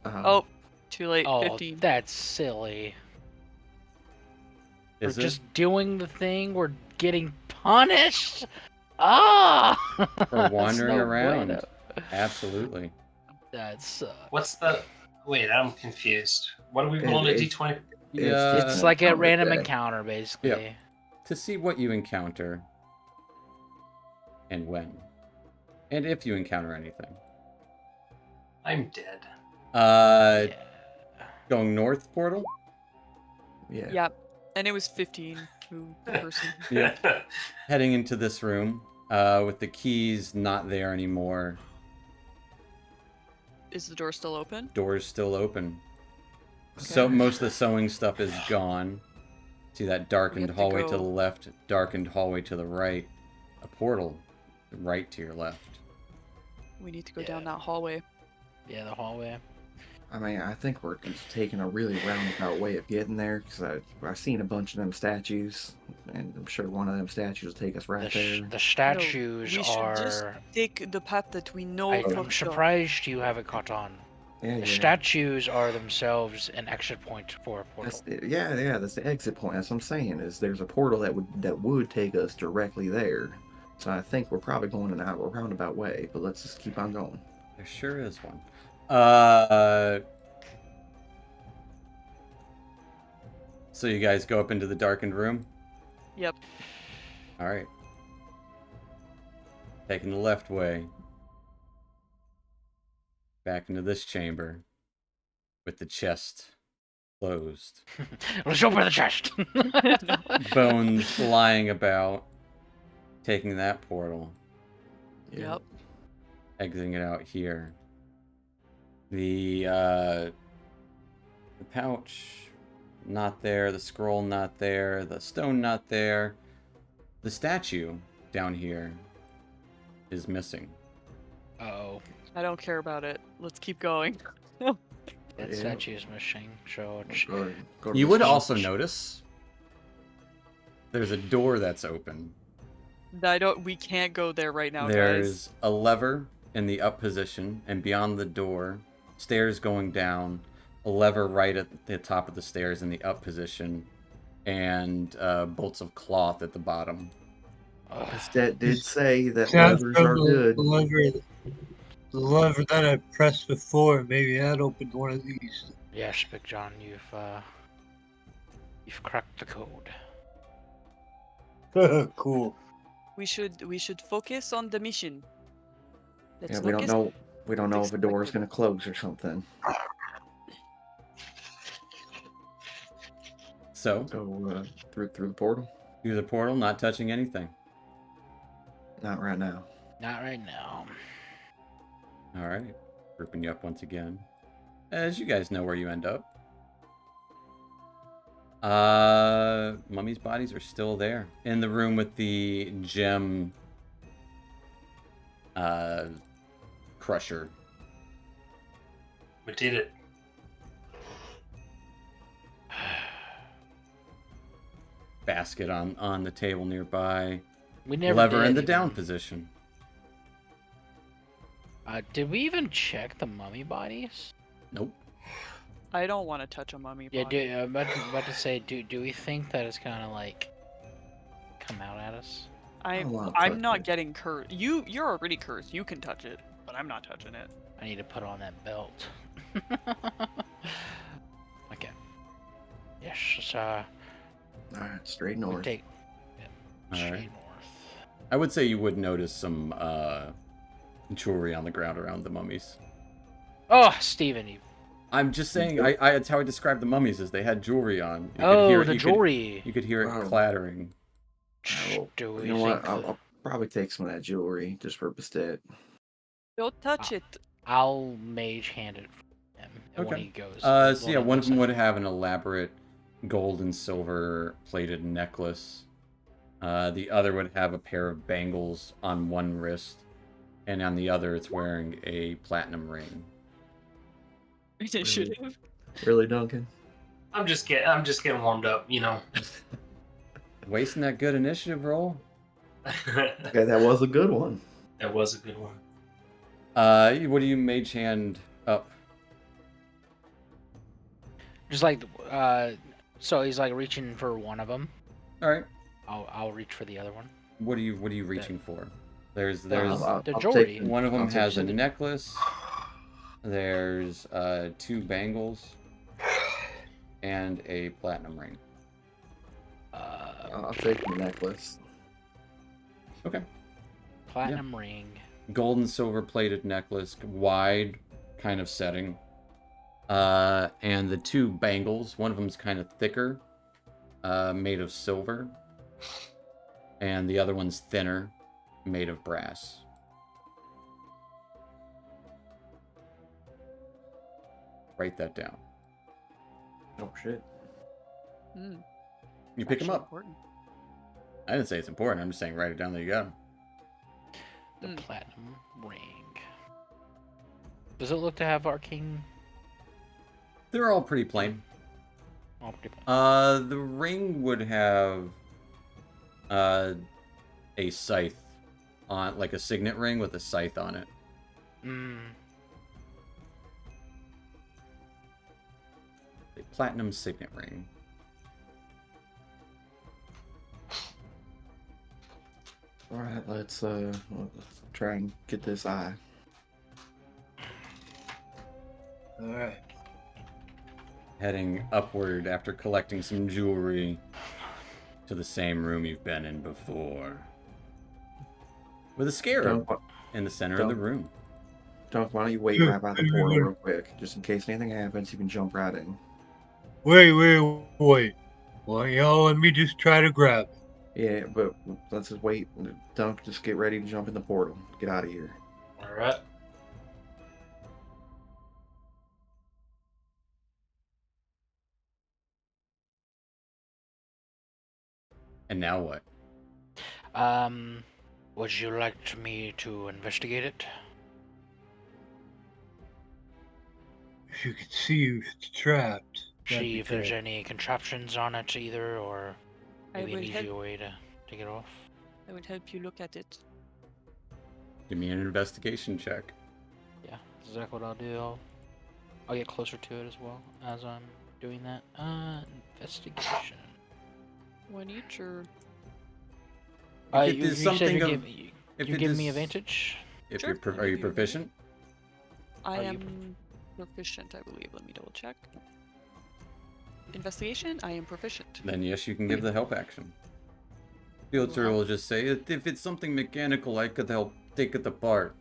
Oh, too late. Oh, 15. that's silly. Is We're it? just doing the thing, we're getting punished. Ah! For wandering No around. bueno. Absolutely. That's What's the? Wait, I'm confused. What are we rolling a It- d20? Yeah. it's like a encounter random day. encounter, basically. To see what you encounter and when, and if you encounter anything. I'm dead. Yeah. Going north portal. Yeah. Yeah, and it was 15 who the person. Yeah. Heading into this room, with the keys not there anymore. Is the door still open? Doors still open. So Okay. most of the sewing stuff is gone. See that darkened have to hallway to go- the left, darkened hallway to the right, a portal right to your left. We need to go Yeah. down that hallway. Yeah, the hallway. I mean, I think we're just taking a really roundabout way of getting there, because I've seen a bunch of them statues, and I'm sure one of them statues will take us right there. The statues we should are. just take the path that we know I'm for sure. surprised you haven't caught on. Yeah, The yeah. statues are themselves an exit point for a portal. That's the exit point. That's what I'm saying. Is there's a portal that would take us directly there. So I think we're probably going in a roundabout way, but let's just keep on going. There sure is one. So you guys go up into the darkened room? Yep. Alright. Taking the left way. Back into this chamber. With the chest closed. Let's open the chest. Bones lying about, taking that portal, Yep. exiting it out here. The pouch, not there. The scroll, not there. The stone, not there. The statue down here is missing. Oh, I don't care about it. Let's keep going. that Yeah. statue is missing. So it's, Go to You the would stone. also notice there's a door that's open. We can't go there right now, There's guys. a lever in the up position, and beyond the door, stairs going down, a lever right at the top of the stairs in the up position, and bolts of cloth at the bottom. Stat did say that Sounds levers from are good. the lever that I pressed before. Maybe that opened one of these. yes, Big John, you've cracked the code. Cool. We should focus on the mission. Let's Yeah, we don't focus. know. We don't know if a door is expected. going to close or something. So, So through the portal. through the portal, not touching anything. Not right now. Not right now. All right, grouping you up once again. As you guys know where you end up. Mummies' bodies are still there in the room with the gem crusher. We did it. Basket on the table nearby. We never Lever did in the even- down position. Did we even check the mummy bodies? Nope. I don't want to touch a mummy Yeah, body. I'm about to say, do we think that it's gonna like come out at us? I wanna touch I'm not it. getting cursed. You're already cursed. You can touch it, but I'm not touching it. I need to put on that belt. Okay. Yes, it's, All right, straight we'll north. take All straight right. north. I would say you would notice some jewelry on the ground around the mummies. Oh, Steven, you. I'm just saying, that's how I described the mummies, is they had jewelry on. You Oh, hear, the you jewelry. you could hear it Wow. clattering. Oh, Do we you know what? think I'll probably take some of that jewelry just for Bastet. Don't touch it. I'll mage hand it for him when Okay. he goes. So yeah, one of them would have an elaborate gold and silver plated necklace. The other would have a pair of bangles on one wrist, and on the other it's wearing a platinum ring. Initiative. Really, Duncan? I'm just getting warmed up, you know. Wasting that good initiative roll. Okay, that was a good one. That was a good one. What do you mage hand up? Just like, so he's like reaching for one of them. All right. I'll reach for the other one. What are you reaching for? There's I'll the take- jewelry. one of them I'll take has a some- necklace. There's 2 bangles and a platinum ring. I'll take the necklace. Okay. Platinum ring. Gold and silver plated necklace, wide kind of setting. And the 2 bangles, one of them's kind of thicker, made of silver. And the other one's thinner, made of brass. Write that down. Oh shit. Hmm, You pick them actually up. important. I didn't say it's important. I'm just saying write it down. There you go. The Mm. platinum ring. Does it look to have arcane? They're all pretty plain. Oh, pretty plain. The ring would have a scythe on, like a signet ring with a scythe on it. Mm. A platinum signet ring. All right, let's try and get this eye. All right. Heading upward after collecting some jewelry to the same room you've been in before. With a scarab Dunk, in the center of the room. Dunk, why don't you wait right by the portal real quick, just in case anything happens, you can jump right in. Wait. Why y'all let me just try to grab it? Yeah, but let's just wait. Don't just get ready to jump in the portal. Get out of here. All right. And now what? Would you like me to investigate it? If you could see it's trapped, that'd See be if there's great. any contraptions on it either, or I maybe an will easier help. way to take it off. I will help you look at it. Give me an investigation check. Yeah, that's exactly what I'll do. I'll get closer to it as well as I'm doing that. Investigation. One each or If it You, is you said something you're of, giving if you're it giving me is, advantage. if Sure, you're, I'll are you give you advantage. proficient? I Are you am proficient, I believe. Let me double check. Investigation, I am proficient. Then yes, you can give the help action. Filter will just say, if it's something mechanical, I could help take it apart.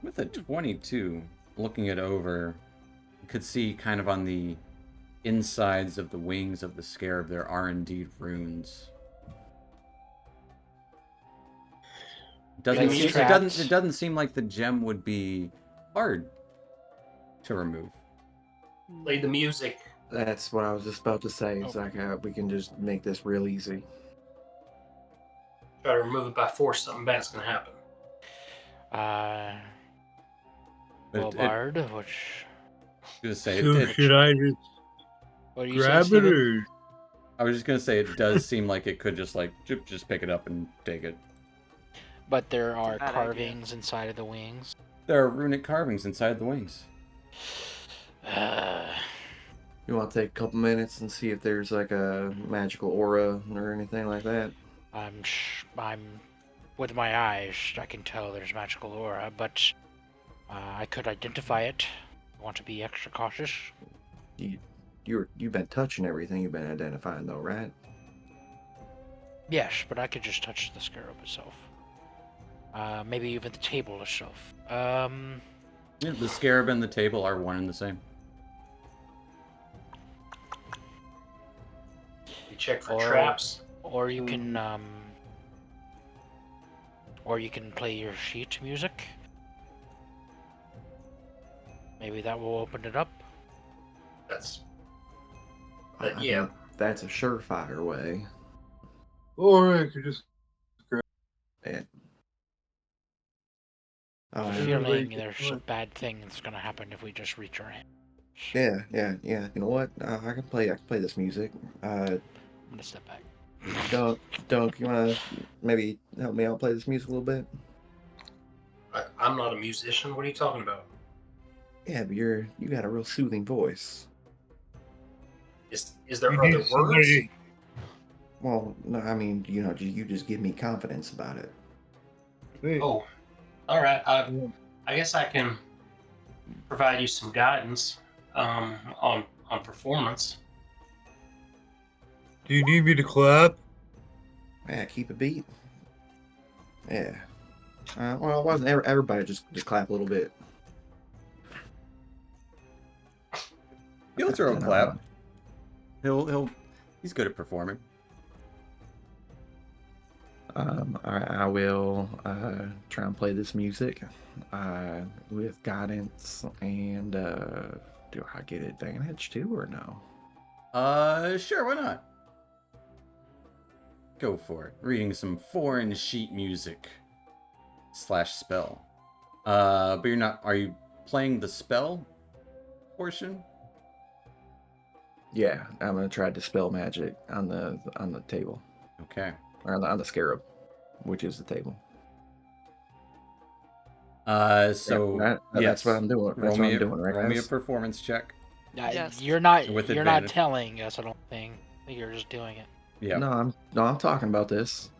With a 22, looking it over, you could see kind of on the insides of the wings of the scarab, there are indeed runes. Place It traps. doesn't seem like the gem would be hard to remove. Play the music. That's what I was just about to say. It's Oh. like we can just make this real easy. Try to remove it by force. Something bad's gonna happen. But Well, Bard, which just say So should I just what do you say, grab it Steven? or? I was just gonna say it does seem like it could just just pick it up and take it. But there are bad idea. carvings inside of the wings. There are runic carvings inside the wings. You want to take a couple minutes and see if there's like a magical aura or anything like that? I'm with my eyes, I can tell there's magical aura, but I could identify it. Want to be extra cautious? You've been touching everything you've been identifying though, right? Yes, but I could just touch the scarab itself. Maybe even the table itself. Yeah, the scarab and the table are one and the same. You check for Or- traps. Or you can play your sheet music. Maybe that will open it up. That's I yeah. think that's a surefire way. Or I could just Yeah. I have a Everybody feeling can there's play. a bad thing that's gonna happen if we just reach our hand. Yeah. You know what? I can play this music. I'm gonna step back. Dunk, you wanna maybe help me out play this music a little bit? I'm not a musician. What are you talking about? Yeah, but you got a real soothing voice. Is there You other need words? somebody- Well, no, I mean, you just give me confidence about it. Wait, Oh, all right. I guess I can provide you some guidance on performance. do you need me to clap? Yeah, keep a beat. Yeah. Well, it wasn't everybody just clap a little bit. He'll throw a clap. He's good at performing. I will try and play this music with guidance and do I get advantage too or no? Sure, why not? Go for it. Reading some foreign sheet music / spell. But you're not. Are you playing the spell portion? Yeah, I'm gonna try to dispel magic on the table Okay. or on the scarab, which is the table. So That's yes. what I'm doing. That's what I'm doing, right? Roll me a guys? performance check. Yes. You're not With you're not advantage. telling us. I don't think. I think you're just doing it. Yeah. No, I'm talking about this.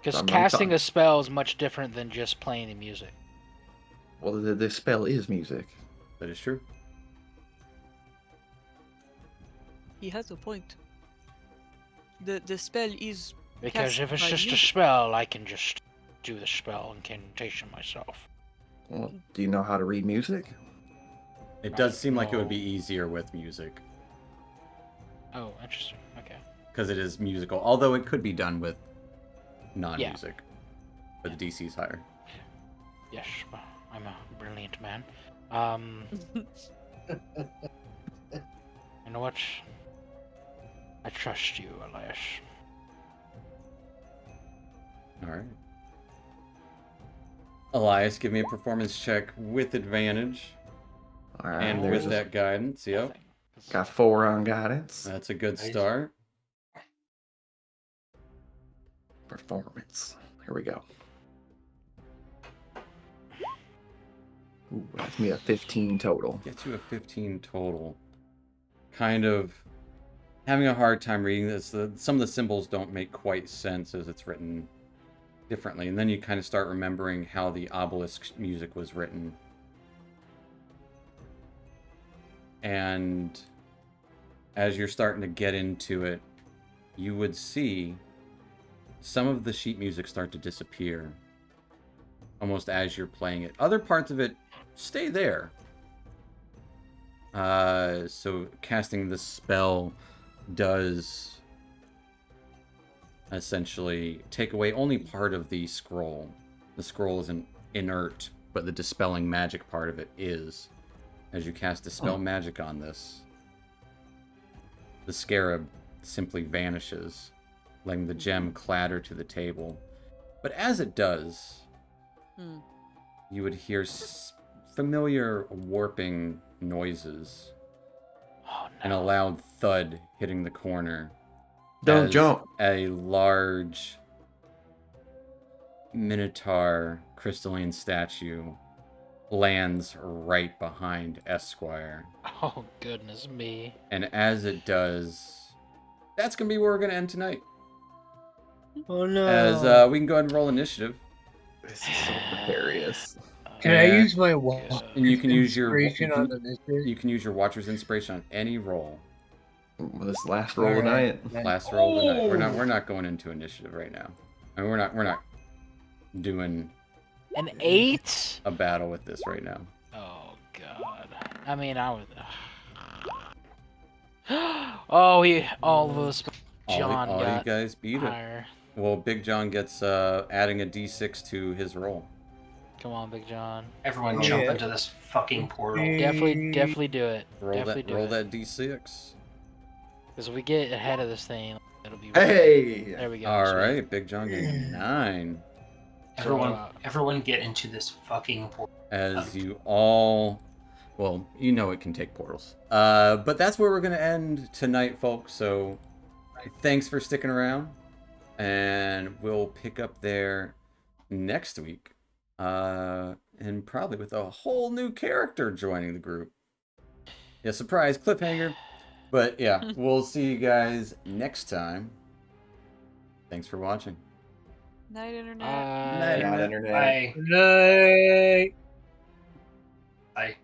Because I'm casting talking- a spell is much different than just playing the music. Well, the spell is music. That is true. he has a point. The spell is Because Cast if it's by just a music. spell, I can just do the spell incantation myself. Well, do you know how to read music? It does Right, seem like it would no. be easier with music. Oh, interesting. Okay. Because it is musical. Although it could be done with non-music. But the DC's higher. Yes, I'm a brilliant man. You know what? I trust you, Elias. Alright. Elias, give me a performance check with advantage. All right. And There's with that guidance, yep. Nothing. got 4 on guidance. That's a good Nice. start. Performance. Here we go. Ooh, that's me a 15 total. Gets you a 15 total. Kind of having a hard time reading this. Some of the symbols don't make quite sense as it's written differently. And then you kind of start remembering how the obelisk music was written. And as you're starting to get into it, you would see some of the sheet music start to disappear almost as you're playing it. Other parts of it stay there. So casting the spell does essentially take away only part of the scroll. The scroll isn't inert, but the dispelling magic part of it is. As you cast Dispel Magic on this, the scarab simply vanishes, letting the gem clatter to the table. But as it does, you would hear familiar warping noises Oh and a no. loud thud hitting the corner. Don't as jump. A large Minotaur crystalline statue lands right behind Esquire. Oh goodness me. And as it does, that's going to be where we're going to end tonight. Oh no. As we can go ahead and roll initiative. This is so precarious. Can I and- use my And you can use your inspiration on the initiative? you can use your Watcher's Inspiration on any roll. This last roll of Alright. night. Last roll of the night. We're not going into initiative right now. I mean, we're not doing An 8? a battle with this right now. Oh god. I mean, I would. Oh, all of us. John all you got guys beat it. higher. Well, Big John gets adding a d6 to his roll. Come on, Big John. Everyone Yeah. jump into this fucking portal. Definitely do it. Roll Definitely that do roll it. that d6. Because if we get ahead of this thing, it'll be. Hey! There we go. All sweet. right, Big John getting a 9. Everyone get into this fucking portal. As you all, well, you know it can take portals. But that's where we're gonna end tonight, folks. So thanks for sticking around, and we'll pick up there next week. And probably with a whole new character joining the group. Yeah, surprise cliffhanger. But yeah, we'll see you guys next time. Thanks for watching. Night, internet. Night, Not Internet. internet. Bye. Night. Bye.